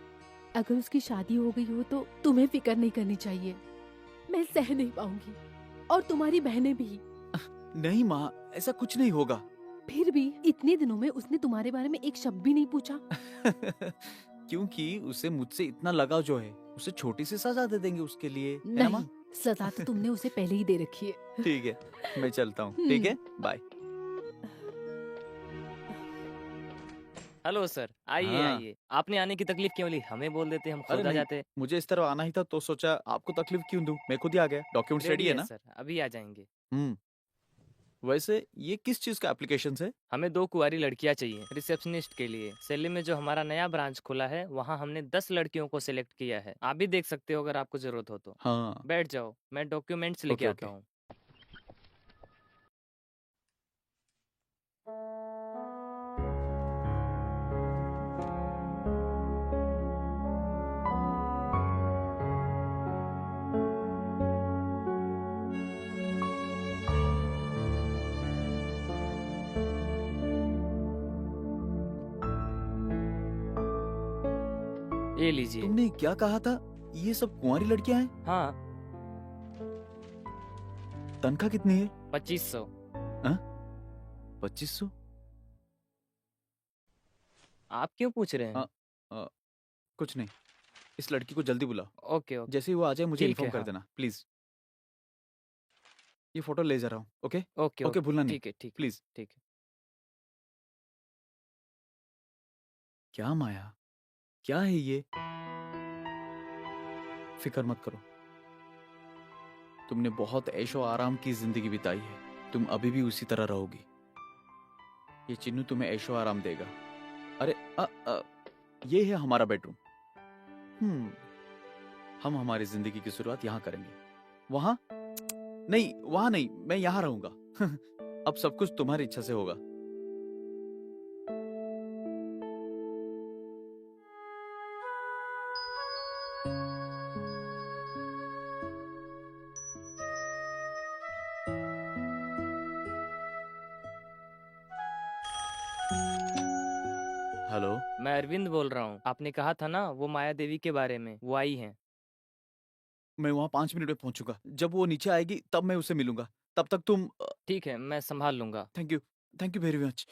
अगर उसकी शादी हो गई हो तो तुम्हें फिक्र नहीं करनी चाहिए। मैं सह नहीं पाऊंगी, और तुम्हारी बहनें भी। नहीं माँ, ऐसा कुछ नहीं होगा। फिर भी इतने दिनों में उसने तुम्हारे बारे में एक शब्द भी नहीं पूछा। क्योंकि उसे मुझसे इतना लगाव जो है, उसे छोटी सी सजा दे देंगे उसके लिए, है ना माँ? नहीं, सजा तो तुमने उसे पहले ही दे रखी है। ठीक है, मैं चलता हूँ। ठीक है, बाय। हेलो सर, आइए हाँ। आइए। आपने आने की तकलीफ क्यों ली? हमें बोल देते, हम अरे खुद आ नहीं, जाते। मुझे इस तरह आना ही था तो सोचा आपको तकलीफ क्यों दूं। मैं खुद ही आ गया। डॉक्यूमेंट्स रेडी है ना? सर, अभी आ जाएंगे। वैसे ये किस चीज का एप्लीकेशन है? हमें 2 कुंवारी लड़कियां चाहिए रिसेप्शनिस्ट के लिए। सैलरी में जो हमारा नया ब्रांच खुला है वहाँ हमने 10 लड़कियों को सिलेक्ट किया है। आप भी देख सकते हो अगर आपको जरूरत हो तो। हाँ। बैठ जाओ, मैं डॉक्यूमेंट्स लेके ओके, आता ओके। हूँ। ये लीजिए। तुमने क्या कहा था? ये सब कुंवारी लड़कियां हैं? हाँ, तनख्वाह कितनी है? 2500। 2500? आप क्यों पूछ रहे हैं? कुछ नहीं। इस लड़की को जल्दी बुलाओ। Okay okay. जैसे ही वो आ जाए मुझे ठीक इन्फॉर्म है, कर हाँ। देना प्लीज। ये फोटो ले जा रहा हूँ। ओके ओके ओके, भूलना नहीं ठीक है ठीक प्लीज। ठीक है। क्या माया, क्या है ये? फिक्र मत करो, तुमने बहुत ऐशो आराम की जिंदगी बिताई है, तुम अभी भी उसी तरह रहोगी। ये चिन्नू तुम्हें ऐशो आराम देगा। अरे ये है हमारा बेडरूम। हम हमारी जिंदगी की शुरुआत यहाँ करेंगे। वहां नहीं, वहां नहीं, मैं यहाँ रहूंगा। अब सब कुछ तुम्हारी इच्छा से होगा। हेलो, मैं अरविंद बोल रहा हूँ। आपने कहा था ना वो माया देवी के बारे में, वो आई हैं। मैं वहां 5 मिनट में पहुंचूंगा। जब वो नीचे आएगी तब मैं उसे मिलूंगा। तब तक तुम ठीक है, मैं संभाल लूंगा। Thank you very much.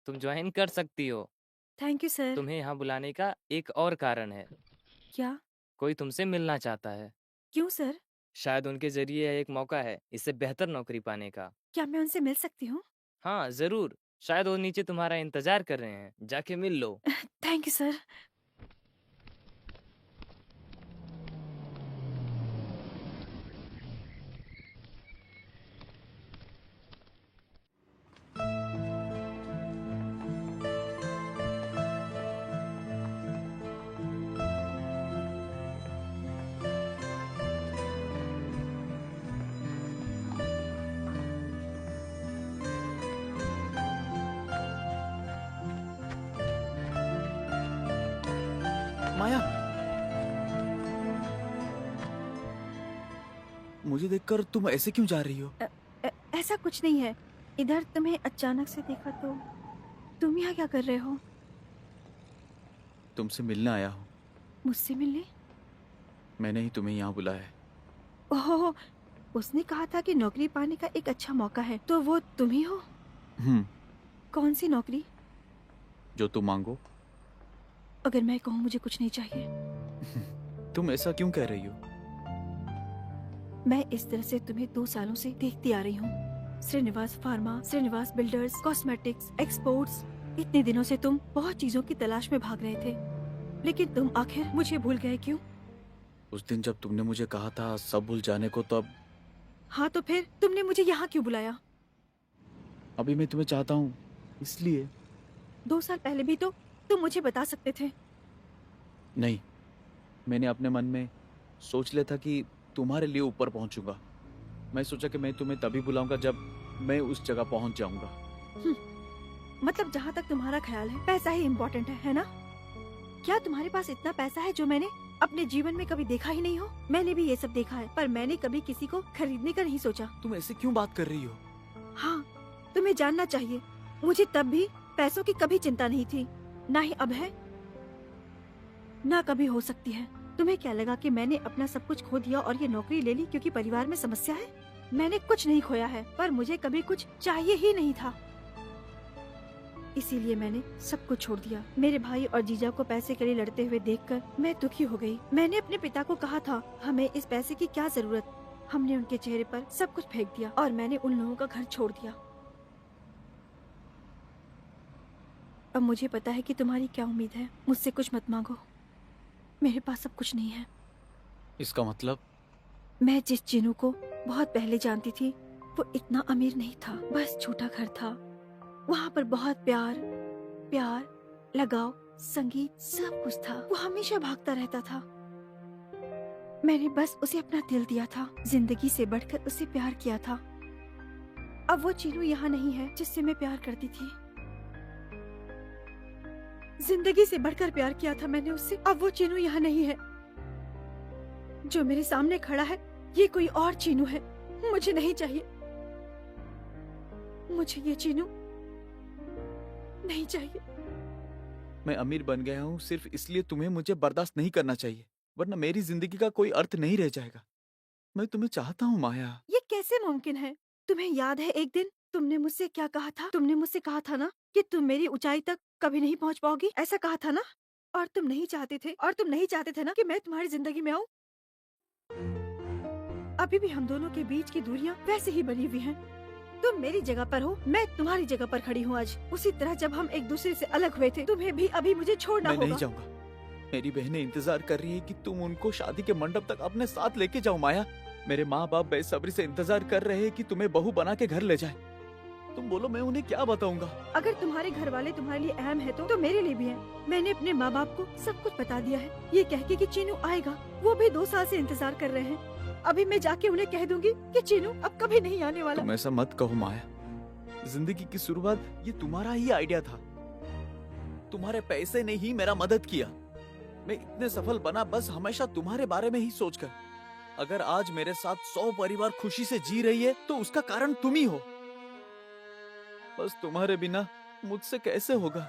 तुम ज्वाइन कर सकती हो। Thank you sir. तुम्हें यहाँ बुलाने का एक और कारण है। क्या? कोई तुमसे मिलना चाहता है। क्यों सर? शायद उनके जरिए यह एक मौका है इससे बेहतर नौकरी पाने का। क्या मैं उनसे मिल सकती हूँ? हाँ जरूर, शायद वो नीचे तुम्हारा इंतजार कर रहे हैं, जाके मिल लो। Thank you sir. माया, मुझे देखकर तुम ऐसे क्यों जा रही हो? ऐसा कुछ नहीं है। इधर तुम्हें अचानक से देखा तो तुम यहाँ क्या कर रहे हो? तुमसे मिलने आया हूँ। मुझसे मिलने? मैंने ही तुम्हें यहाँ बुलाया है। ओह, उसने कहा था कि नौकरी पाने का एक अच्छा मौका है, तो वो तुम ही हो? कौन सी नौकरी? जो तुम मांगो। अगर मैं कहूँ मुझे कुछ नहीं चाहिए। तुम ऐसा क्यों कह रही हो? मैं इस तरह से तुम्हें 2 सालों से देखती आ रही हूँ। Srinivas pharma, Srinivas builders, cosmetics, exports. इतने दिनों से तुम बहुत चीजों की तलाश में भाग रहे थे, लेकिन तुम आखिर मुझे भूल गए क्यों? उस दिन जब तुमने मुझे कहा था सब भूल जाने को, तब हाँ, तो फिर तुमने मुझे यहाँ क्यों बुलाया? अभी मैं तुम्हें चाहता हूँ इसलिए। 2 साल पहले भी तो तुम मुझे बता सकते थे। नहीं, मैंने अपने मन में सोच लिया था कि तुम्हारे लिए ऊपर पहुंचूंगा। मैं सोचा कि मैं तुम्हें तभी बुलाऊंगा जब मैं उस जगह पहुंच जाऊंगा। मतलब जहाँ तक तुम्हारा ख्याल है पैसा ही इम्पोर्टेंट है ना? क्या तुम्हारे पास इतना पैसा है जो मैंने अपने जीवन में कभी देखा ही नहीं हो? मैंने भी ये सब देखा है, पर मैंने कभी किसी को खरीदने का नहीं सोचा। तुम ऐसे क्यों बात कर रही हो? हाँ, तुम्हें जानना चाहिए, मुझे तब भी पैसों की कभी चिंता नहीं थी, ना ही अब है, ना कभी हो सकती है। तुम्हें क्या लगा कि मैंने अपना सब कुछ खो दिया और ये नौकरी ले ली क्योंकि परिवार में समस्या है? मैंने कुछ नहीं खोया है, पर मुझे कभी कुछ चाहिए ही नहीं था, इसीलिए मैंने सब कुछ छोड़ दिया। मेरे भाई और जीजा को पैसे के लिए लड़ते हुए देखकर मैं दुखी हो गई। मैंने अपने पिता को कहा था हमें इस पैसे की क्या जरूरत। हमने उनके चेहरे पर सब कुछ फेंक दिया और मैंने उन लोगों का घर छोड़ दिया। अब मुझे पता है कि तुम्हारी क्या उम्मीद है। मुझसे कुछ मत मांगो, मेरे पास अब कुछ नहीं है। इसका मतलब? मैं जिस चीनू को बहुत पहले जानती थी वो इतना अमीर नहीं था। बस छोटा घर था, वहाँ पर बहुत प्यार, लगाव, संगीत, सब कुछ था। वो हमेशा भागता रहता था। मैंने बस उसे अपना दिल दिया था, जिंदगी से बढ़कर उसे प्यार किया था। अब वो चीनू यहाँ नहीं है जिससे मैं प्यार करती थी। जिंदगी से बढ़कर प्यार किया था मैंने उससे। अब वो चीनू यहाँ नहीं है। जो मेरे सामने खड़ा है ये कोई और चीनू है। मुझे नहीं चाहिए, मुझे ये चीनू नहीं चाहिए। मैं अमीर बन गया हूँ सिर्फ इसलिए तुम्हें मुझे बर्दाश्त नहीं करना चाहिए, वरना मेरी जिंदगी का कोई अर्थ नहीं रह जाएगा। मैं तुम्हें चाहता हूँ माया। ये कैसे मुमकिन है? तुम्हें याद है एक दिन तुमने मुझसे क्या कहा था? तुमने मुझसे कहा था ना कि तुम मेरी ऊंचाई तक कभी नहीं पहुंच पाओगी, ऐसा कहा था ना? और तुम नहीं चाहते थे ना कि मैं तुम्हारी जिंदगी में आऊं। अभी भी हम दोनों के बीच की दूरियां वैसे ही बनी हुई हैं। तुम मेरी जगह पर हो, मैं तुम्हारी जगह पर खड़ी हूँ आज। उसी तरह जब हम एक दूसरे से अलग हुए थे, तुम्हें भी अभी मुझे छोड़ना मैं होगा। नहीं जाऊंगा। मेरी बहनें इंतजार कर रही है कि तुम उनको शादी के मंडप तक अपने साथ लेके जाओ माया। मेरे माँ बाप बेसब्री से इंतजार कर रहे हैं कि तुम्हें बहू बना के घर ले जाए। तुम बोलो मैं उन्हें क्या बताऊंगा? अगर तुम्हारे घर वाले तुम्हारे लिए अहम है तो मेरे लिए भी है। मैंने अपने माँ बाप को सब कुछ बता दिया है, ये कह के कि चीनू आएगा। वो भी 2 साल से इंतजार कर रहे हैं। अभी मैं जाके उन्हें कह दूंगी कि चीनू अब कभी नहीं आने वाला। तुम ऐसा मत कहो माया। जिंदगी की शुरुआत ये तुम्हारा ही आइडिया था। तुम्हारे पैसे ने ही मेरा मदद किया। मैं इतने सफल बना बस हमेशा तुम्हारे बारे में ही सोचकर। अगर आज मेरे साथ 100 परिवार खुशी से जी रही है तो उसका कारण तुम ही हो। बस तुम्हारे बिना मुझसे कैसे होगा?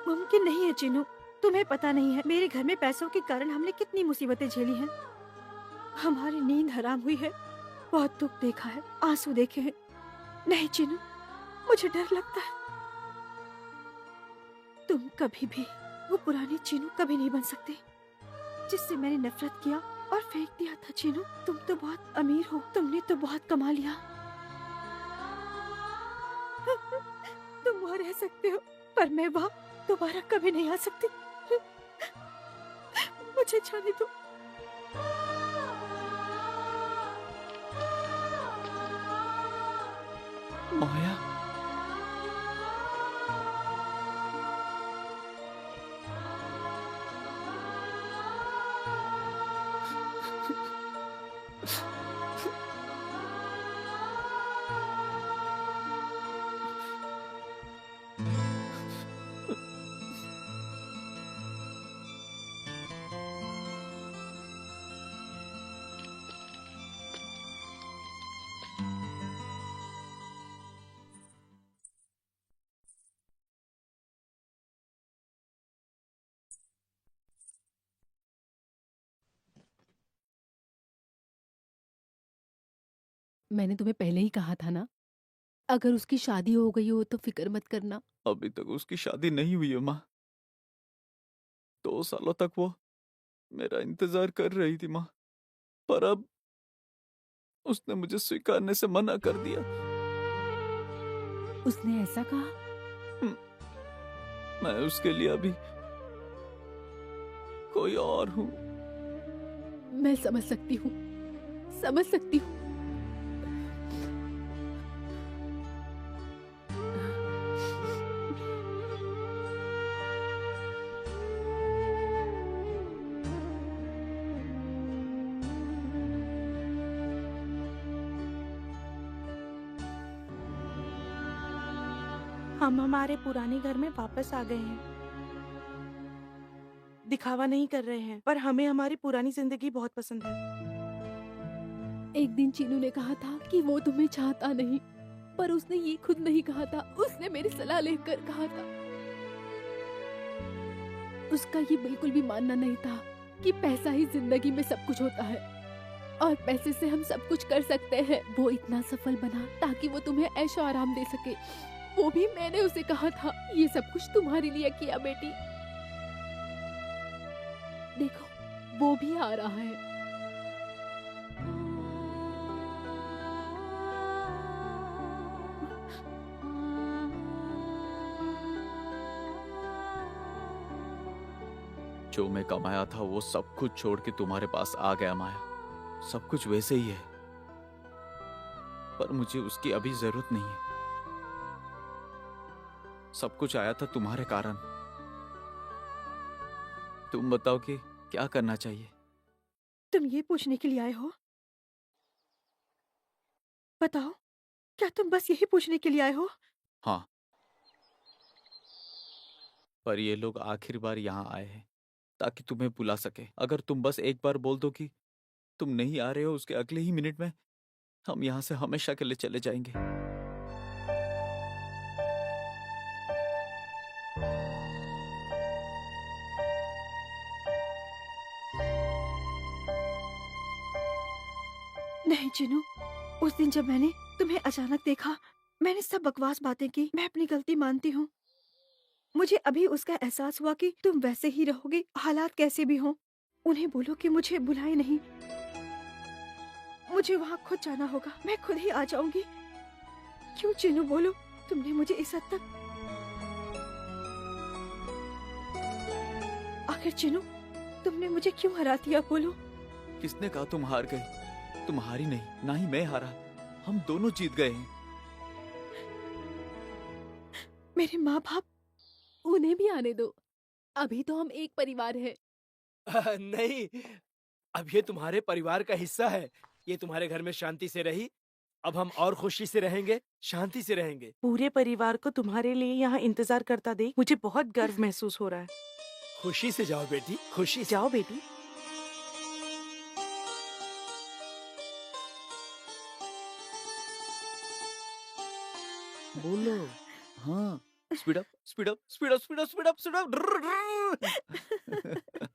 मुमकिन नहीं है चीनू, तुम्हें पता नहीं है मेरे घर में पैसों के कारण हमने कितनी मुसीबतें झेली हैं। हमारी नींद हराम हुई है, बहुत दुख देखा है, आंसू देखे हैं। नहीं चीनू, मुझे डर लगता है। तुम कभी भी वो पुरानी चीनू कभी नहीं बन सकते जिससे मैंने नफरत किया और फेंक दिया था। चीनू, तुम तो बहुत अमीर हो, तुमने तो बहुत कमा लिया। तुम वहाँ रह सकते हो पर मैं वहाँ दोबारा कभी नहीं आ सकती। मुझे जाने दो। माया, मैंने तुम्हें पहले ही कहा था ना, अगर उसकी शादी हो गई हो तो फिक्र मत करना। अभी तक उसकी शादी नहीं हुई है माँ। 2 सालों तक वो मेरा इंतजार कर रही थी माँ, पर अब उसने मुझे स्वीकारने से मना कर दिया। उसने ऐसा कहा? मैं उसके लिए अभी कोई और हूँ। मैं समझ सकती हूँ, समझ सकती हूँ। हम हमारे पुराने घर में वापस आ गए हैं। दिखावा नहीं कर रहे हैं, पर हमें हमारी पुरानी जिंदगी बहुत पसंद है। एक दिन चीनू ने कहा था कि वो तुम्हें चाहता नहीं, पर उसने ये खुद नहीं कहा था, उसने मेरी सलाह लेकर कहा था। उसका ये बिल्कुल भी मानना नहीं था कि पैसा ही जिंदगी में सब कुछ होता है और पैसे से हम सब कुछ कर सकते हैं। वो इतना सफल बना ताकि वो तुम्हें ऐशो आराम दे सके। वो भी मैंने उसे कहा था, ये सब कुछ तुम्हारे लिए किया बेटी। देखो वो भी आ रहा है। जो मैं कमाया था वो सब कुछ छोड़ के तुम्हारे पास आ गया माया। सब कुछ वैसे ही है, पर मुझे उसकी अभी जरूरत नहीं है। सब कुछ आया था तुम्हारे कारण। तुम बताओ कि क्या करना चाहिए। तुम ये पूछने के लिए आए हो? बताओ, क्या तुम बस यही पूछने के लिए आए हो? हाँ, पर ये लोग आखिरी बार यहाँ आए हैं ताकि तुम्हें बुला सके। अगर तुम बस एक बार बोल दो कि तुम नहीं आ रहे हो, उसके अगले ही मिनट में हम यहाँ से हमेशा के लिए चले जाएंगे। नहीं चिनू, उस दिन जब मैंने तुम्हें अचानक देखा, मैंने सब बकवास बातें की। मैं अपनी गलती मानती हूँ। मुझे अभी उसका एहसास हुआ कि तुम वैसे ही रहोगे, हालात कैसे भी हों। उन्हें बोलो कि मुझे बुलाए नहीं। मुझे वहाँ खुद जाना होगा। मैं खुद ही आ जाऊंगी। क्यों चिनू, बोलो, तुमने मुझे इस हद तक। आखिर चिनू, तुमने मुझे क्यों हरा दिया, बोलो। किसने कहा तुम हार गए? तुम हारी नहीं, ना ही मैं हारा। हम दोनों जीत गए हैं। मेरे माँ बाप, उन्हें भी आने दो। अभी तो हम एक परिवार है। नहीं, अब ये तुम्हारे परिवार का हिस्सा है। ये तुम्हारे घर में शांति से रही, अब हम और खुशी से रहेंगे, शांति से रहेंगे। पूरे परिवार को तुम्हारे लिए यहाँ इंतजार करता देख मुझे बहुत गर्व महसूस हो रहा है। खुशी से जाओ बेटी, खुशी से। जाओ बेटी। बोलो। हाँ, speed up, speed up, speed up, speed up, speed up, speed up.